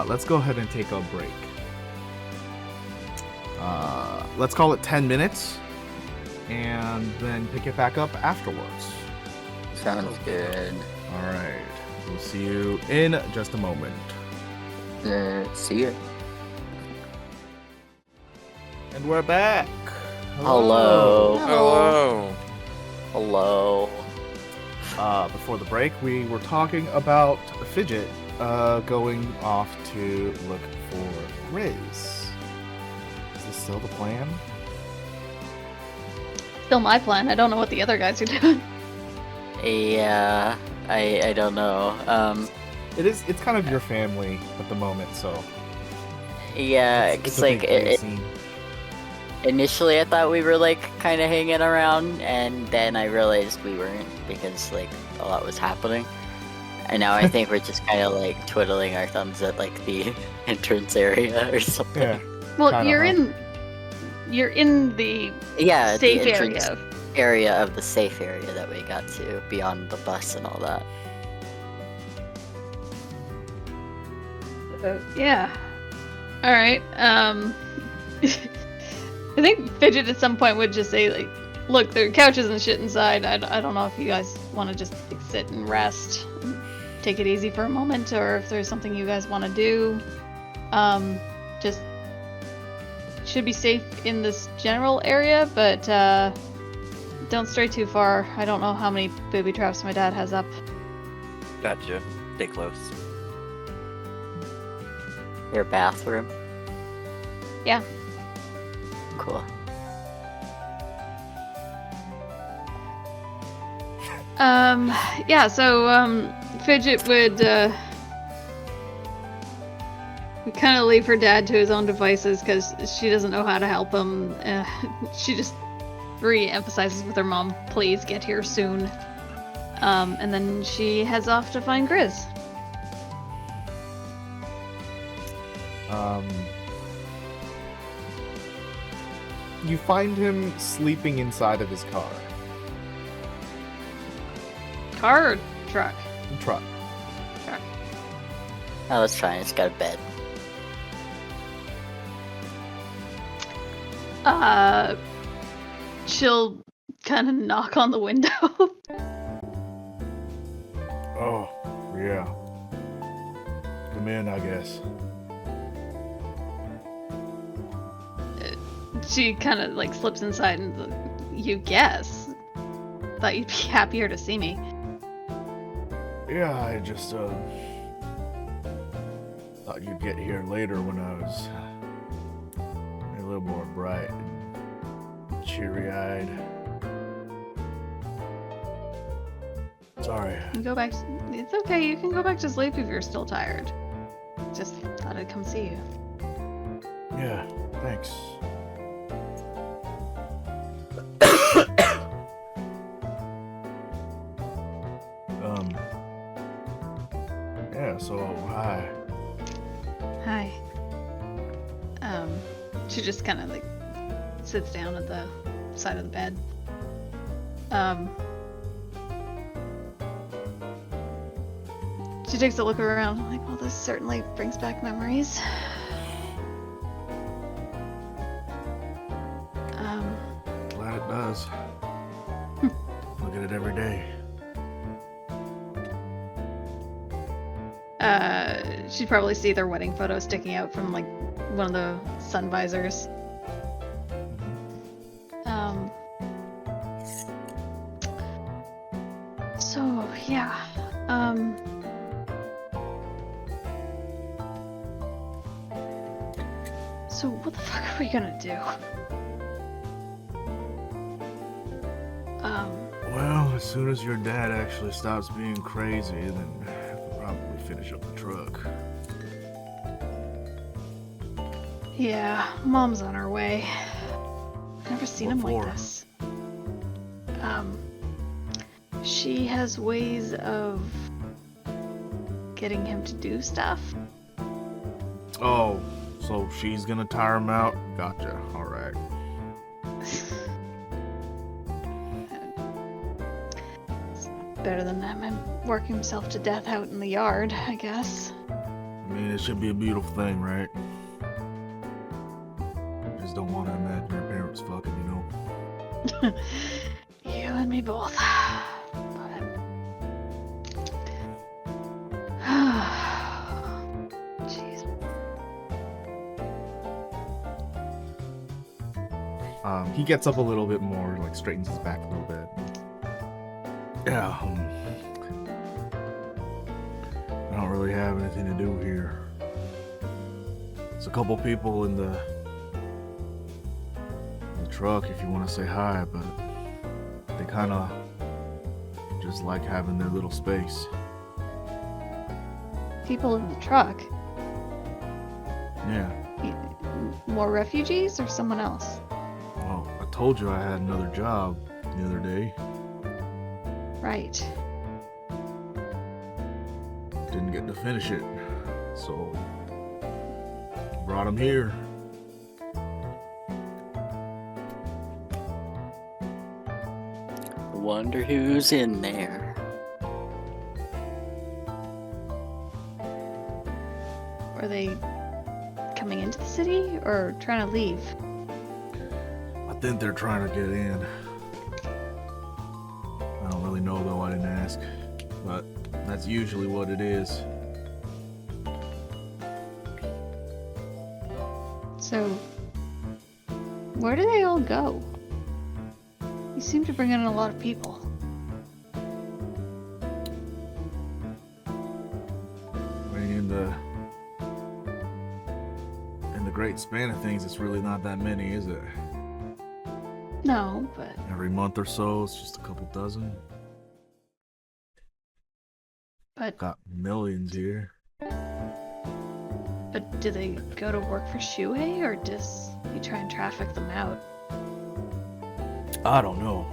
let's go ahead and take a break. Let's call it 10 minutes, and then pick it back up afterwards.
Sounds good.
All right, we'll see you in just a moment.
See you.
And we're back.
Hello.
Hello.
Hello.
Before the break, we were talking about Fidget going off to look for Grizz. Is this still the plan?
Still my plan. I don't know what the other guys are doing.
Yeah, I don't know.
It's kind of your family at the moment, so
Yeah,
it's
it's
a
like
big play scene.
initially I thought we were like kind of hanging around, and then I realized we weren't because like a lot was happening. And now I think we're just kind of like twiddling our thumbs at like the entrance area or something.
Yeah.
Well,
Kinda,
you're in the
Yeah,
safe
the entrance
area.
of the safe area that we got to beyond the bus and all that.
Yeah. All right. I think Fidget at some point would just say like, "Look, there are couches and shit inside. I don't know if you guys want to just like, sit and rest, and take it easy for a moment, or if there's something you guys want to do. Just should be safe in this general area, but don't stray too far. I don't know how many booby traps my dad has up."
Gotcha. Stay close.
Your bathroom?
Yeah.
Cool.
Yeah, so, Fidget would kind of leave her dad to his own devices because she doesn't know how to help him. She just re-emphasizes with her mom, please get here soon. And then she heads off to find Grizz.
You find him sleeping inside of his car.
Car or truck?
Truck.
Truck.
Oh, that's fine. It's got a bed.
She'll kind of knock on the window.
Oh, yeah. Come in, I guess.
She kind of like slips inside and you guess. Thought you'd be happier to see me.
Yeah, I just thought you'd get here later when I was a little more bright and cheery-eyed. Sorry.
You go back. It's okay. You can go back to sleep if you're still tired. Just thought I'd come see you.
Yeah, thanks. Yeah, so, hi.
Hi. She just kind of like sits down at the side of the bed. She takes a look around. I'm like, well, this certainly brings back memories.
Glad it does. Look at it every day.
She'd probably see their wedding photo sticking out from like one of the sun visors. Yeah. So what the fuck are we gonna do?
Well, as soon as your dad actually stops being crazy, then we'll probably finish up the truck.
Yeah, Mom's on her way. Never seen him like
What for?
this. She has ways of getting him to do stuff.
Oh, so she's gonna tire him out? Gotcha. All right.
It's better than him working himself to death out in the yard, I guess.
I mean, it should be a beautiful thing, right? Just don't want to imagine your parents fucking, you know?
You and me both. Jeez.
He gets up a little bit more, like straightens his back a little bit. Yeah, I don't really have anything to do here. There's a couple people in the truck if you want to say hi, but they kind of just like having their little space.
People in the truck.
Yeah.
More refugees or someone else?
Well, I told you I had another job the other day.
Right.
Didn't get to finish it, so brought him here.
Wonder who's in there.
Are they coming into the city or trying to leave?
I think they're trying to get in. I don't really know though, I didn't ask. But that's usually what it is.
So, where do they all go? You seem to bring in a lot of people.
I mean, in the great span of things, it's really not that many, is it?
No, but
Every month or so, it's just a couple dozen. Got millions here.
but do they go to work for Shuhei or does he try and traffic them out?
I don't know.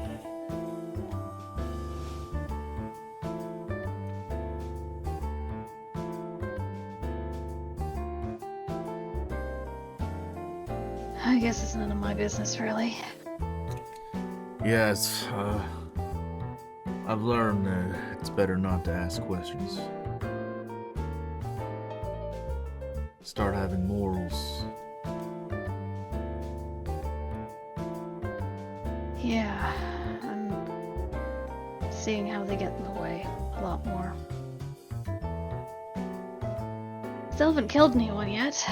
I guess it's none of my business, really.
Yes, I've learned that it's better not to ask questions. Start having morals.
Yeah, I'm seeing how they get in the way a lot more. Still haven't killed anyone yet.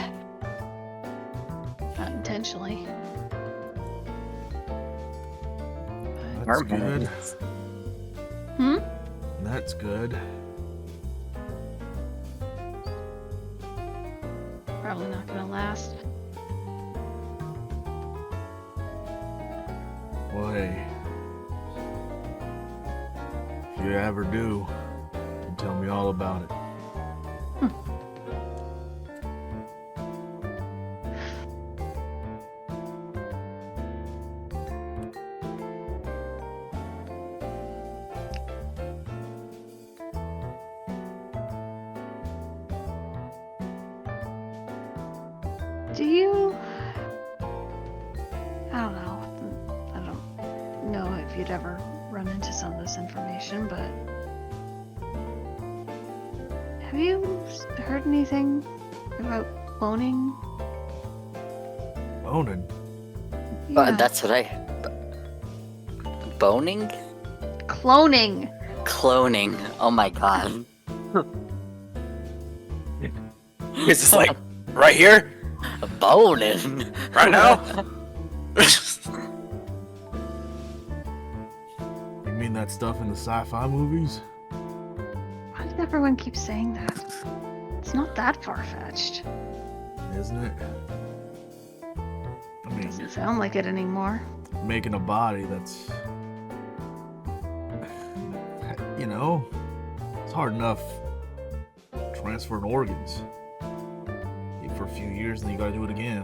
Not intentionally.
That's good.
Hmm?
That's good.
Probably not gonna last.
Well, hey. If you ever do, then tell me all about it.
Do you... I don't know. I don't know if you'd ever run into some of this information, but... Have you heard anything about cloning?
Bonin?
But that's what I. Boning?
Cloning!
Cloning. Oh my god.
It's just like, right here?
Boning.
Right now?
You mean that stuff in the sci-fi movies?
Everyone keeps saying that. It's not that far-fetched.
Isn't it? I mean,
Doesn't sound like it anymore.
making a body that's, you know, it's hard enough transferring organs for a few years, and then you gotta do it again.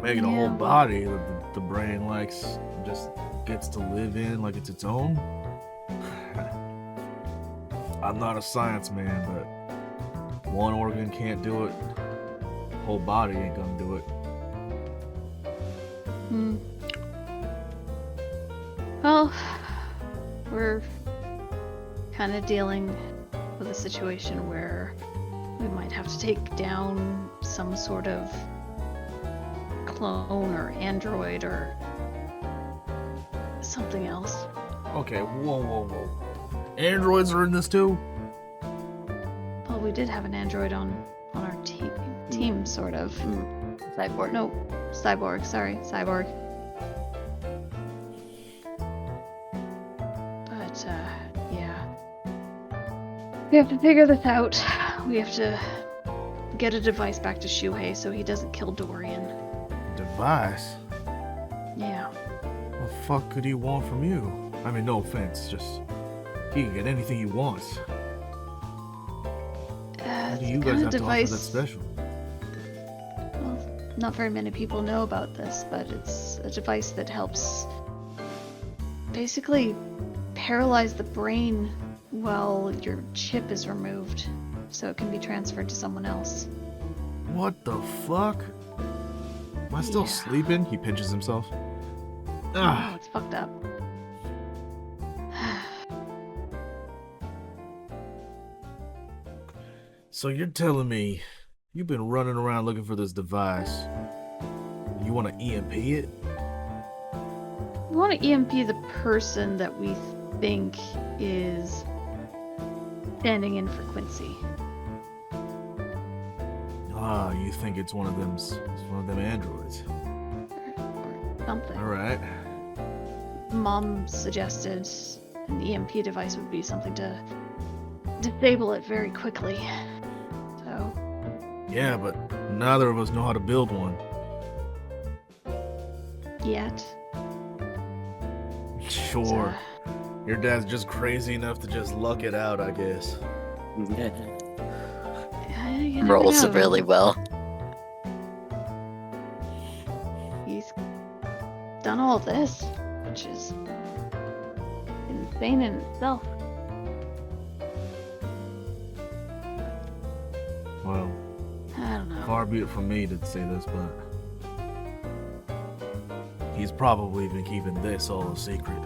Making a whole
Yeah,
body that the brain likes, just gets to live in like it's its own. I'm not a science man, but one organ can't do it, whole body ain't gonna do it.
Well, we're kind of dealing with a situation where we might have to take down some sort of clone or android or something else.
Okay, whoa. Androids are in this too?
Well, we did have an android on our team, sort of.
Cyborg.
No, cyborg. Sorry, cyborg. But yeah, we have to figure this out. We have to get a device back to Shuhei so he doesn't kill Dorian.
Device?
Yeah.
What the fuck could he want from you? I mean, no offense, just he can get anything he wants. What do you guys have to offer that's special?
Well, not very many people know about this, but it's a device that helps basically paralyze the brain while your chip is removed, so it can be transferred to someone else.
What the fuck? Am I still
Yeah.
sleeping? He pinches himself.
Oh,
Ah,
it's fucked up.
so you're telling me you've been running around looking for this device? You want to EMP it?
We want to EMP the person that we think is standing in for Quincy.
Ah, you think it's one of them androids?
Or something.
All right.
Mom suggested an EMP device would be something to disable it very quickly. So,
Yeah, but neither of us know how to build one.
yet.
Sure. Your dad's just crazy enough to just luck it out, I guess.
You never
Rolls
know.
really well.
He's done all this, which is insane in itself.
Well,
I don't know.
far be it from me to say this, but he's probably been keeping this all a secret.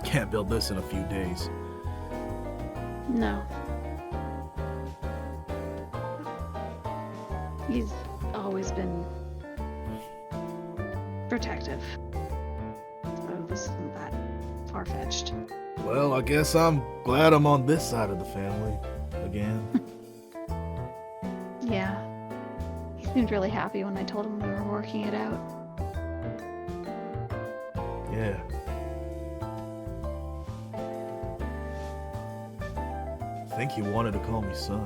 Can't build this in a few days.
No. He's always been protective. So this isn't that far-fetched.
Well, I guess I'm glad I'm on this side of the family again.
Yeah. He seemed really happy when I told him we were working it out.
Yeah. I think he wanted to call me son.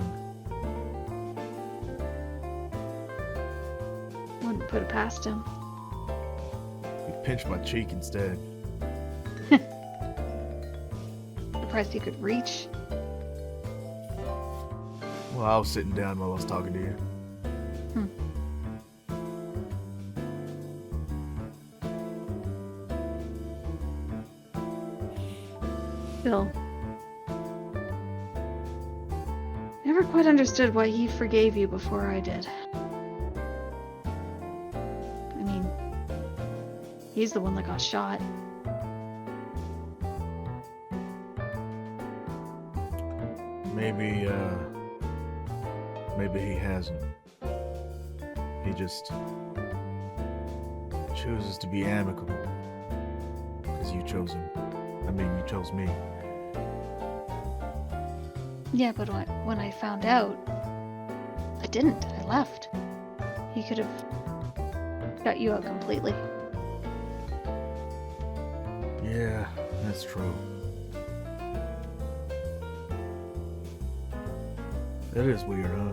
Wouldn't put it past him.
He pinched my cheek instead.
Surprised he could reach.
Well, I was sitting down while I was talking to you.
Bill. Never quite understood why he forgave you before I did. I mean, he's the one that got shot.
Maybe he hasn't. He just chooses to be amicable. Because you chose him. I mean, you chose me.
Yeah, but when I found out, I didn't. I left. He could have got you out completely.
Yeah, that's true. It is weird, huh?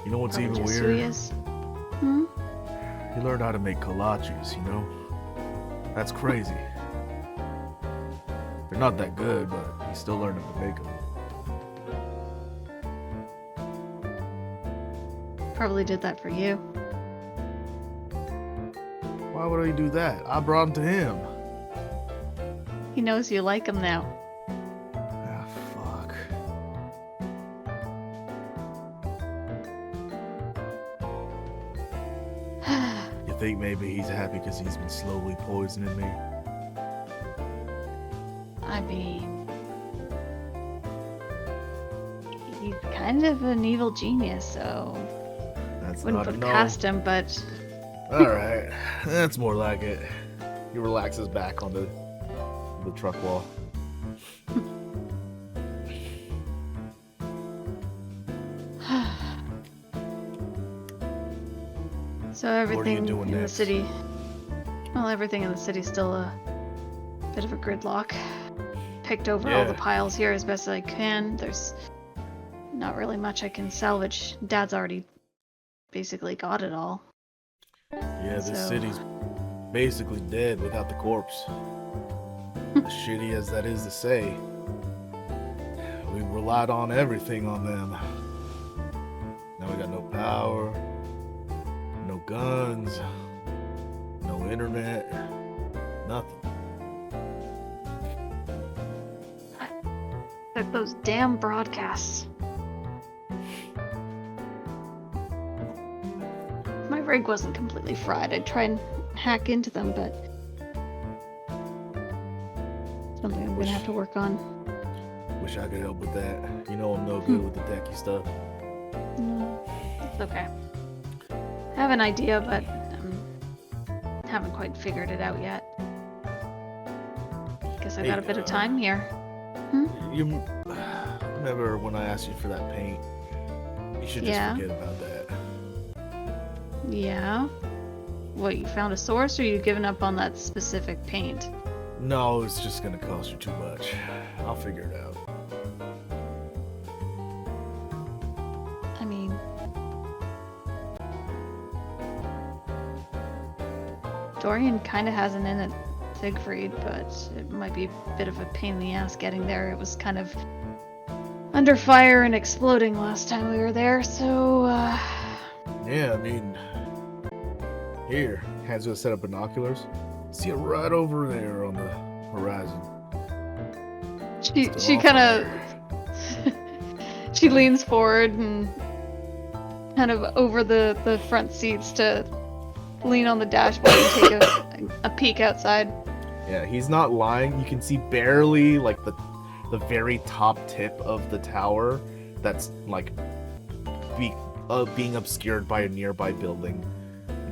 You know what's
Probably
even
just who he
weird?
is. Hmm?
He learned how to make kolaches, you know? That's crazy. They're not that good, but he's still learning to make them.
Probably did that for you.
Why would he do that? I brought him to him.
He knows you like him now.
Ah, fuck. You think maybe he's happy because he's been slowly poisoning me?
I mean, he's kind of an evil genius, so
That's
wouldn't
not
put
a
it
no.
past him, but
Alright, that's more like it. He relaxes back on the truck wall.
so everything
doing
in the
next?
city, well, everything in the city's still a bit of a gridlock. Picked over all the
Yeah.
piles here as best as I can. There's not really much I can salvage. Dad's already basically got it all.
Yeah, this
So-
city's basically dead without the corpse. As shitty as that is to say, we relied on everything on them. Now we got no power, no guns, no internet, nothing.
Like those damn broadcasts. My rig wasn't completely fried. I'd try and hack into them, but something I'm gonna have to work on.
Wish I could help with that. You know I'm no good with the techie stuff.
No, it's okay. I have an idea, but haven't quite figured it out yet. Guess I got a bit of time here.
You remember when I asked you for that paint? You should just
Yeah.
forget about that.
Yeah. What, you found a source, or you given up on that specific paint?
No, it's just gonna cost you too much. I'll figure it out.
I mean, Dorian kind of has an in at Siegfried, but it might be a bit of a pain in the ass getting there. It was kind of under fire and exploding last time we were there, so
Yeah, I mean, here, hands you a set of binoculars. See it right over there on the horizon.
she
Still
kind
on
of
fire.
she leans forward and kind of over the front seats to lean on the dashboard and take a peek outside.
Yeah, he's not lying. You can see barely like the very top tip of the tower that's like being obscured by a nearby building.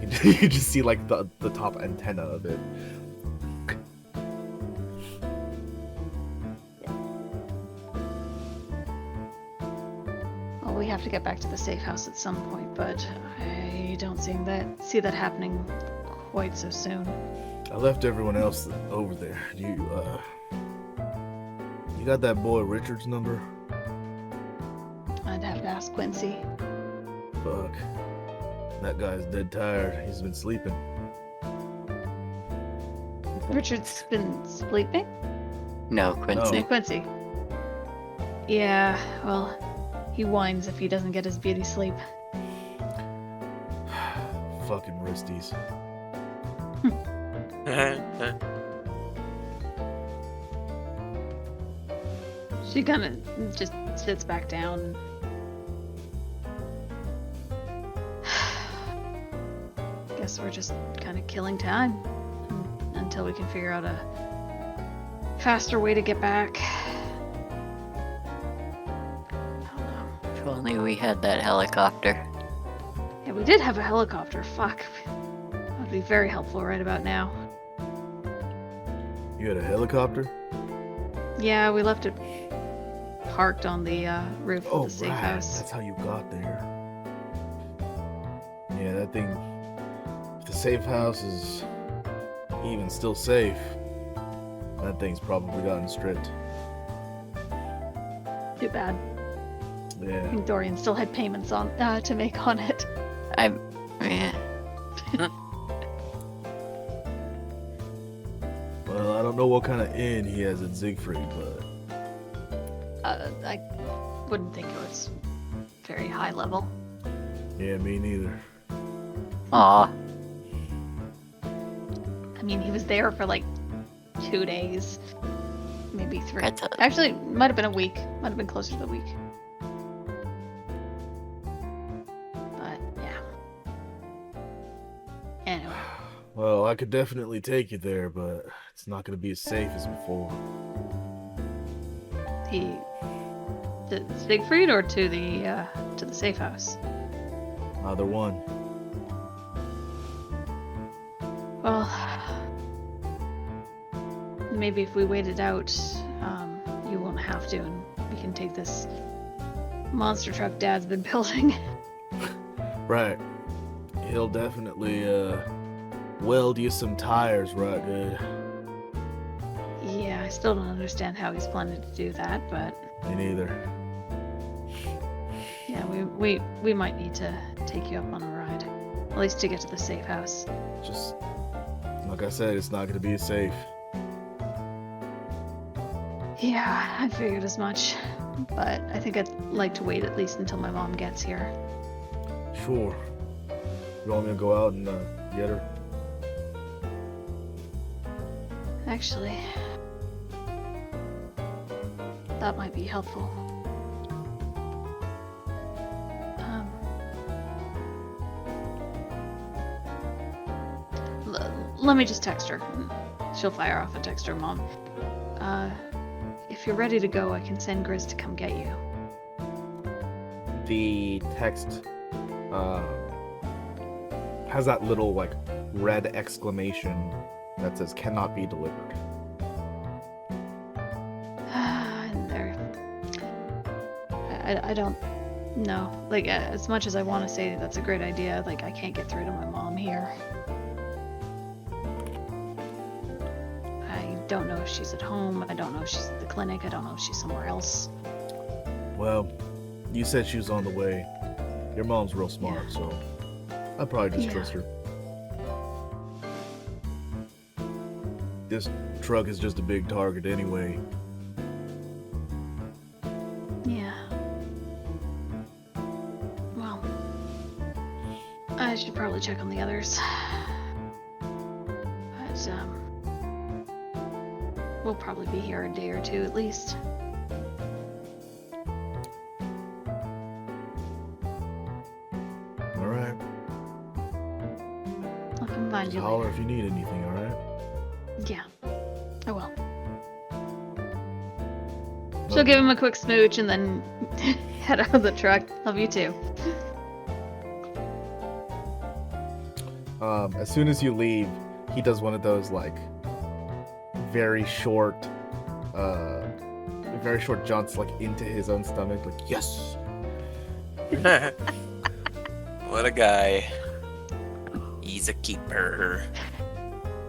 You can just see like the top antenna of it.
Well, we have to get back to the safe house at some point, but I don't see that happening quite so soon.
I left everyone else over there. You got that boy Richard's number?
I'd have to ask Quincy.
Fuck. That guy's dead tired. He's been sleeping.
Richard's been sleeping?
No, Quincy.
Hey, Quincy. Yeah, well, he whines if he doesn't get his beauty sleep.
Fucking wristies.
She kind of just sits back down. Guess we're just kind of killing time until we can figure out a faster way to get back. I don't know.
If only we had that helicopter.
Yeah, we did have a helicopter. Fuck. That would be very helpful right about now.
You had a helicopter?
Yeah, we left it parked on the roof
Oh,
of the safe
right.
house.
That's how you got there. Yeah, that thing. If the safe house is even still safe, that thing's probably gotten stripped.
Too bad. I
Yeah.
think Dorian still had payments on to make on it.
I'm. Yeah.
Well, I don't know what kind of inn he has at Siegfried, but
I wouldn't think it was very high level.
yeah, me neither.
Aw.
I mean, he was there for like 2 days, maybe 3.
That's a-
Actually, might have been a week. Might have been closer to the week. But yeah. Anyway,
Well, I could definitely take you there, but it's not going to be as safe as before.
to Siegfried or to the safe house.
Either one.
Well, maybe if we wait it out, you won't have to, and we can take this monster truck Dad's been building.
Right. He'll definitely weld you some tires right good.
Yeah, I still don't understand how he's planning to do that, but
Me neither.
yeah, we might need to take you up on a ride, at least to get to the safe house.
Just like I said, it's not going to be as safe.
Yeah, I figured as much, but I think I'd like to wait at least until my mom gets here.
Sure. You want me to go out and get her?
Actually, that might be helpful. Let me just text her. She'll fire off a text her mom. If you're ready to go, I can send Grizz to come get you.
The text has that little like red exclamation that says cannot be delivered.
And there, I don't know. Like, as much as I want to say that's a great idea, like, I can't get through to my mom here. I don't know if she's at home. I don't know if she's at the clinic. I don't know if she's somewhere else.
Well, you said she was on the way. Your mom's real smart,
Yeah.
so I'd probably just
Yeah.
trust her. This truck is just a big target anyway.
Yeah. Well, I should probably check on the others. But, we'll probably be here a day or two at least.
Alright.
I'll come find
Just
you
holler
later.
if you need anything, alright?
Yeah, I will. She'll give him a quick smooch and then head out of the truck. Love you too.
As soon as you leave, he does one of those like very short jumps like into his own stomach, like yes.
What a guy. He's a keeper.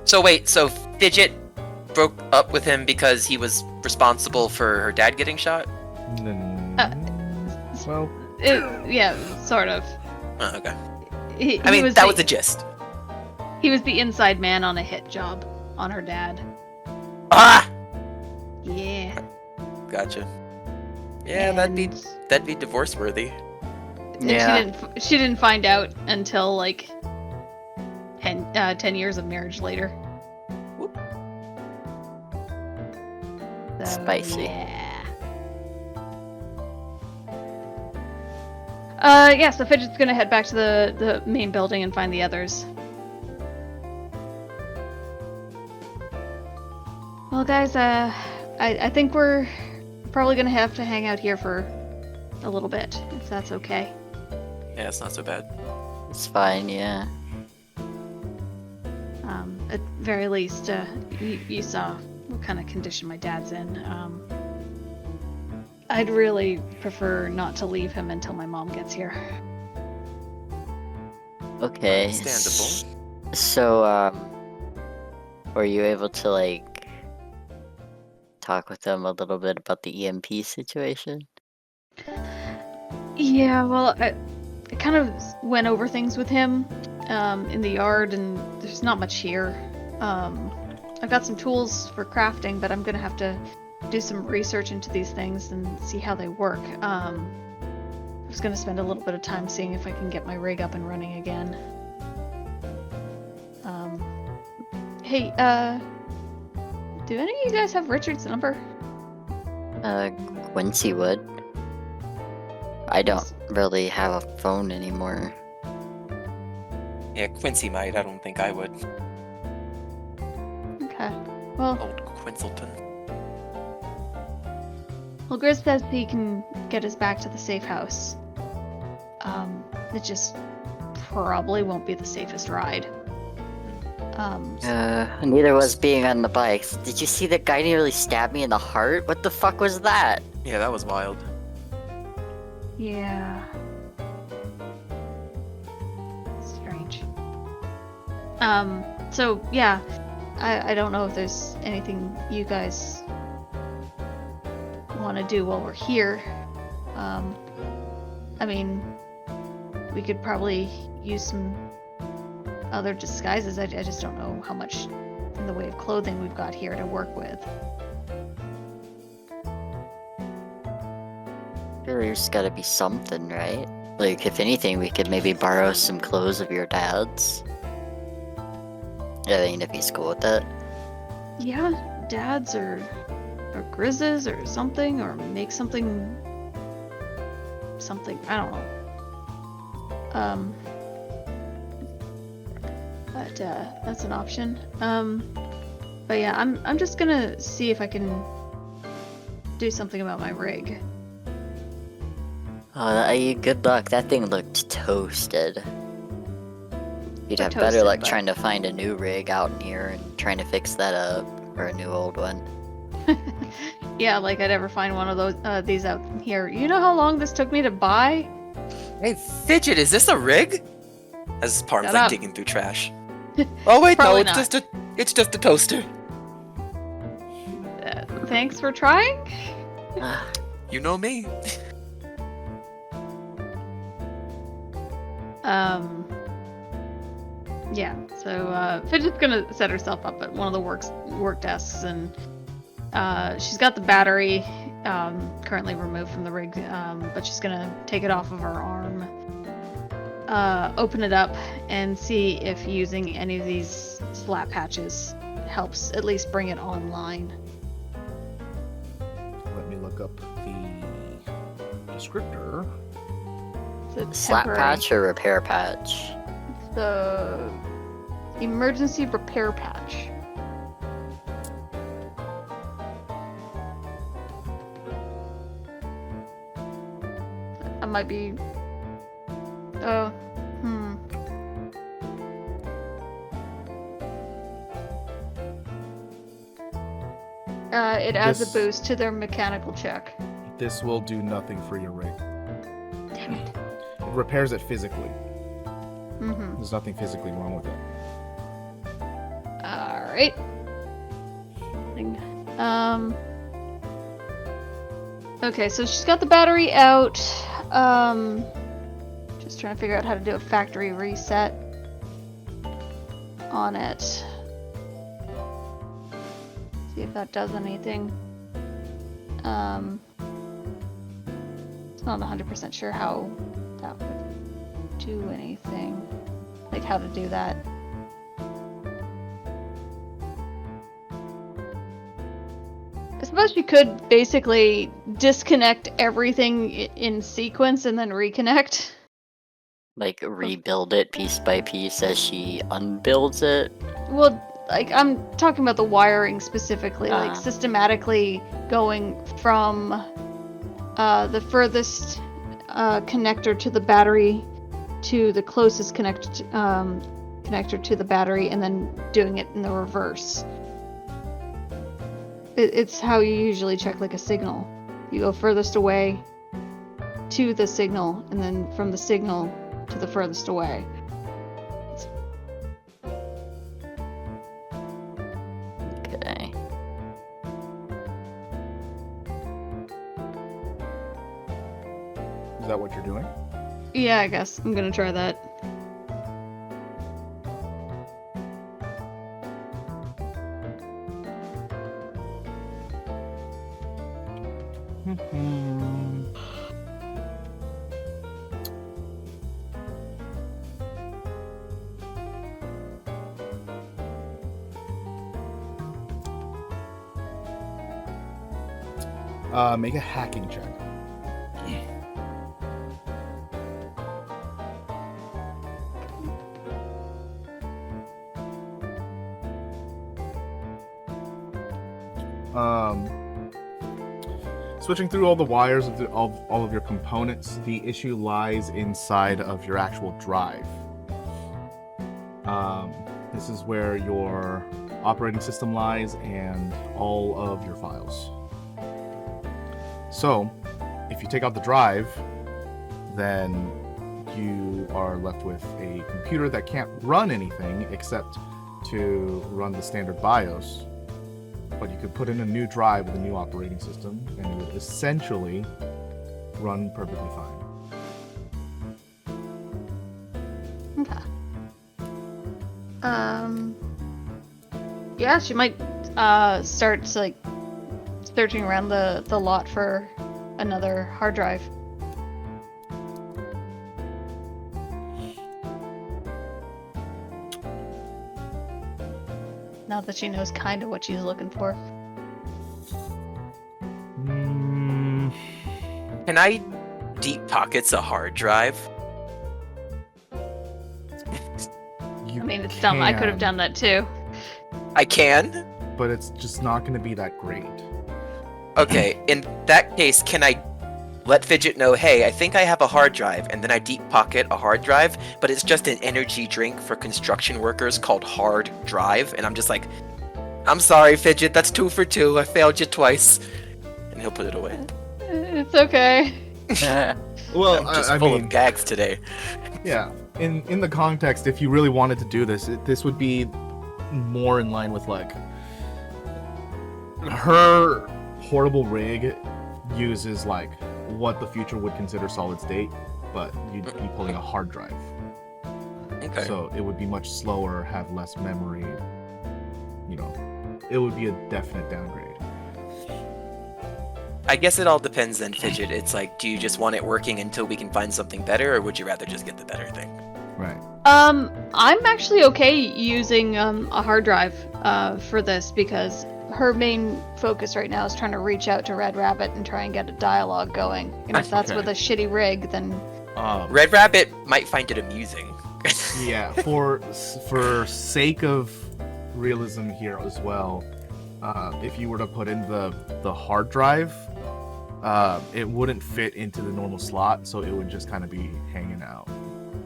So wait, so Fidget broke up with him because he was responsible for her dad getting shot?
Well,
Yeah, sort of.
Oh, okay.
He
I mean,
was
that
the,
was the gist.
He was the inside man on a hit job on her dad.
Ah!
Yeah.
Gotcha. Yeah, that'd be
And
divorce worthy.
Yeah.
she didn't find out until like 10 years of marriage later.
Whoop.
So,
Spicy.
Yeah. Yeah, so Fidget's gonna head back to the main building and find the others. Well, guys, I think we're probably gonna have to hang out here for a little bit, if that's okay.
Yeah, it's not so bad.
It's fine, yeah.
At very least, you saw what kind of condition my dad's in. I'd really prefer not to leave him until my mom gets here.
Okay.
Understandable.
So, were you able to, like, talk with them a little bit about the EMP situation?
Yeah, well, I kind of went over things with him in the yard, and there's not much here. I've got some tools for crafting, but I'm gonna have to do some research into these things and see how they work. I'm just gonna spend a little bit of time seeing if I can get my rig up and running again. Hey, do any of you guys have Richard's number?
Quincy would. I don't really have a phone anymore.
Yeah, Quincy might. I don't think I would.
Okay. Well,
Old Quincelton.
well, Grizz says he can get us back to the safe house. It just probably won't be the safest ride.
Neither was being on the bikes. Did you see that guy nearly stabbed me in the heart? What the fuck was that?
Yeah, that was wild.
Yeah. Strange. So yeah, I don't know if there's anything you guys want to do while we're here. I mean, we could probably use some other disguises. I just don't know how much in the way of clothing we've got here to work with.
There's gotta be something, right? Like, if anything, we could maybe borrow some clothes of your dad's. I mean, if he's cool with that.
Yeah, dads or grizzes or something, or make something, I don't know. But that's an option. But yeah, I'm just gonna see if I can do something about my rig.
Oh, good luck. That thing looked toasted. You'd have better
Toasted,
luck
but-
trying to find a new rig out here and trying to fix that up, or a new old one.
Yeah, like I'd ever find one of those these out here. You know how long this took me to buy?
Hey, Fidget, is this a rig? As Parm's
Shut
like
up.
digging through trash. Oh wait, no,
Probably
it's
not.
just a toaster.
Thanks for trying.
You know me.
Yeah, so Fidget's gonna set herself up at one of the work desks, and she's got the battery currently removed from the rig, but she's gonna take it off of her arm, open it up, and see if using any of these slap patches helps at least bring it online.
Let me look up the descriptor.
It's a
Slap
temporary-
patch or repair patch?
The emergency repair patch. That might be. Oh, it adds
This-
a boost to their mechanical check.
This will do nothing for your rig.
Damn it.
It repairs it physically.
Mm-hmm.
There's nothing physically wrong with it.
Alright. Okay, so she's got the battery out. Just trying to figure out how to do a factory reset on it. See if that does anything. Not 100% sure how that would do anything. Like how to do that. I suppose you could basically disconnect everything in sequence and then reconnect.
Like, rebuild it piece by piece as she unbuilds it?
Well, like I'm talking about the wiring specifically, like
Ah.
systematically going from the furthest connector to the battery to the closest connector to the battery, and then doing it in the reverse. It's how you usually check like a signal. You go furthest away to the signal, and then from the signal to the furthest away.
Okay.
Is that what you're doing?
Yeah, I guess I'm gonna try that.
Make a hacking check. Switching through all the wires of all of your components, the issue lies inside of your actual drive. This is where your operating system lies and all of your files. So, if you take out the drive, then you are left with a computer that can't run anything except to run the standard BIOS. But you could put in a new drive with a new operating system, and it would essentially run perfectly fine.
Okay. Yeah, she might start like searching around the lot for another hard drive. Now that she knows kind of what she's looking for.
Can I deep pockets a hard drive?
You
I mean, it's dumb. I could have done that too.
I can?
but it's just not going to be that great.
Okay, in that case, can I let Fidget know, hey, I think I have a hard drive, and then I deep pocket a hard drive, but it's just an energy drink for construction workers called Hard Drive, and I'm just like, I'm sorry, Fidget, that's 2 for 2, I failed you twice. And he'll put it away.
It's okay.
Well,
I'm just
I
full
mean,
of gags today.
yeah. In the context, if you really wanted to do this, this would be more in line with, like, her portable rig uses, like, what the future would consider solid state, but you'd be pulling a hard drive.
Okay.
So it would be much slower, have less memory. You know, it would be a definite downgrade.
I guess it all depends then, Fidget. It's like, do you just want it working until we can find something better, or would you rather just get the better thing?
Right.
I'm actually okay using a hard drive for this because her main focus right now is trying to reach out to Red Rabbit and try and get a dialogue going. And if that's
Okay.
with a shitty rig, then
Red Rabbit might find it amusing.
Yeah, for sake of realism here as well, if you were to put in the hard drive, it wouldn't fit into the normal slot, so it would just kind of be hanging out.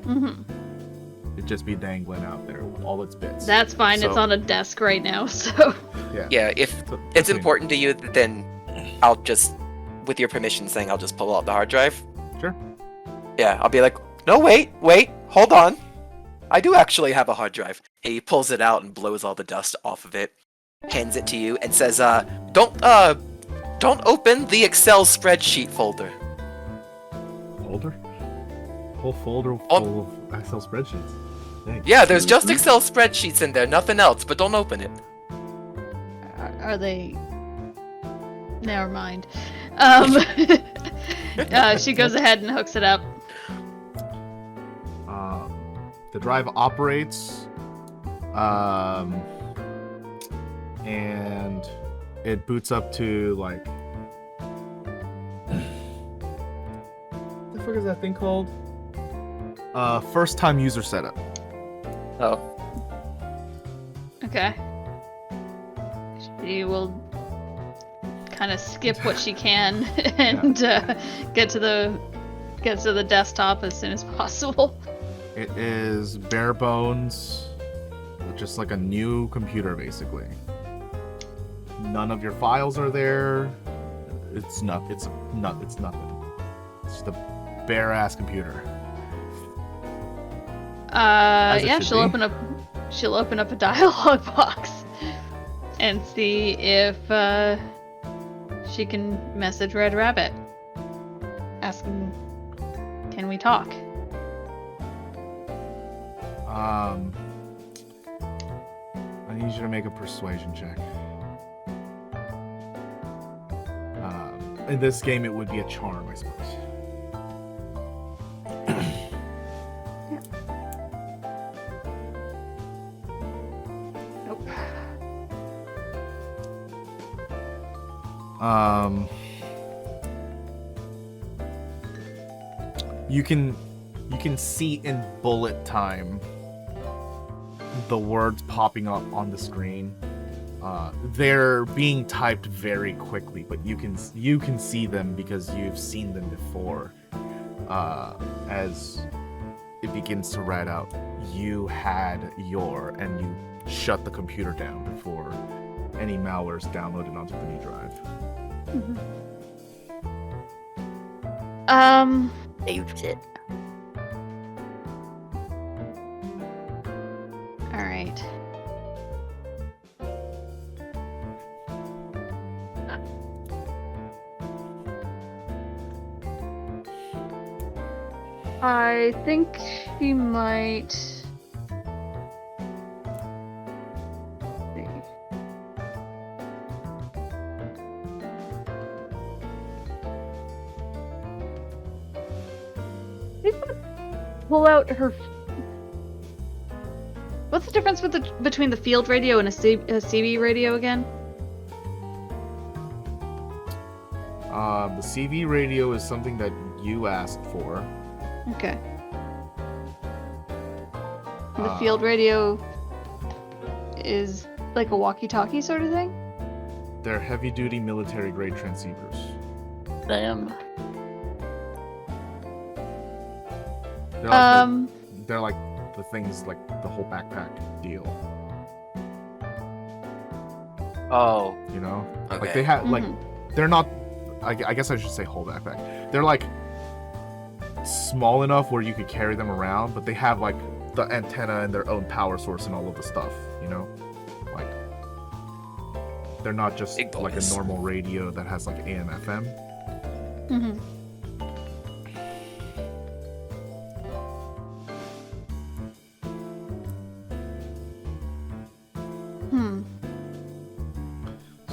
mhm.
It'd just be dangling out there with all its bits.
That's fine. It's
So-
on a desk right now, so
Yeah.
Yeah, if
So,
it's
between-
important to you, then I'll just, with your permission saying, I'll just pull out the hard drive.
Sure.
Yeah, I'll be like, no, wait, hold on. I do actually have a hard drive. He pulls it out and blows all the dust off of it, hands it to you, and says, don't open the Excel spreadsheet folder.
Folder? Whole folder
Oh.
full of Excel spreadsheets. Thanks.
Yeah, there's just Excel spreadsheets in there, nothing else, but don't open it.
are they? Never mind. She goes ahead and hooks it up.
The drive operates, and it boots up to, like, what the fuck is that thing called? First time user setup.
Oh.
Okay. She will kind of skip what she can and get to the desktop as soon as possible.
It is bare bones, just like a new computer, basically. None of your files are there. It's nothing. It's just a bare ass computer. As it
Yeah,
should
she'll
be.
open up a dialogue box and see if she can message Red Rabbit, asking Can we talk?
I need you to make a persuasion check. In this game, it would be a charm, I suppose.
Nope.
You can see in bullet time the words popping up on the screen. They're being typed very quickly, but you can see them because you've seen them before. As it begins to write out, you had your, and you shut the computer down before any malware is downloaded onto the new drive.
Saved it.
All right. I think she might. Pull out her. What's the difference between the field radio and a CB radio again?
The CV radio is something that you asked for.
Okay. And the field radio is like a walkie-talkie sort of thing?
They're heavy-duty military-grade transceivers.
Damn.
They're like the things, like the whole backpack deal.
Oh.
You know?
Okay.
Like they have, like, they're not, I guess I should say whole backpack. They're like small enough where you could carry them around, but they have like the antenna and their own power source and all of the stuff, you know? Like, they're not just
Big
like a
bonus.
normal radio that has like AM, FM.
Mm-hmm.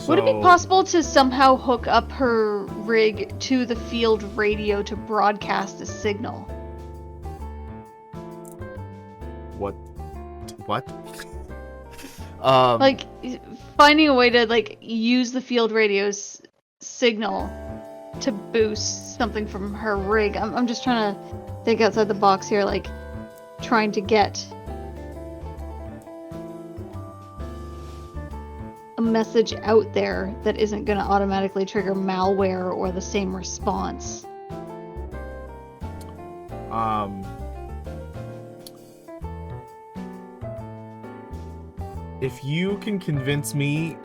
Would it be
So-
possible to somehow hook up her rig to the field radio to broadcast a signal?
What?
Like, finding a way to, like, use the field radio's signal to boost something from her rig. I'm just trying to think outside the box here, like, trying to get a message out there that isn't going to automatically trigger malware or the same response.
If you can convince me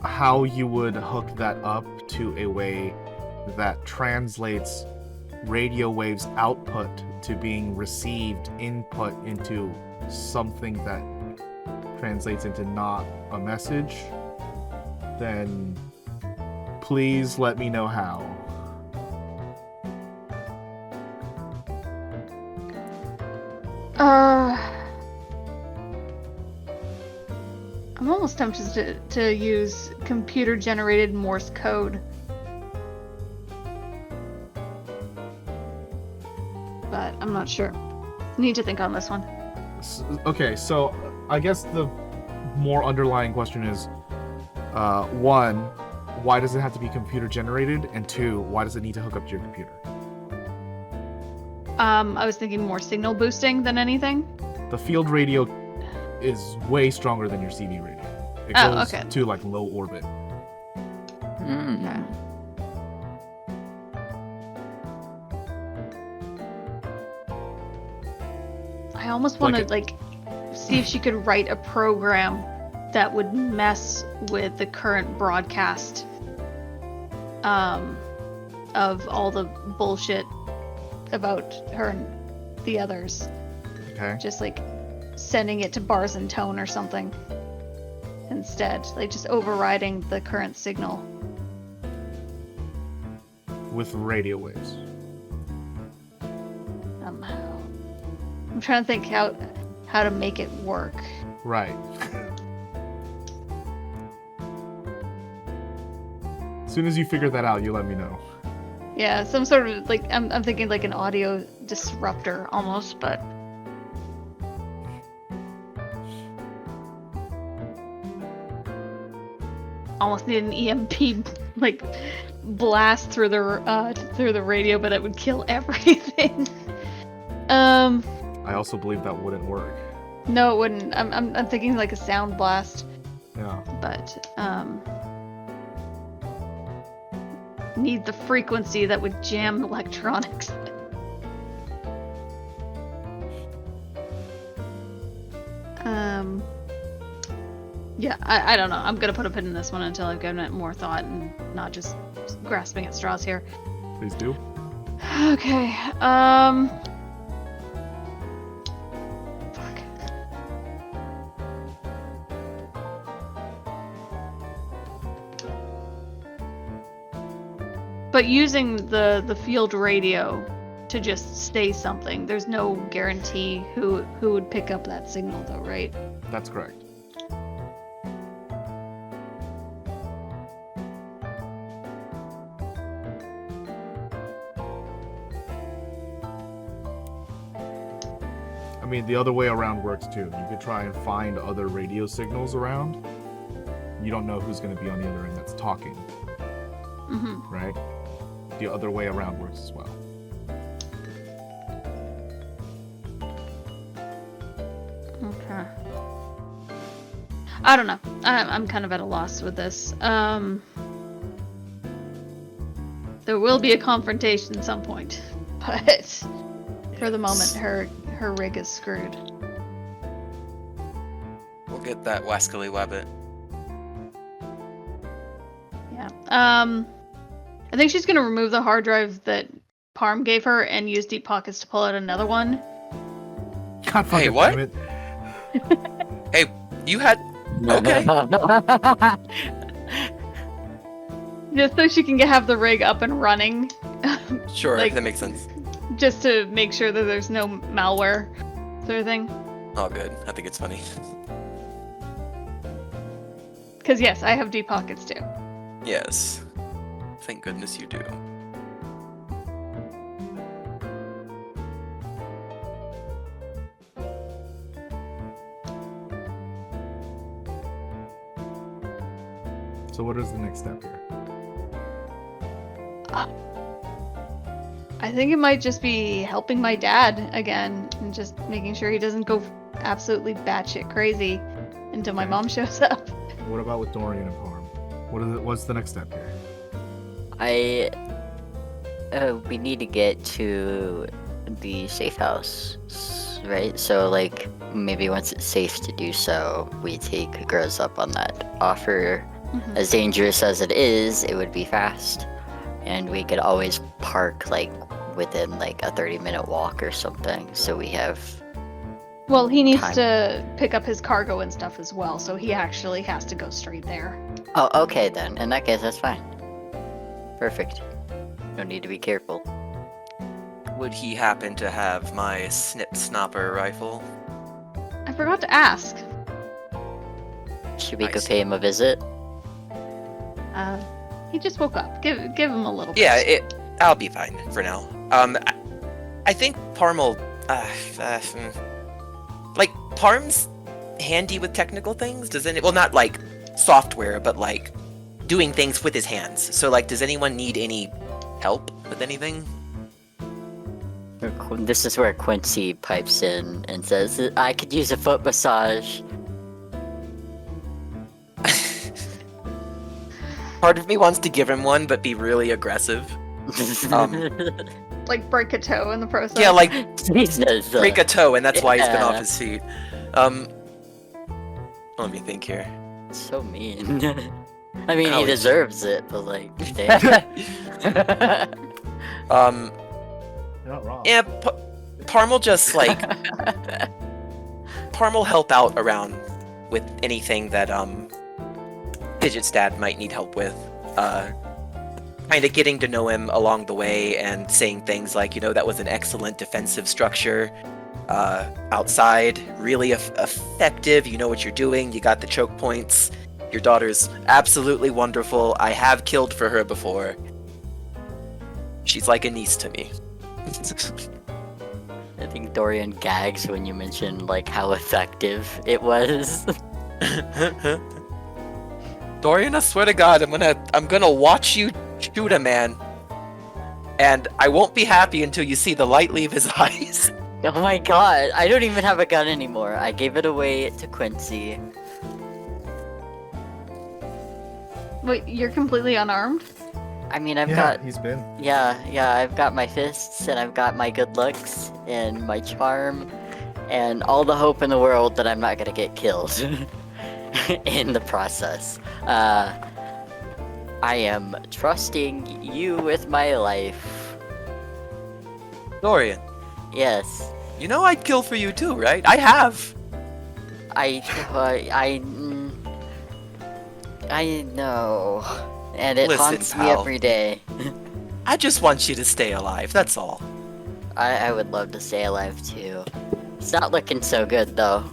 how you would hook that up to a way that translates radio waves output to being received input into something that translates into not a message, then please let me know how.
I'm almost tempted to use computer-generated Morse code. But I'm not sure. Need to think on this one.
Okay, so I guess the more underlying question is, one, why does it have to be computer generated? And two, why does it need to hook up to your computer?
I was thinking more signal boosting than anything.
The field radio is way stronger than your CV radio. It
Oh,
goes
okay.
to like low orbit.
Okay. I almost want to
Like
see if she could write a program that would mess with the current broadcast of all the bullshit about her and the others.
Okay.
Just like sending it to bars and tone or something instead, like just overriding the current signal.
With radio waves.
I'm trying to think how to make it work.
Right. As soon as you figure that out, you let me know.
Yeah, some sort of like I'm thinking like an audio disruptor almost, but almost need an EMP like blast through the radio, but it would kill everything.
I also believe that wouldn't work.
No, it wouldn't. I'm thinking like a sound blast,
Yeah.
but need the frequency that would jam electronics. Yeah, I don't know. I'm gonna put a pin in this one until I've given it more thought and not just grasping at straws here.
Please do.
Okay, fuck. But using the field radio to just say something, there's no guarantee who would pick up that signal though, right?
That's correct. I mean, the other way around works too. You could try and find other radio signals around. You don't know who's going to be on the other end that's talking.
Mm-hmm.
Right? The other way around works as well.
Okay. I don't know. I'm kind of at a loss with this. There will be a confrontation at some point, but for the moment, her rig is screwed.
We'll get that Wascally Wabbit.
Yeah. I think she's gonna remove the hard drive that Parm gave her and use Deep Pockets to pull out another one.
God fucking
Hey, what?
damn it.
Hey, you had... Okay.
Just so she can have the rig up and running.
Sure,
Like-
that makes sense.
Just to make sure that there's no malware sort of thing.
Oh, good. I think it's funny.
Because yes, I have Deep Pockets too.
Yes. Thank goodness you do.
So what is the next step here?
I think it might just be helping my dad again and just making sure he doesn't go absolutely batshit crazy until my mom shows up.
What about with Dorian and Parm? What's the next step here?
We need to get to the safe house, right? So, like, maybe once it's safe to do so, we take girls up on that offer.
Mhm.
As dangerous as it is, it would be fast. And we could always park, like, within, like, a 30-minute walk or something. So we have...
Well, he needs
Time.
to pick up his cargo and stuff as well, so he actually has to go straight there.
Oh, okay then. In that case, that's fine. Perfect. No need to be careful.
Would he happen to have my snip snapper rifle?
I forgot to ask.
Should we go
Nice.
pay him a visit?
He just woke up. Give him a little
Yeah,
bit.
I'll be fine for now. I think Parm will... like, Parm's handy with technical things? Well, not like software, but like doing things with his hands. So, like, does anyone need any help with anything?
This is where Quincy pipes in and says, I could use a foot massage.
Part of me wants to give him one, but be really aggressive.
Like break a toe in the process.
Yeah, like
Jesus.
break a toe, and that's why he's been
Yeah.
off his feet. Let me think here.
So mean. I mean, he
Ouch.
deserves it, but like, damn.
Um,
You're not wrong.
yeah, Parm will just like Parm will help out around with anything that Fidget's dad might need help with. Kind of getting to know him along the way and saying things like, that was an excellent defensive structure. outside, really effective. You know what you're doing. You got the choke points. Your daughter's absolutely wonderful. I have killed for her before. She's like a niece to me.
I think Dorian gags when you mention like how effective it was.
Dorian, I swear to God, I'm gonna watch you shoot a man, and I won't be happy until you see the light leave his eyes.
Oh my god, I don't even have a gun anymore. I gave it away to Quincy.
Wait, you're completely unarmed?
I mean, I've
Yeah,
got
he's been.
yeah, I've got my fists and I've got my good looks and my charm and all the hope in the world that I'm not gonna get killed in the process. I am trusting you with my life.
Dorian,
Yes,
you know I'd kill for you too, right? I have.
I know, and it
Listen,
haunts me
pal.
every day.
I just want you to stay alive, that's all.
I would love to stay alive too. It's not looking so good though.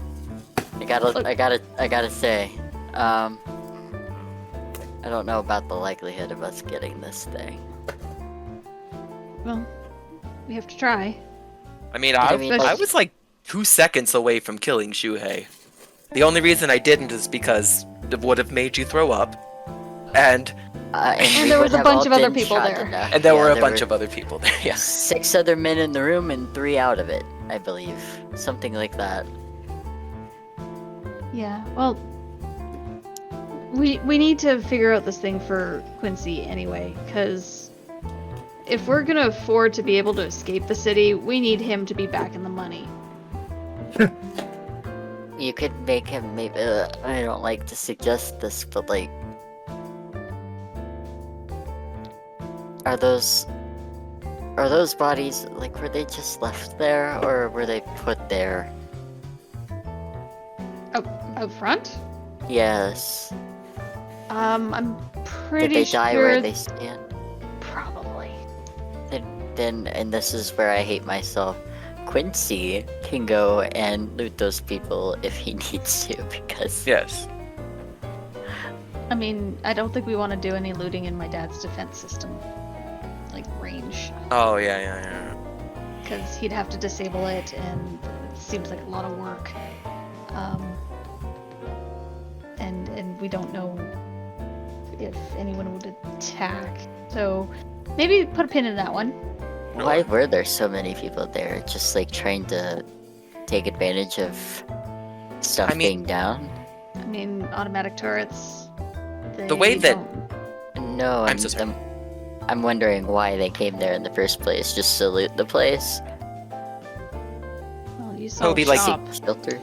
I gotta say, I don't know about the likelihood of us getting this thing.
Well, we have to try.
I mean,
I
I,
mean,
I
like-
was like 2 seconds away from killing Shuhei. The only reason I didn't is because it would have made you throw up. And
And
we
there
would
was a
have
bunch
all
of other
been
people
shot
there.
to death.
and there
Yeah,
were a bunch of other people there, yes.
6 other men in the room and 3 out of it, I believe. Something like that.
Yeah, well, we need to figure out this thing for Quincy anyway, because if we're gonna afford to be able to escape the city, we need him to be back in the money.
You could make him maybe. I don't like to suggest this, but like, are those bodies like were they just left there or were they put there?
Out front?
Yes.
I'm
Did
pretty
they
sure.
die where they stand?
Probably.
Then, and this is where I hate myself. Quincy can go and loot those people if he needs to, because
Yes.
I mean, I don't think we want to do any looting in my dad's defense system, like range,
Oh, yeah.
because he'd have to disable it, and it seems like a lot of work. And we don't know if anyone would attack, so maybe put a pin in that one.
why were there so many people there? Just like trying to take advantage of stuff
I mean-
being down?
I mean, automatic turrets.
The way
they
that-
don't-
No,
I'm so sorry.
I'm wondering why they came there in the first place. Just to loot the place?
Well, you
That
saw
would be like-
shop.
Shelter?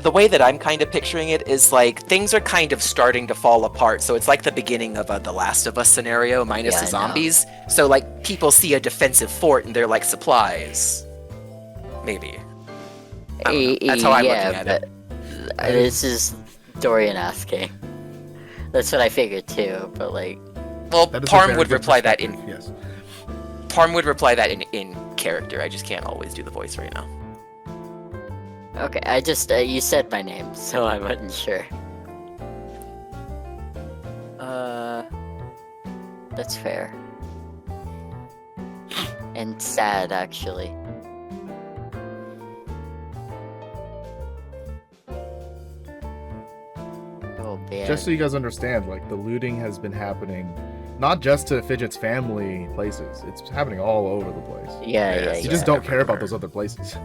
The way that I'm kind of picturing it is like things are kind of starting to fall apart. So it's like the beginning of a The Last of Us scenario minus
Yeah,
the
I know.
zombies. So like people see a defensive fort and they're like supplies. Maybe. I don't know. That's how I'm looking at it.
but this is Dorian asking. That's what I figured too, but like,
Well,
That is a
Parm
very
would
good
reply that in
perspective, Yes.
Parm would reply that in character. I just can't always do the voice right now.
okay, I just, you said my name, so I wasn't sure. That's fair. And sad, actually. Oh, man.
Just so you guys understand, like the looting has been happening, not just to Fidget's family places. It's happening all over the place.
Yeah.
You just don't care about those other places.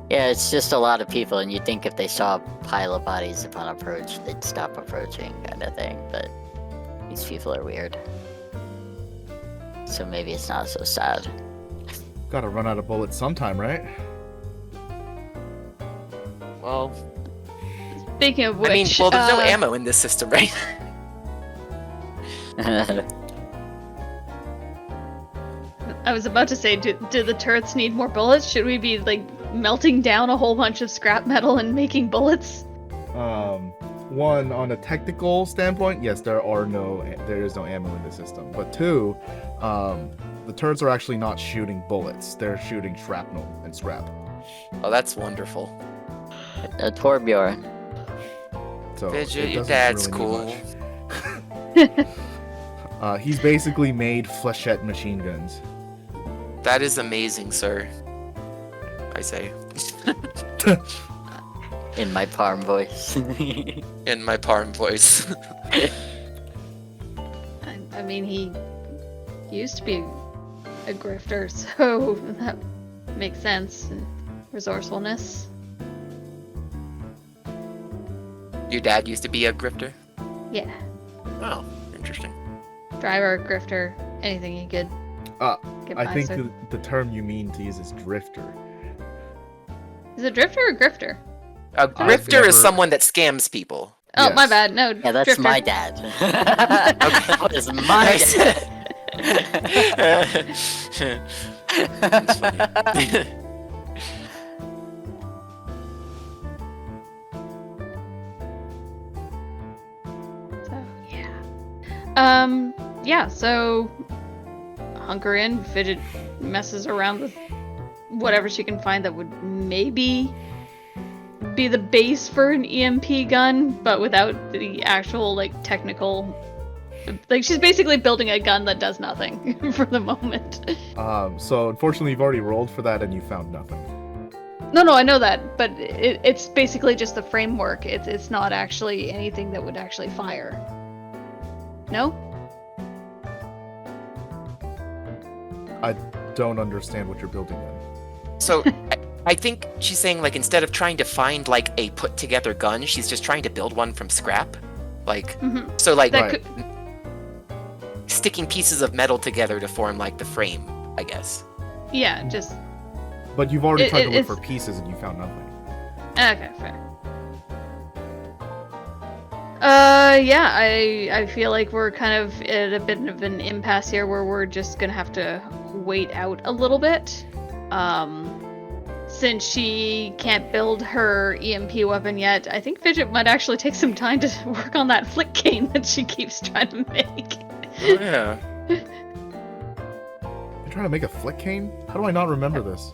Yeah, it's just a lot of people, and you'd think if they saw a pile of bodies upon approach, they'd stop approaching, kind of thing, but these people are weird. So maybe it's not so sad.
Gotta run out of bullets sometime, right?
Well,
Speaking of which,
I mean, well, there's no ammo in this system, right?
I was about to say, do the turrets need more bullets? Should we be like melting down a whole bunch of scrap metal and making bullets?
One, on a technical standpoint, yes, there is no ammo in the system. But two, the turrets are actually not shooting bullets. They're shooting shrapnel and scrap.
Oh, that's wonderful.
Torbjorn.
So
Fidget,
it
your
doesn't
dad's
really need
cool.
much. He's basically made flechette machine guns.
That is amazing, sir. I say.
In my Parm voice.
In my Parm voice.
I mean, he used to be a grifter, so that makes sense. Resourcefulness.
Your dad used to be a grifter?
Yeah.
Oh, interesting.
Driver, grifter, anything he could get
I
by
think
with.
the term you mean to use is drifter.
Is it drifter or grifter?
A grifter
never-
is someone that scams people.
Oh, my
Yes.
bad. No,
Yeah, that's
drifter.
my dad. That was my dad.
That's funny.
So, yeah, so hunker in, Fidget messes around with whatever she can find that would maybe be the base for an EMP gun, but without the actual, like, technical... Like, she's basically building a gun that does nothing for the moment.
So unfortunately, you've already rolled for that and you found nothing.
No, I know that, but it's basically just the framework. It's not actually anything that would actually fire. No?
I don't understand what you're building then.
So, I think she's saying, like, instead of trying to find, like, a put-together gun, she's just trying to build one from scrap. Like,
Mm-hmm.
so, like,
That
Right.
could,
sticking pieces of metal together to form, like, the frame, I guess.
yeah, just
But you've already tried to look
it's-
for pieces and you found nothing.
okay, fair. Yeah, I feel like we're kind of at a bit of an impasse here where we're just gonna have to wait out a little bit. Since she can't build her EMP weapon yet, I think Fidget might actually take some time to work on that flick cane that she keeps trying to make.
Oh, yeah.
You're trying to make a flick cane? How do I not remember this?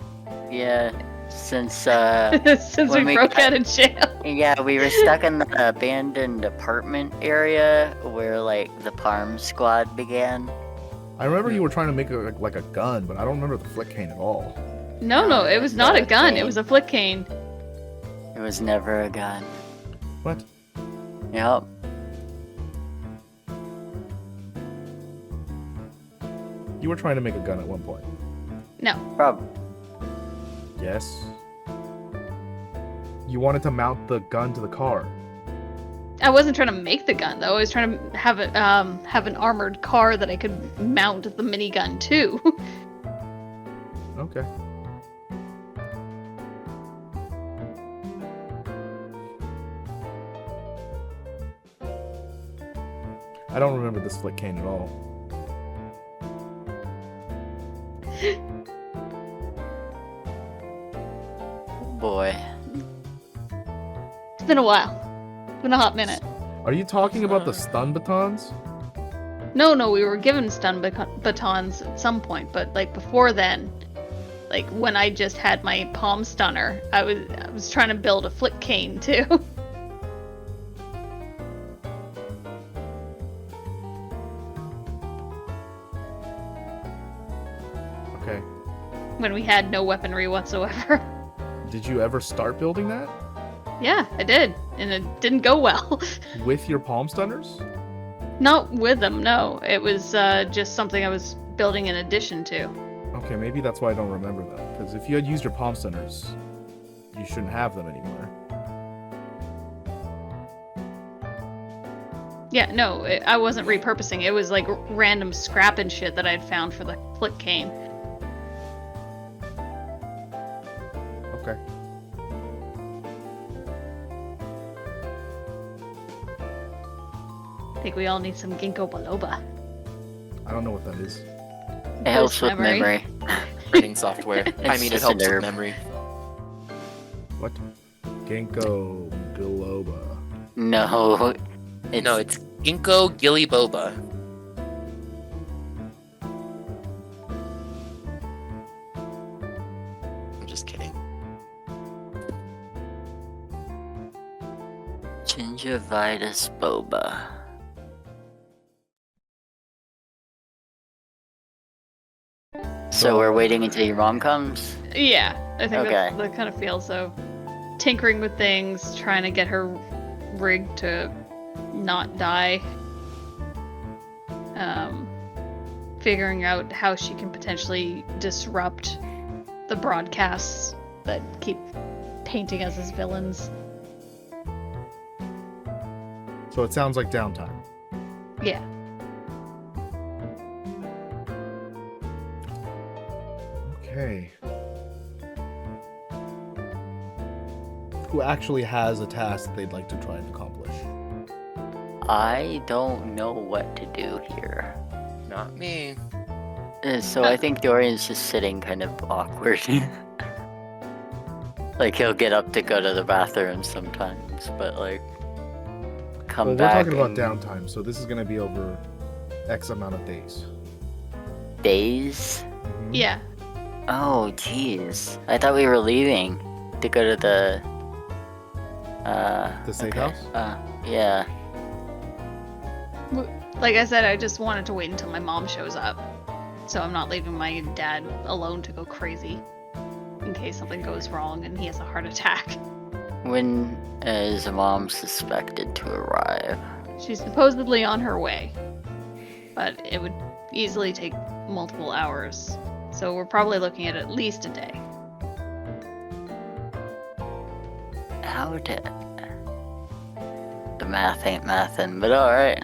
Yeah, since
Since
When
we
we
broke
got-
out of jail.
yeah, we were stuck in the abandoned apartment area where like the Parm squad began.
I remember you were trying to make like a gun, but I don't remember the flick cane at all.
No, it was not a
Flick
gun. It
cane.
was a flick cane.
It was never a gun.
What?
Yep.
You were trying to make a gun at one point.
No.
Probably.
Yes. You wanted to mount the gun to the car.
I wasn't trying to make the gun though. I was trying to have it have an armored car that I could mount the minigun to.
Okay. I don't remember this flick cane at all.
Boy.
It's been a while. It's been a hot minute.
Are you talking about the stun batons?
No, we were given stun batons at some point, but like before then, like when I just had my palm stunner, I was trying to build a flick cane too.
Okay.
When we had no weaponry whatsoever.
Did you ever start building that?
Yeah, I did, and it didn't go well.
With your palm stunners?
Not with them, no. It was just something I was building in addition to.
Okay, maybe that's why I don't remember them. Because if you had used your palm stunners, you shouldn't have them anymore.
Yeah, no, I wasn't repurposing. It was like random scrap and shit that I'd found for the flick cane.
Okay.
I think we all need some ginkgo biloba.
I don't know what that is.
It helps with
memory.
memory.
Printing software. I
It's
mean, it
just a
helps with
nerve.
memory.
What? Ginkgo biloba.
No.
No, it's Ginkgo Gilly Boba. just kidding.
Gingivitis boba. So we're waiting until your mom comes?
Yeah, I think
Okay.
that's the kind of feel. So, tinkering with things, trying to get her rig to not die. Figuring out how she can potentially disrupt the broadcasts that keep painting us as villains.
So it sounds like downtime.
Yeah.
Okay. Who actually has a task they'd like to try and accomplish?
I don't know what to do here.
Not me.
So I think Dorian's just sitting kind of awkward. Like he'll get up to go to the bathroom sometimes, but like come
Well, we're
back.
talking about
in
downtime, so this is going to be over X amount of days.
days.
Mhm.
Yeah.
Oh, jeez. I thought we were leaving to go to the.
The safe
okay.
house?
Yeah.
Like I said, I just wanted to wait until my mom shows up. So I'm not leaving my dad alone to go crazy. In case something goes wrong and he has a heart attack.
When is mom suspected to arrive?
She's supposedly on her way. But it would easily take multiple hours. So we're probably looking at least a day.
How did the math ain't mathin', but alright.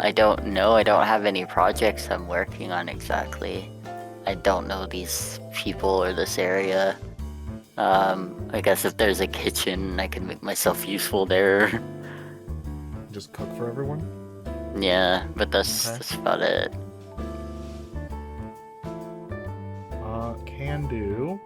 I don't know. I don't have any projects I'm working on exactly. I don't know these people or this area. I guess if there's a kitchen, I can make myself useful there.
Just cook for everyone?
Yeah, but that's
Okay.
about it.
Can do.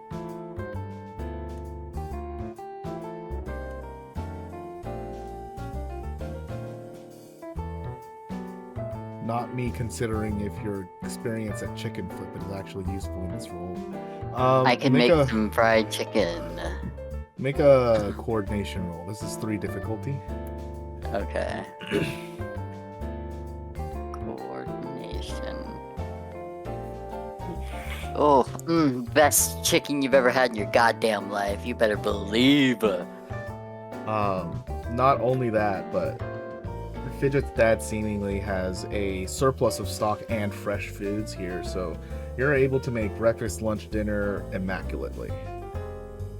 Not me considering if your experience at chicken flipping is actually useful in this role.
I can make
a
some fried chicken.
make a coordination roll. This is 3 difficulty.
Okay. Coordination. Oh, best chicken you've ever had in your goddamn life. You better believe.
Not only that, but Fidget's dad seemingly has a surplus of stock and fresh foods here, so you're able to make breakfast, lunch, dinner immaculately.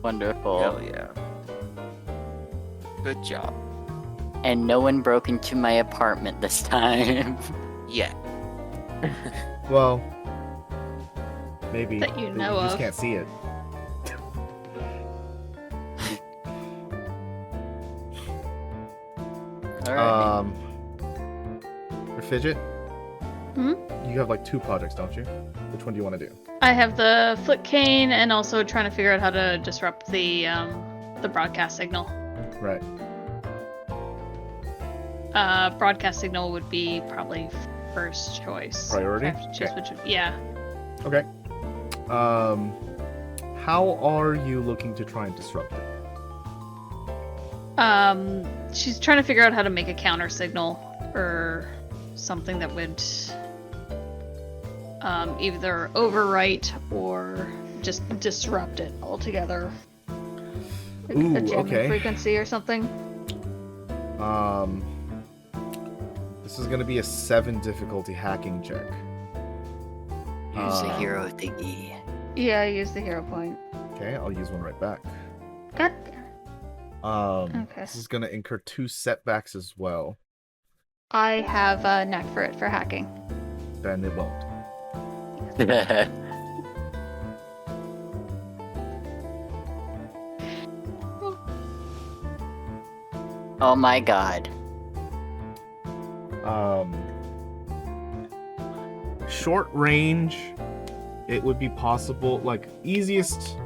Wonderful.
Hell yeah. Good job.
And no one broke into my apartment this time.
Yeah.
Well, maybe
That you know
just
of.
can't see it.
Alright.
For Fidget,
Hmm?
you have like 2 projects, don't you? Which one do you want to do?
I have the flip cane and also trying to figure out how to disrupt the broadcast signal.
Right.
Broadcast signal would be probably first choice.
Priority?
I have to choose
Okay.
which. Yeah.
Okay. How are you looking to try and disrupt it?
She's trying to figure out how to make a counter signal or something that would either overwrite or just disrupt it altogether. Like
Ooh,
a jamming
okay.
frequency or something.
This is gonna be a 7 difficulty hacking check.
Use the hero thingy.
Yeah, I used the hero point.
Okay, I'll use one right back.
God. Okay.
This is gonna incur 2 setbacks as well.
I have a knack for it for hacking.
Then it won't.
Oh my god.
Short range, it would be possible, like, easiest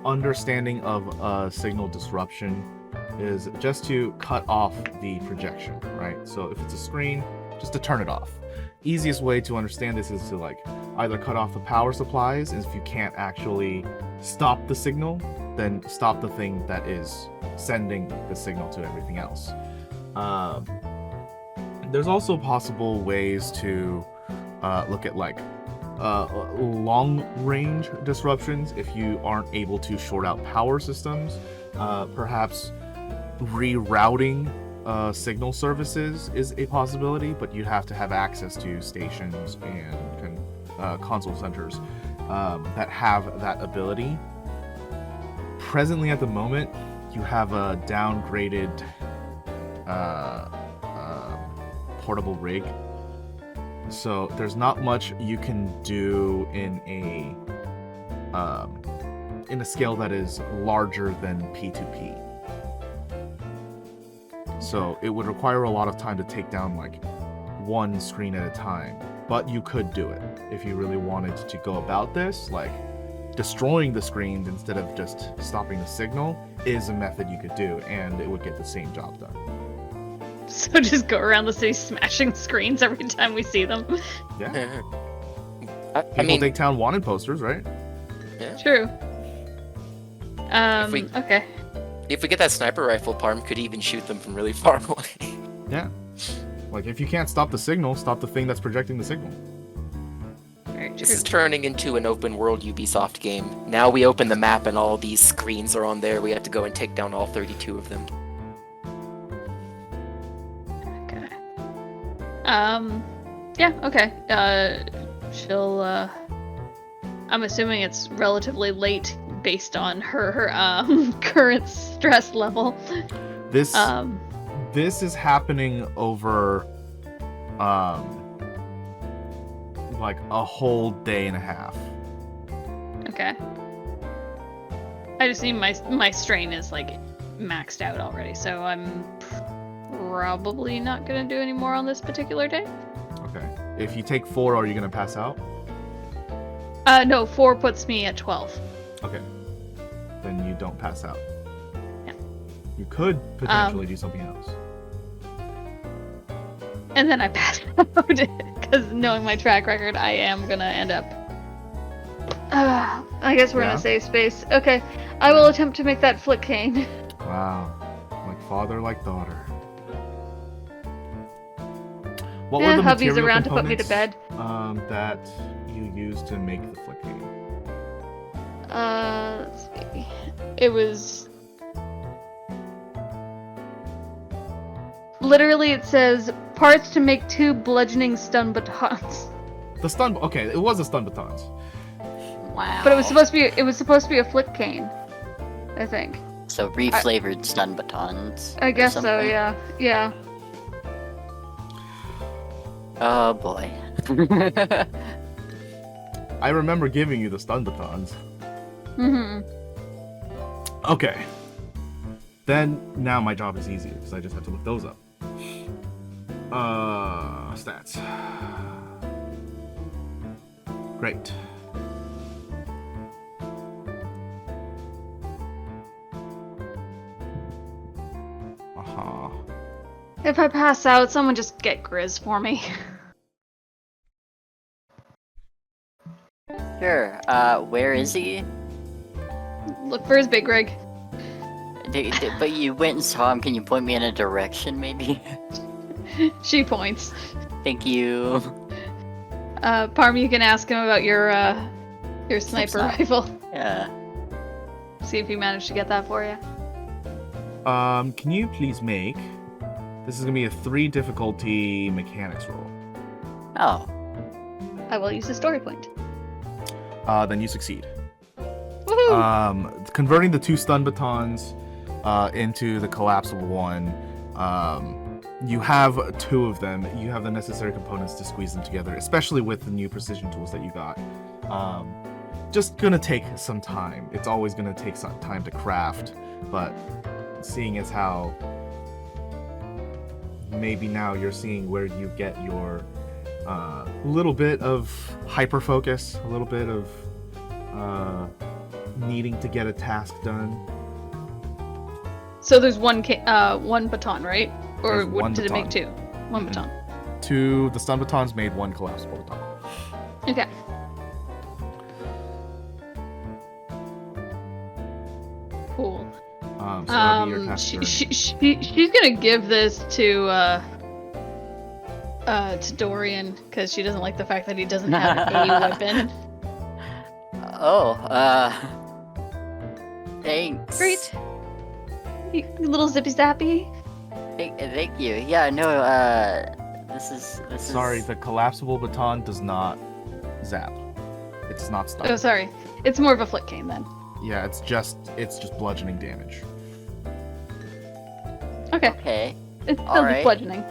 understanding of signal disruption is just to cut off the projection, right? So if it's a screen, just to turn it off. Easiest way to understand this is to like either cut off the power supplies, and if you can't actually stop the signal, then stop the thing that is sending the signal to everything else. There's also possible ways to look at like long-range disruptions if you aren't able to short out power systems. Perhaps rerouting signal services is a possibility, but you have to have access to stations and console centers that have that ability. Presently, at the moment, you have a downgraded portable rig, so there's not much you can do in a scale that is larger than P2P. So it would require a lot of time to take down like one screen at a time, but you could do it if you really wanted to go about this. Like destroying the screens instead of just stopping the signal is a method you could do, and it would get the same job done.
So just go around the city smashing screens every time we see them.
Yeah.
I mean,
take down wanted posters, right?
yeah.
True. Okay.
If we get that sniper rifle, Parm could even shoot them from really far away.
Yeah. Like if you can't stop the signal, stop the thing that's projecting the signal.
Very
This
true.
is turning into an open world Ubisoft game. Now we open the map and all these screens are on there. We have to go and take down all 32 of them.
Okay. Yeah, okay. She'll, I'm assuming it's relatively late based on her, current stress level.
This is happening over like a whole day and a half.
Okay. I just mean my strain is like maxed out already, so I'm probably not gonna do any more on this particular day.
Okay. If you take 4, are you gonna pass out?
No, 4 puts me at 12.
Okay. Then you don't pass out.
Yeah.
You could potentially do something else.
And then I pass out, because knowing my track record, I am gonna end up... I guess we're in
Yeah.
a safe space. Okay, I will attempt to make that flick cane.
Wow. Like father, like daughter. What
Yeah,
were the
hubby's
material
around to put me to
components,
bed.
that you used to make the flick game?
Let's see. It was... Literally, it says, parts to make 2 bludgeoning stun batons.
The stun. Okay, it was a stun batons.
Wow.
But it was supposed to be a flick cane, I think.
So reflavored stun batons.
I
or
guess so,
something?
yeah. Yeah.
Oh boy.
I remember giving you the stun batons.
Mm-hmm.
Okay. Then now my job is easier because I just have to look those up. Stats. Great. Uh-huh.
If I pass out, someone just get Grizz for me.
Sure. Where is he?
Look for his big rig.
But you went and saw him. Can you point me in a direction, maybe?
She points.
Thank you.
Parm, you can ask him about your sniper
not-
rifle.
Yeah.
See if he managed to get that for you.
Can you please make... This is gonna be a 3 difficulty mechanics roll.
Oh.
I will use a story point.
Then you succeed.
Woohoo!
Converting the 2 stun batons into the collapsible one, you have 2 of them. You have the necessary components to squeeze them together, especially with the new precision tools that you got. Just gonna take some time. It's always gonna take some time to craft, but seeing as how maybe now you're seeing where you get your little bit of hyper focus, a little bit of needing to get a task done.
So there's one baton, right? Or
There's one
did it make
baton.
2? One baton.
The stun batons made one collapsible baton.
Okay. Cool.
So that'd be your task turn.
She's gonna give this to Dorian because she doesn't like the fact that he doesn't have a weapon.
Oh, thanks.
Great. You little zippy zappy.
Thank you. Yeah, no, this is
Sorry, the collapsible baton does not zap. It does not stun.
Oh, sorry. It's more of a flick cane then.
Yeah, it's just bludgeoning damage.
Okay.
Okay.
It's still
Alright.
just bludgeoning.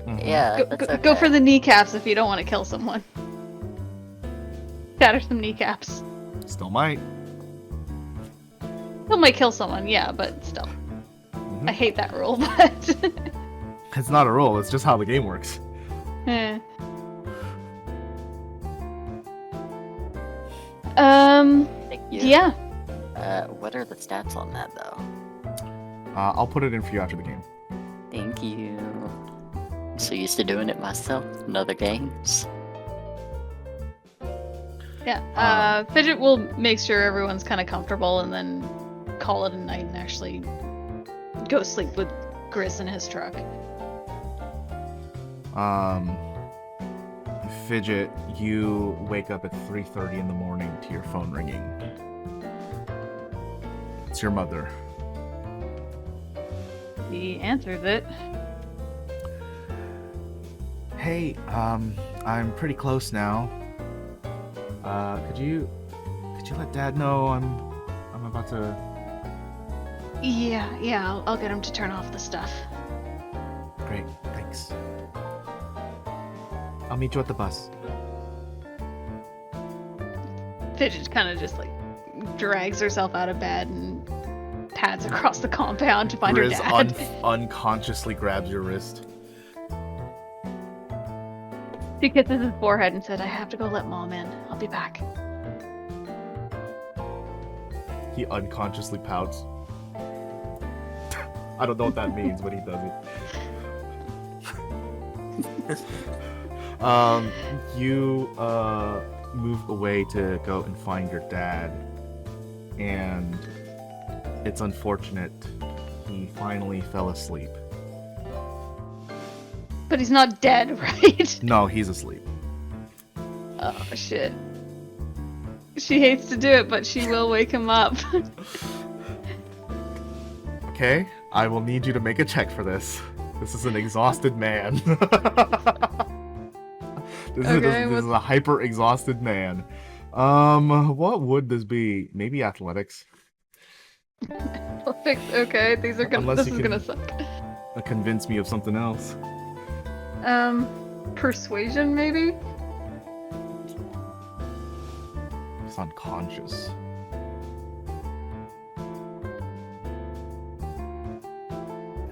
Mhm.
Yeah,
Go for the kneecaps if you don't want to kill someone. Shatter some kneecaps.
Still might.
Still might kill someone, yeah, but still.
Mhm.
I hate that rule, but...
It's not a rule. It's just how the game works.
Eh.
Thank you.
Yeah.
What are the stats on that though?
I'll put it in for you after the game.
Thank you. I'm so used to doing it myself in other games.
Yeah. Fidget will make sure everyone's kind of comfortable and then call it a night and actually go sleep with Gris in his truck.
Fidget, you wake up at 3:30 in the morning to your phone ringing. It's your mother.
He answers it.
Hey, I'm pretty close now. Could you let Dad know I'm about to...
Yeah, I'll get him to turn off the stuff.
Great, thanks. I'll meet you at the bus.
Fidget kind of just like drags herself out of bed and pads across the compound to find
Grizz
her dad.
unconsciously grabs your wrist.
She kisses his forehead and said, "I have to go let Mom in. I'll be back."
He unconsciously pouts. I don't know what that means, but he does it. You move away to go and find your dad, and it's unfortunate he finally fell asleep.
But he's not dead, right?
No, he's asleep.
Oh shit. She hates to do it, but she will wake him up.
Okay, I will need you to make a check for this. This is an exhausted man. This is a hyper exhausted man. What would this be? Maybe athletics.
Okay, these are gonna.
Unless
This
you
is
can-
gonna suck.
Convince me of something else.
Persuasion maybe.
It's unconscious.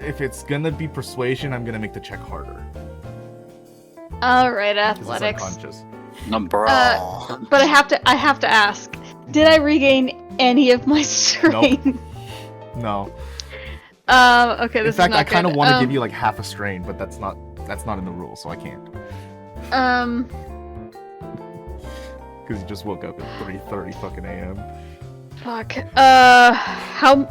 If it's gonna be persuasion, I'm gonna make the check harder.
All right,
'Cause it's
athletics.
unconscious.
Number.
But I have to ask. Did I regain any of my strain?
No.
Okay, this
In fact,
is not
I kind of
good.
want to give you like half a strain, but that's not in the rules, so I can't. Because you just woke up at 3:30 fucking a.m.
Fuck. How?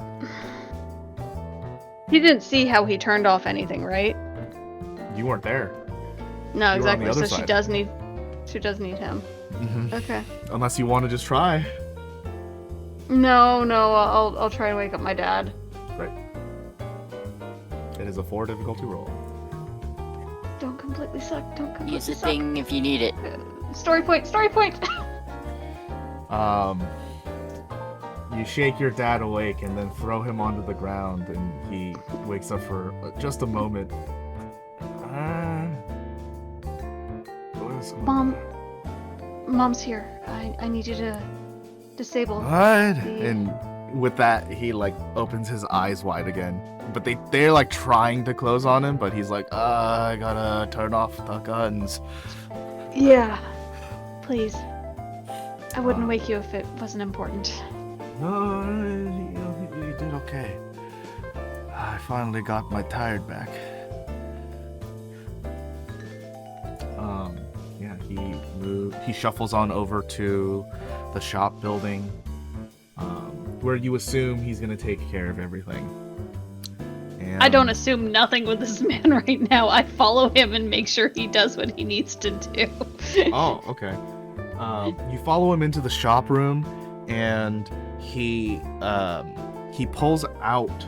He didn't see how he turned off anything, right?
You weren't there.
No,
You were on the
exactly.
other
So
side.
she does need him.
Mm-hmm.
Okay.
Unless you want to just try.
No, I'll try and wake up my dad.
Right. It is a 4 difficulty roll.
Don't completely suck. Don't completely
Use the
suck.
thing if you need it.
Story point. Story point.
You shake your dad awake and then throw him onto the ground, and he wakes up for just a moment. What is going
Mom.
on?
Mom's here. I need you to disable.
What?
the-
And with that, he like opens his eyes wide again. But they're like trying to close on him, but he's like, I gotta turn off the guns.
Yeah. Please. I wouldn't wake you if it wasn't important.
No, you did okay. I finally got my tired back. Yeah, he shuffles on over to the shop building, where you assume he's gonna take care of everything. And
I don't assume nothing with this man right now. I follow him and make sure he does what he needs to do.
Oh, okay. You follow him into the shop room, and he pulls out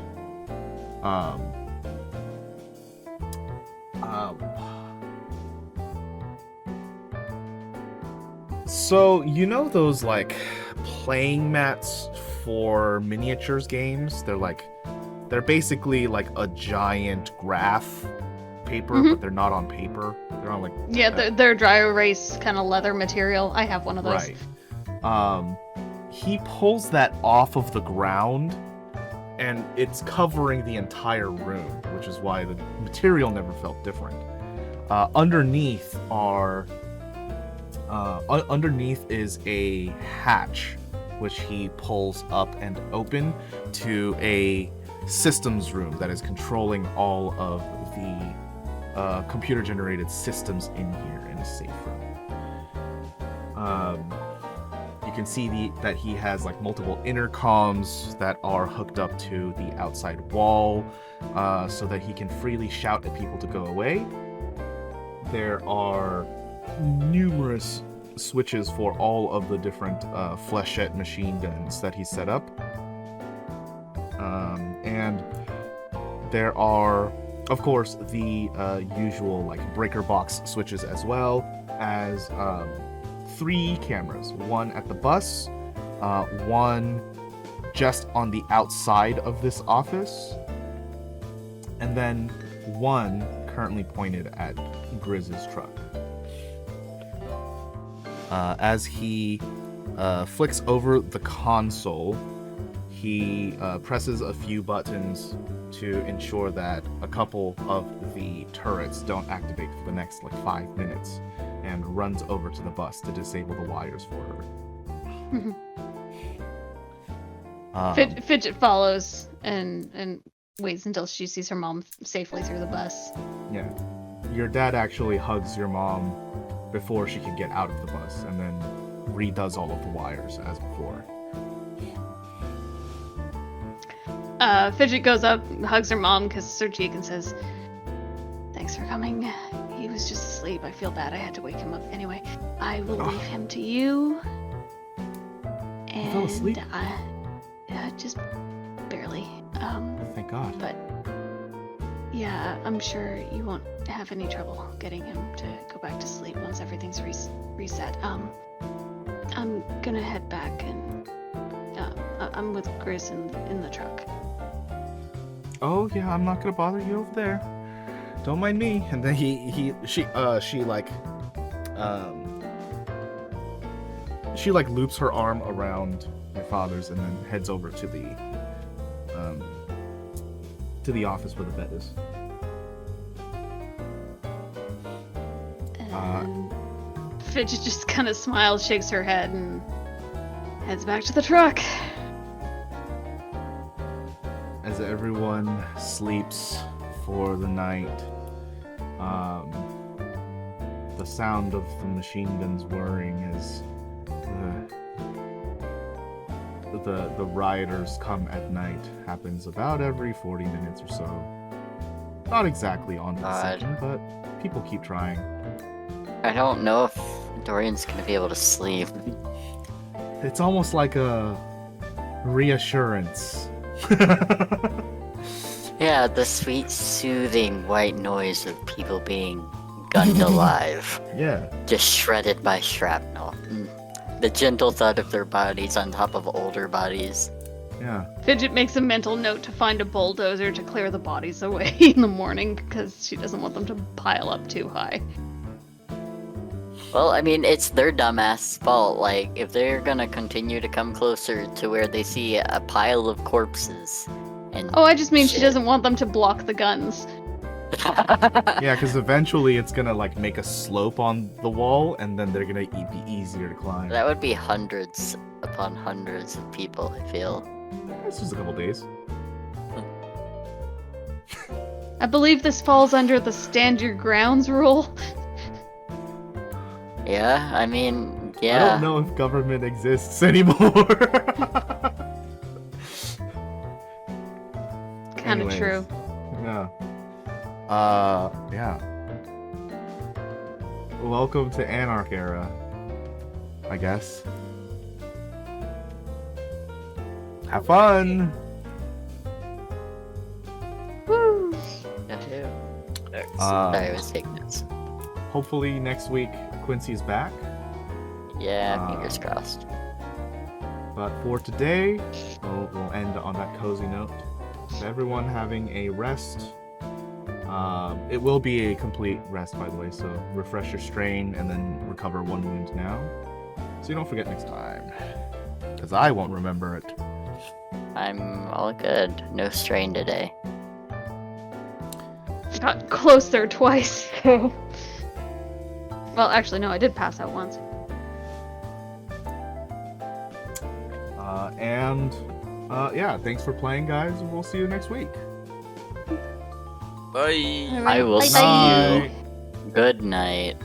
so you know those like playing mats for miniatures games? They're basically like a giant graph paper, but they're not on paper. They're on like
they're dry erase kind of leather material. I have one of those.
Right. He pulls that off of the ground, and it's covering the entire room, which is why the material never felt different. Underneath is a hatch, which he pulls up and open to a systems room that is controlling all of the computer-generated systems in here in a safe room. You can see that he has like multiple intercoms that are hooked up to the outside wall, so that he can freely shout at people to go away. There are numerous switches for all of the different flechette machine guns that he set up. And there are, of course, the usual like breaker box switches, as well as 3 cameras. One at the bus, one just on the outside of this office, and then one currently pointed at Grizz's truck. As he flicks over the console, he presses a few buttons to ensure that a couple of the turrets don't activate for the next like 5 minutes, and runs over to the bus to disable the wires for her.
Fidget follows and waits until she sees her mom safely through the bus.
Yeah. Your dad actually hugs your mom before she can get out of the bus, and then redoes all of the wires as before.
Fidget goes up, hugs her mom, kisses her cheek, and says, "Thanks for coming. He was just asleep. I feel bad I had to wake him up. Anyway, I will leave him to you." And
he fell asleep?
Just barely.
Thank God.
But yeah, I'm sure you won't have any trouble getting him to go back to sleep once everything's reset. I'm gonna head back, and I'm with Grizz in the truck.
Oh yeah, I'm not gonna bother you over there. Don't mind me. And then she loops her arm around your father's and then heads over to the office where the bed is.
And Fidget just kind of smiles, shakes her head, and heads back to the truck.
As everyone sleeps for the night, the sound of the machine guns whirring as the rioters come at night happens about every 40 minutes or so. Not exactly on the second, but people keep trying.
I don't know if Dorian's gonna be able to sleep.
It's almost like a reassurance.
Yeah, the sweet, soothing white noise of people being gunned alive.
Yeah.
Just shredded by shrapnel. The gentle thud of their bodies on top of older bodies.
Yeah.
Fidget makes a mental note to find a bulldozer to clear the bodies away in the morning because she doesn't want them to pile up too high.
Well, I mean, it's their dumbass fault. Like, if they're gonna continue to come closer to where they see a pile of corpses and
Oh, I just mean she
shit.
doesn't want them to block the guns.
Yeah, because eventually it's gonna make a slope on the wall, and then they're gonna be easier to climb.
That would be hundreds upon hundreds of people, I feel.
It's just a couple days.
I believe this falls under the stand your grounds rule.
Yeah, I mean, yeah.
I don't know if government exists anymore.
Kind of
Anyways,
true.
Yeah. Yeah. Welcome to Anarch era, I guess. Have fun!
Woo!
Sorry, I was taking notes.
Hopefully next week Quincy's back.
Yeah, fingers crossed.
But for today, we'll end on that cozy note. So everyone having a rest. It will be a complete rest, by the way, so refresh your strain and then recover 1 wound now. So you don't forget next time. Because I won't remember it.
I'm all good. No strain today.
Got close there twice. Well, actually, no, I did pass out once.
Yeah, thanks for playing, guys, and we'll see you next week.
Bye.
I will
Bye-bye.
see you. Good night.